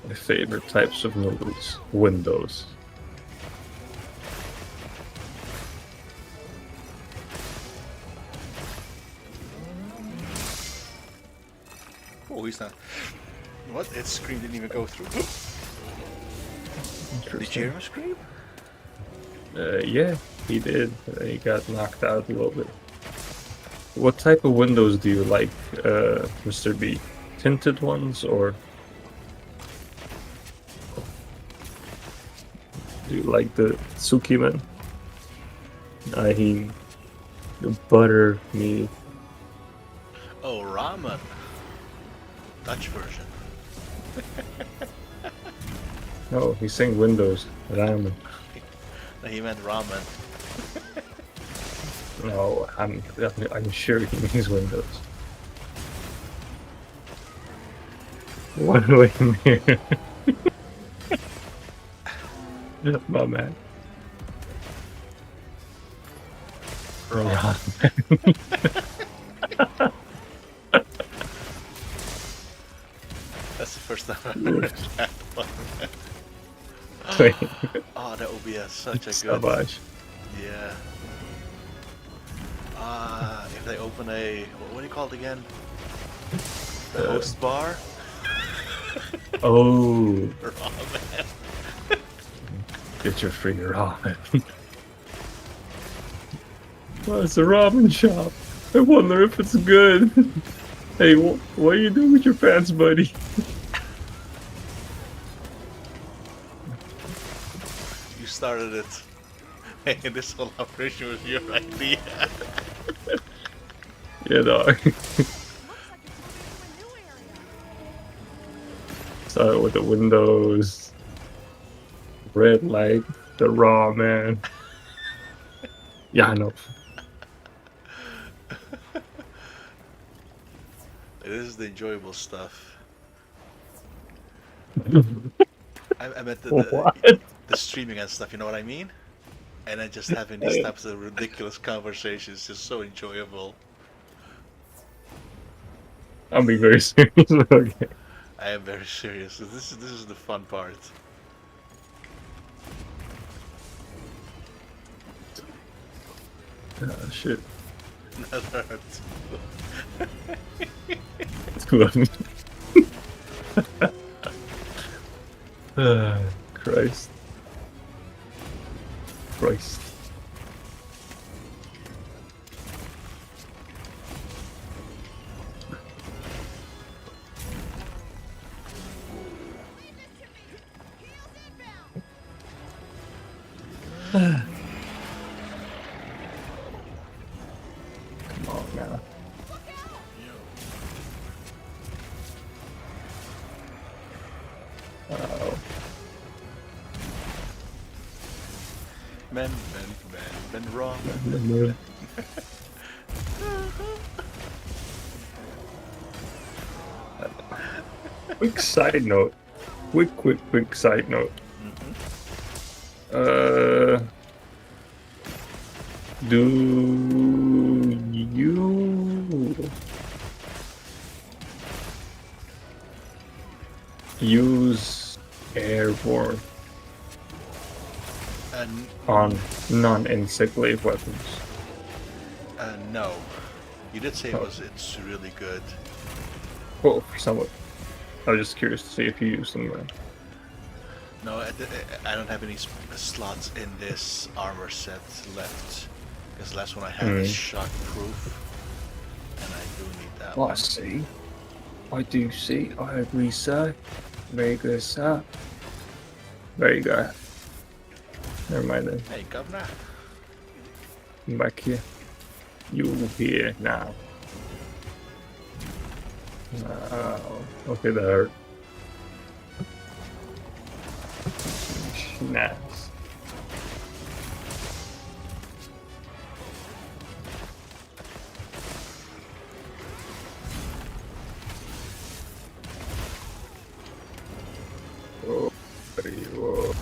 My favorite types of noodles. Windows. Oh, he's not. What? Its scream didn't even go through. Did you hear him scream? Yeah, he did. He got knocked out a little bit. What type of windows do you like, Mr. B? Tinted ones or do you like the Tsukiman? He The butter meat. Oh, ramen. Dutch version. No, he's saying Windows. Ramen. No, he meant ramen. No, I'm sure he means Windows. One way near. My man. That's the first time I've heard that one. Wait, Oh, that would be such a good. Savage. Yeah. If they open a what do you call it again? The host bar. Oh, Ramen. get your free ramen. Well, it's a ramen shop. I wonder if it's good. Hey, what are you doing with your pants, buddy? You started it. Hey, this whole operation was your idea. Yeah, dog. Looks like you're taking to a new area. Start with the windows. Red light. The ramen. Yeah, I know. This is the enjoyable stuff. I meant What? the streaming and stuff, you know what I mean? And then just having these types of ridiculous conversations is just so enjoyable. I'm being very serious. Okay. I am very serious. This is the fun part. Ah, shit. That hurts. Good. Ah, Christ. Christ. Come on now. Oh, Men wrong. quick side note. Quick side note. Do you use airborne And on non-insect glaive weapons? no, you did say it's really good. Well, somewhat. I was just curious to see if you use them. No, I don't have any slots in this armor set left. Because the last one I had is shockproof, and I do need that one. see. I do see. I agree, sir. Very good, sir. Very good. Never mind then. Hey, governor. Come back here. You here now. Oh, okay, that hurt. Snaps. Oh, buddy, whoa.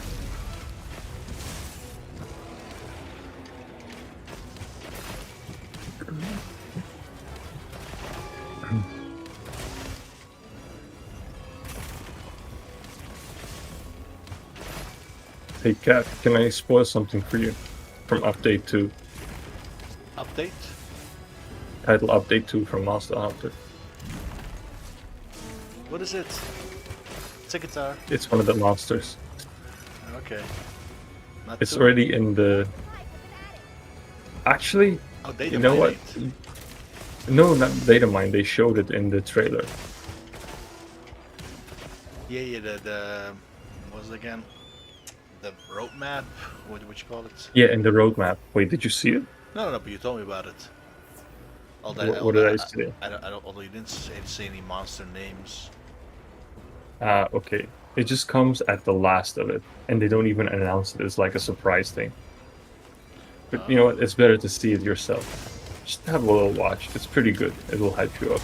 Hey Cat, can I spoil something for you from update 2? Update? Title update 2 from Monster Hunter. What is it? It's a guitar. It's one of the monsters. Okay. Not It's too- already in the... Actually, Oh, data you know what? minate. No, not data mine. They showed it in the trailer. Yeah, the what was it again? The roadmap? What would you call it? Yeah, in the roadmap. Wait, did you see it? No, but you told me about it. What did I say? I don't. Although you didn't say any monster names. Okay. It just comes at the last of it, and they don't even announce it. It's like a surprise thing. But you know what? It's better to see it yourself. Just have a little watch. It's pretty good. It will hype you up.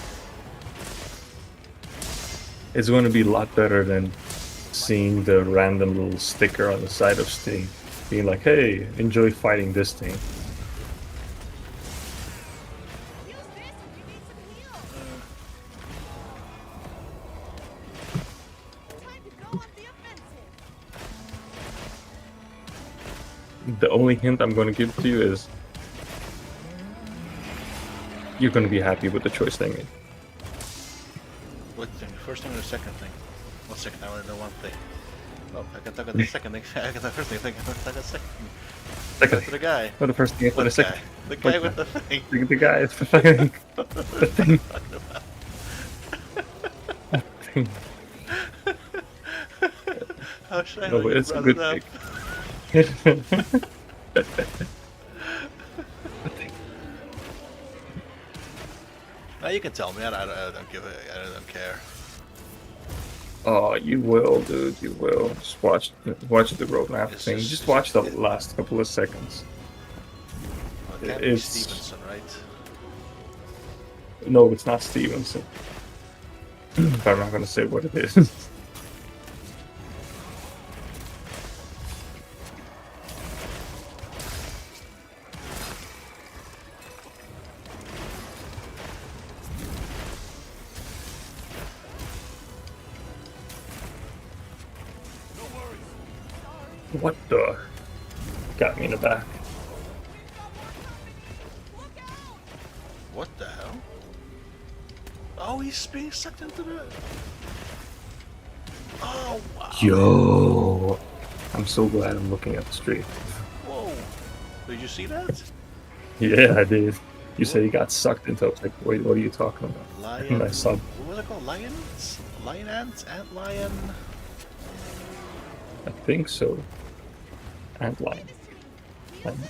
It's going to be a lot better than seeing the random little sticker on the side of Steam, being like, "Hey, enjoy fighting this thing." Use this if you need some heals. Time to go on the offensive. The only hint I'm going to give to you is you're going to be happy with the choice they made. What thing? The first thing or the second thing? What second? I only know one thing. Oh, I can talk about the second thing. I can talk first thing. I can talk about the second. Second Go to the guy. What the first thing after What the second? guy? The guy with the thing. The guy is the fucking the thing. thing. How should I No, know but you it's a brought good it up? pick. No, you can tell me. I don't give a. I don't care. Oh, you will, dude. You will. Just watch the roadmap It's thing. just- Just it's watch the just- last couple of seconds. Well, it can't be It's- Stevenson, right? No, it's not Stevenson. But I'm not gonna say what it is. What the? Got me in the back. What the hell? Oh, he's being sucked into the. Oh wow! Yo, I'm so glad I'm looking at the street. Whoa! Did you see that? Yeah, I did. You said he got sucked into. I was like, wait, what are you talking about? Lion. I saw. What was it called? Lions? Lion ants? Ant lion? I think so. Antlion. Get out of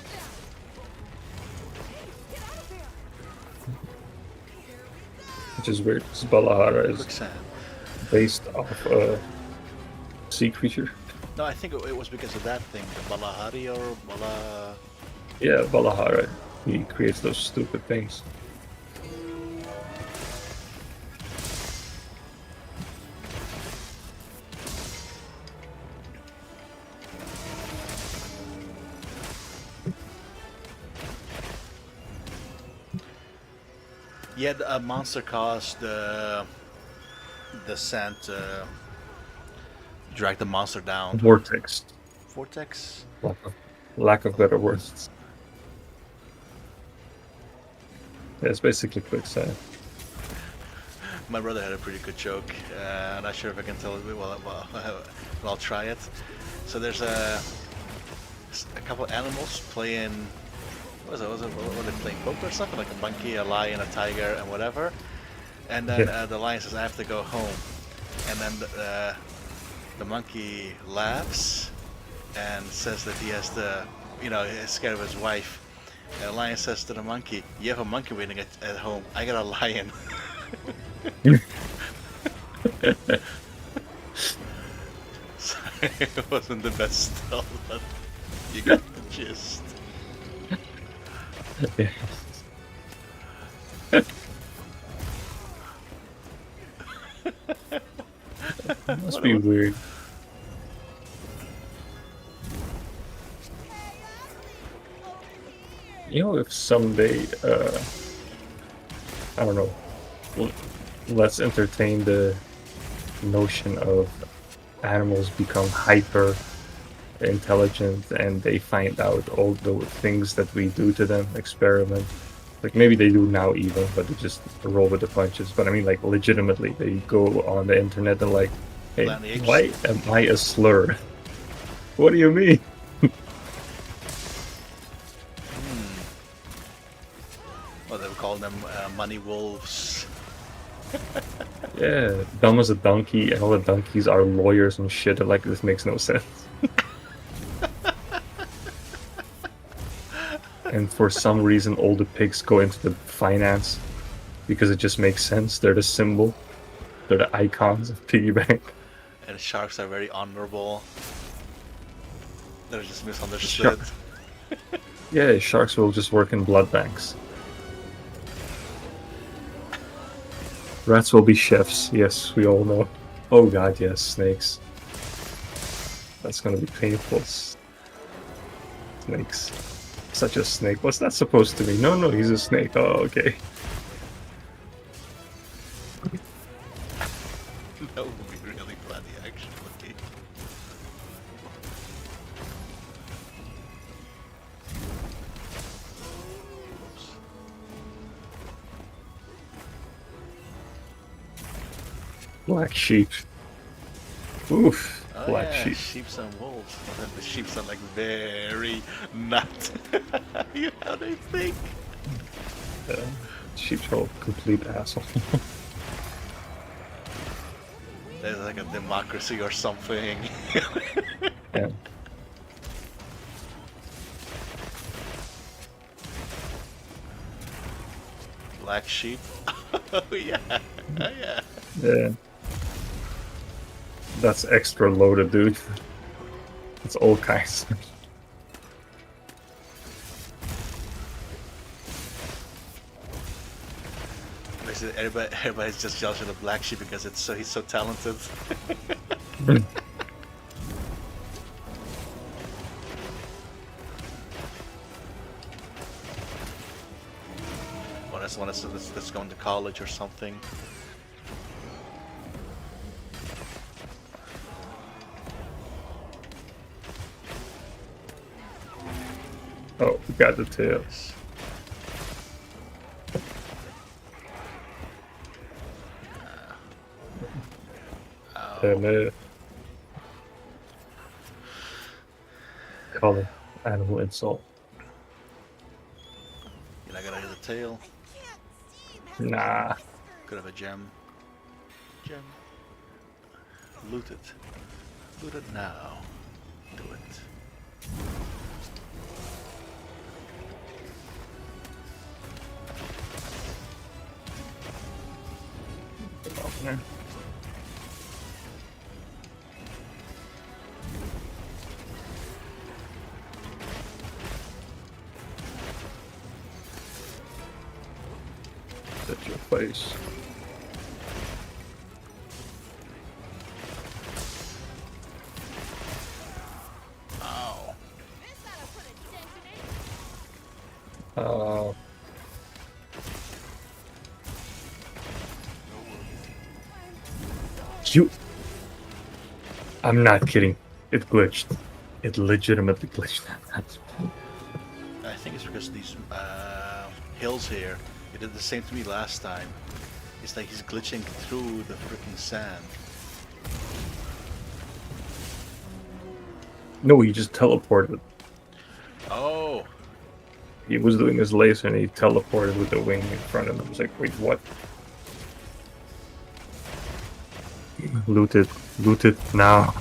there. Which is weird, because Balahara is Quicksand. based off a sea creature. No, I think it was because of that thing, the Balahari or Bala. Yeah, Balahara. He creates those stupid things. Yeah, the monster caused the sand to drag the monster down. Vortex. Vortex. Lack of better words. Yeah, it's basically quicksand. My brother had a pretty good joke. I'm not sure if I can tell it. Well, I'll try it. So there's a couple of animals playing. What was it? Were they playing poker or something? Like a monkey, a lion, a tiger, and whatever. And then Yeah. the lion says, "I have to go home." And then the monkey laughs and says that he has to, he's scared of his wife. And the lion says to the monkey, "You have a monkey waiting at home. I got a lion." Sorry, it wasn't the best still, but you got the gist. Yeah. Must be weird. You know, if someday, I don't know, let's entertain the notion of animals become hyper intelligent and they find out all the things that we do to them, experiment. Like maybe they do now even, but they just roll with the punches. But I mean, like legitimately, they go on the internet and like, hey, Planet Apes. why am I a slur? What do you mean? Well, they would call them money wolves. Yeah, dumb as a donkey, and all the donkeys are lawyers and shit. They're like, this makes no sense. and for some reason all the pigs go into the finance because it just makes sense. They're the symbol. They're the icons of piggy bank. And sharks are very honorable. They're just misunderstood. Yeah, sharks will just work in blood banks. Rats will be chefs. Yes, we all know. Oh god, yes, snakes. That's gonna be painful. Snakes. Such a snake. What's that supposed to be? No, he's a snake. Oh, okay. That would be really funny, actually. Black sheep. Oof. Oh Black yeah, sheep. sheeps and wolves. But then the sheeps are like very nut. You know how they think. Sheep's all complete asshole. There's like a democracy or something. Yeah. Black sheep. Oh yeah, yeah. Yeah. That's extra loaded, dude. It's all kinds. Basically, everybody's just jealous of the black sheep because he's so talented. That's going to college or something. Oh, we got the tails. Color. Animal insult. You're not gonna hit the tail. Nah. Could have a gem. Gem. Loot it. Loot it now. Do it. That's your face. Ow. Uh, you. I'm not kidding. It glitched. It legitimately glitched. I think it's because these hills here. It did the same to me last time. It's like he's glitching through the freaking sand. No, he just teleported. Oh. He was doing his laser and he teleported with the wing in front of him. I was like, wait, what? Loot it. Loot it now.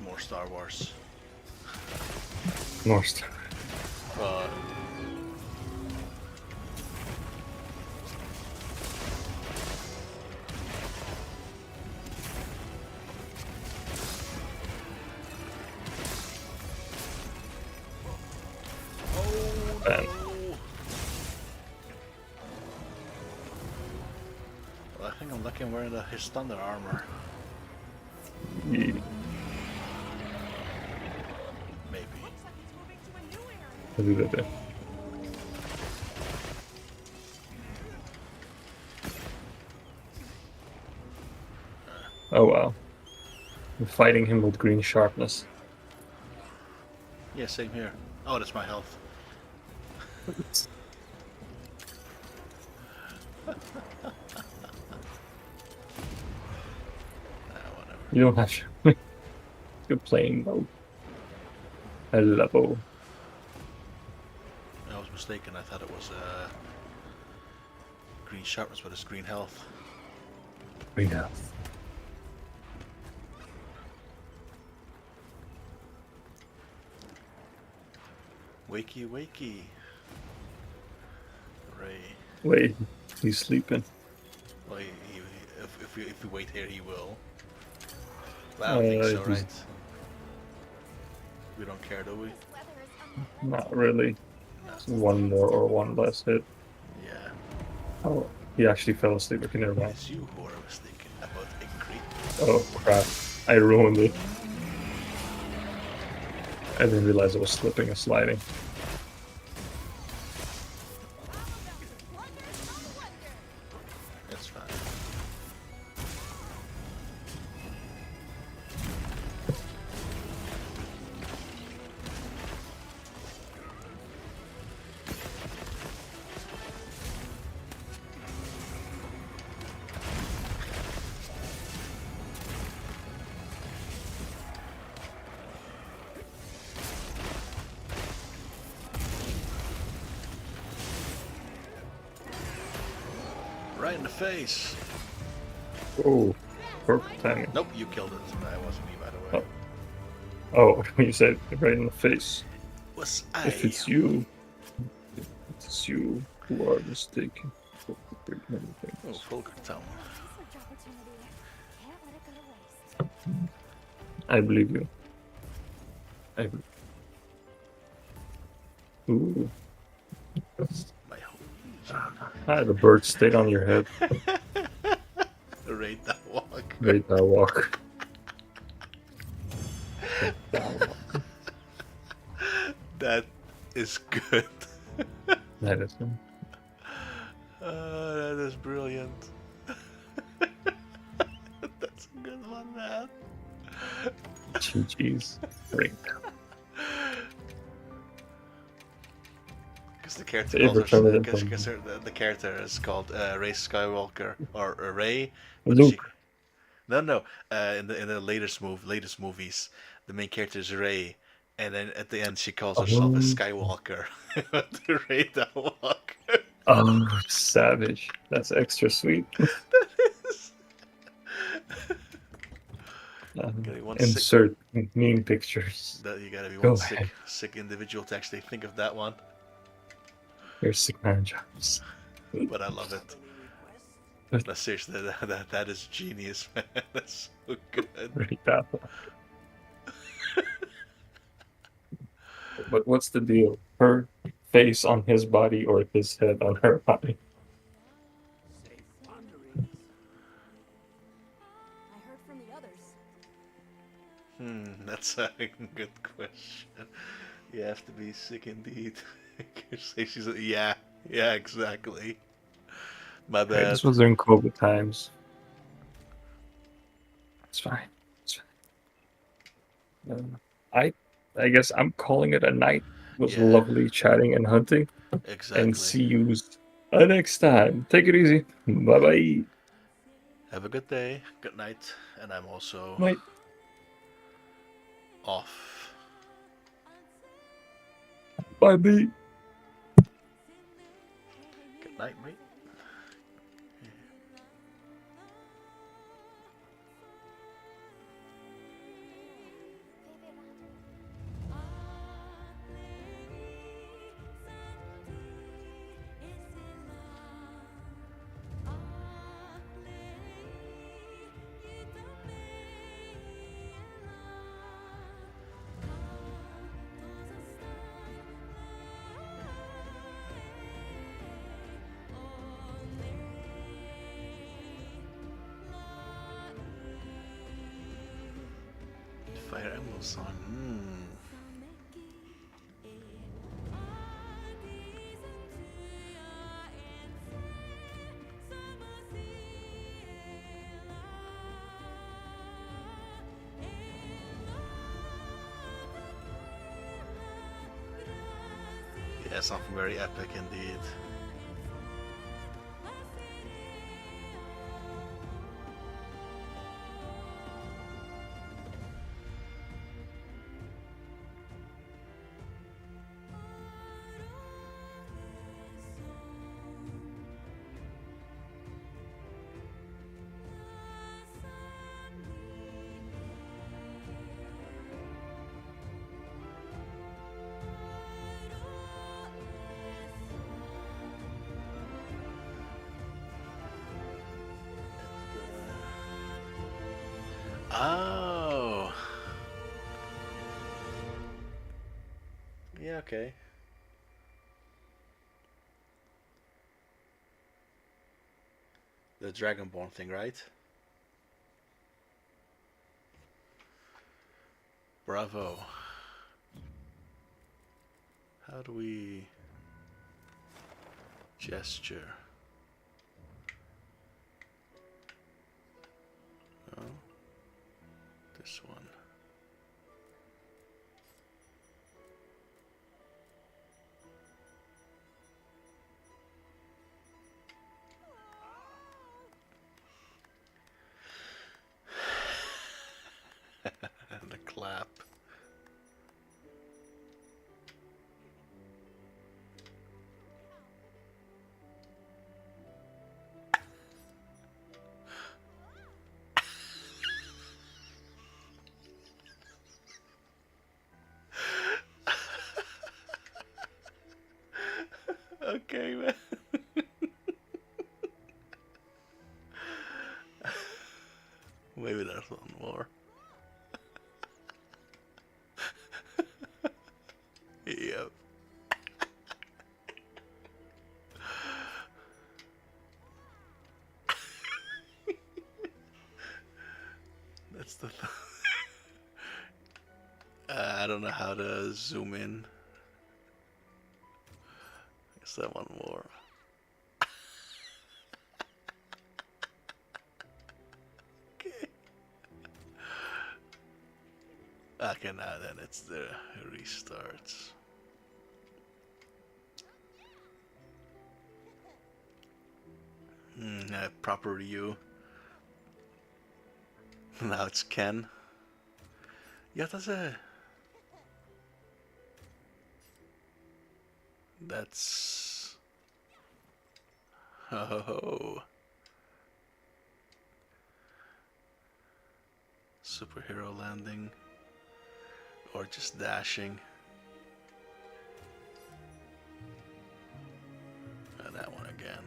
More Star Wars. More stuff. Oh, well, I think I'm lucky I'm wearing his thunder armor. Yeah. Maybe. I'll do that then. Oh wow. I'm fighting him with green sharpness. Yeah, same here. Oh, that's my health. Whatever. You don't have to. You're playing mode. Hello. I was mistaken. I thought it was green sharpness, but it's green health. Green health. Wakey, wakey. Ray. Wait, he's sleeping. Well, if we wait here, he will. But I don't think so, He's right? We don't care, do we? This weather is unrelenting. not really. One more or one less hit. Yeah. Oh, he actually fell asleep. Okay, never mind. It's you who I was thinking about Ingrid. Oh crap! I ruined it. I didn't realize it was slipping and sliding. That's fine. Right in the face. Oh, perfect timing. Nope, you killed it. That wasn't me, by the way. Oh, you said it right in the face. Was I? If it's you who are mistaken for the great many Oh, things. Fulgertown. Research opportunity. Can't let it go to waste. I believe you. Ooh. My home. Ah, the bird stayed on your head. Rate that walk. Right that walk. That is good. That is him. That is brilliant. That's a good one, man. GG's. Right. Because the character Favorite calls her, tournament because from- the character is called Rey Skywalker or Rey. Luke. No. In the latest movies, the main character is Rey, and then at the end she calls herself a Oh. Skywalker. Rey that walker. Oh, savage. That's extra sweet. Getting one Insert meme pictures. That you gotta be Go one ahead. sick individual to actually think of that one. Here's sick man jobs. But I love it. But- No, seriously, that is genius, man. That's so good. Right that one. But what's the deal? Her face on his body or his head on her body? I heard from the others. That's a good question. You have to be sick indeed. Say she's yeah, exactly. My Okay, bad. this was during COVID times. It's fine. It's fine. I guess I'm calling it a night. It was Yeah. lovely chatting and hunting. Exactly. And see you next time. Take it easy. Bye bye. Have a good day, good night, and I'm also Night. off. Bye bye. Good night, mate. Fire Emblem song. Yeah, something very epic indeed. Oh. Yeah, okay. The Dragonborn thing, right? Bravo. How do we gesture? No. This one. And a clap. Okay, man. Maybe there's one more. Yep. That's the. I don't know how to zoom in. Is that one more? Okay. Okay, now then it's the restarts. Proper Ryu. Now it's Ken. Yeah, that's. Oh. Superhero landing. Or just dashing. And that one again.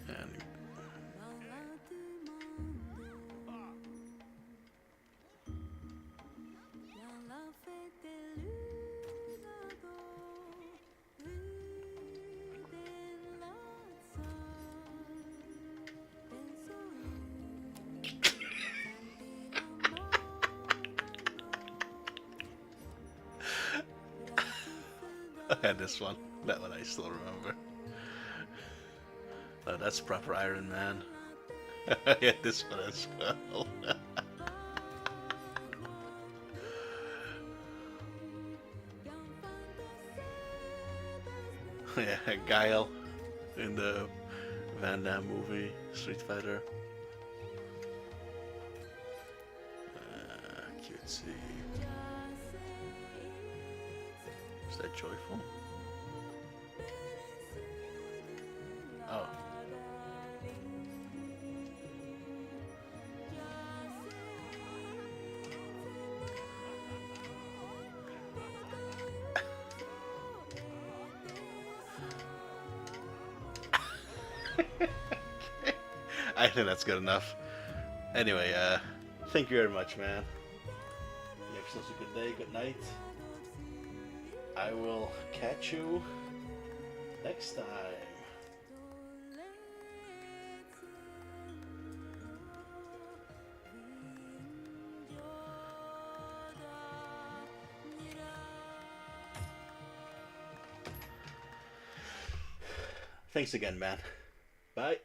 And and this one. That one I still remember. Oh, that's proper Iron Man. Yeah, this one as well. Yeah, Guile in the Van Damme movie, Street Fighter. Cutesy. Is that Joyful? Oh. I think that's good enough. Anyway, thank you very much, man. You have such a good day, good night. I will catch you next time. Thanks again, man. Bye.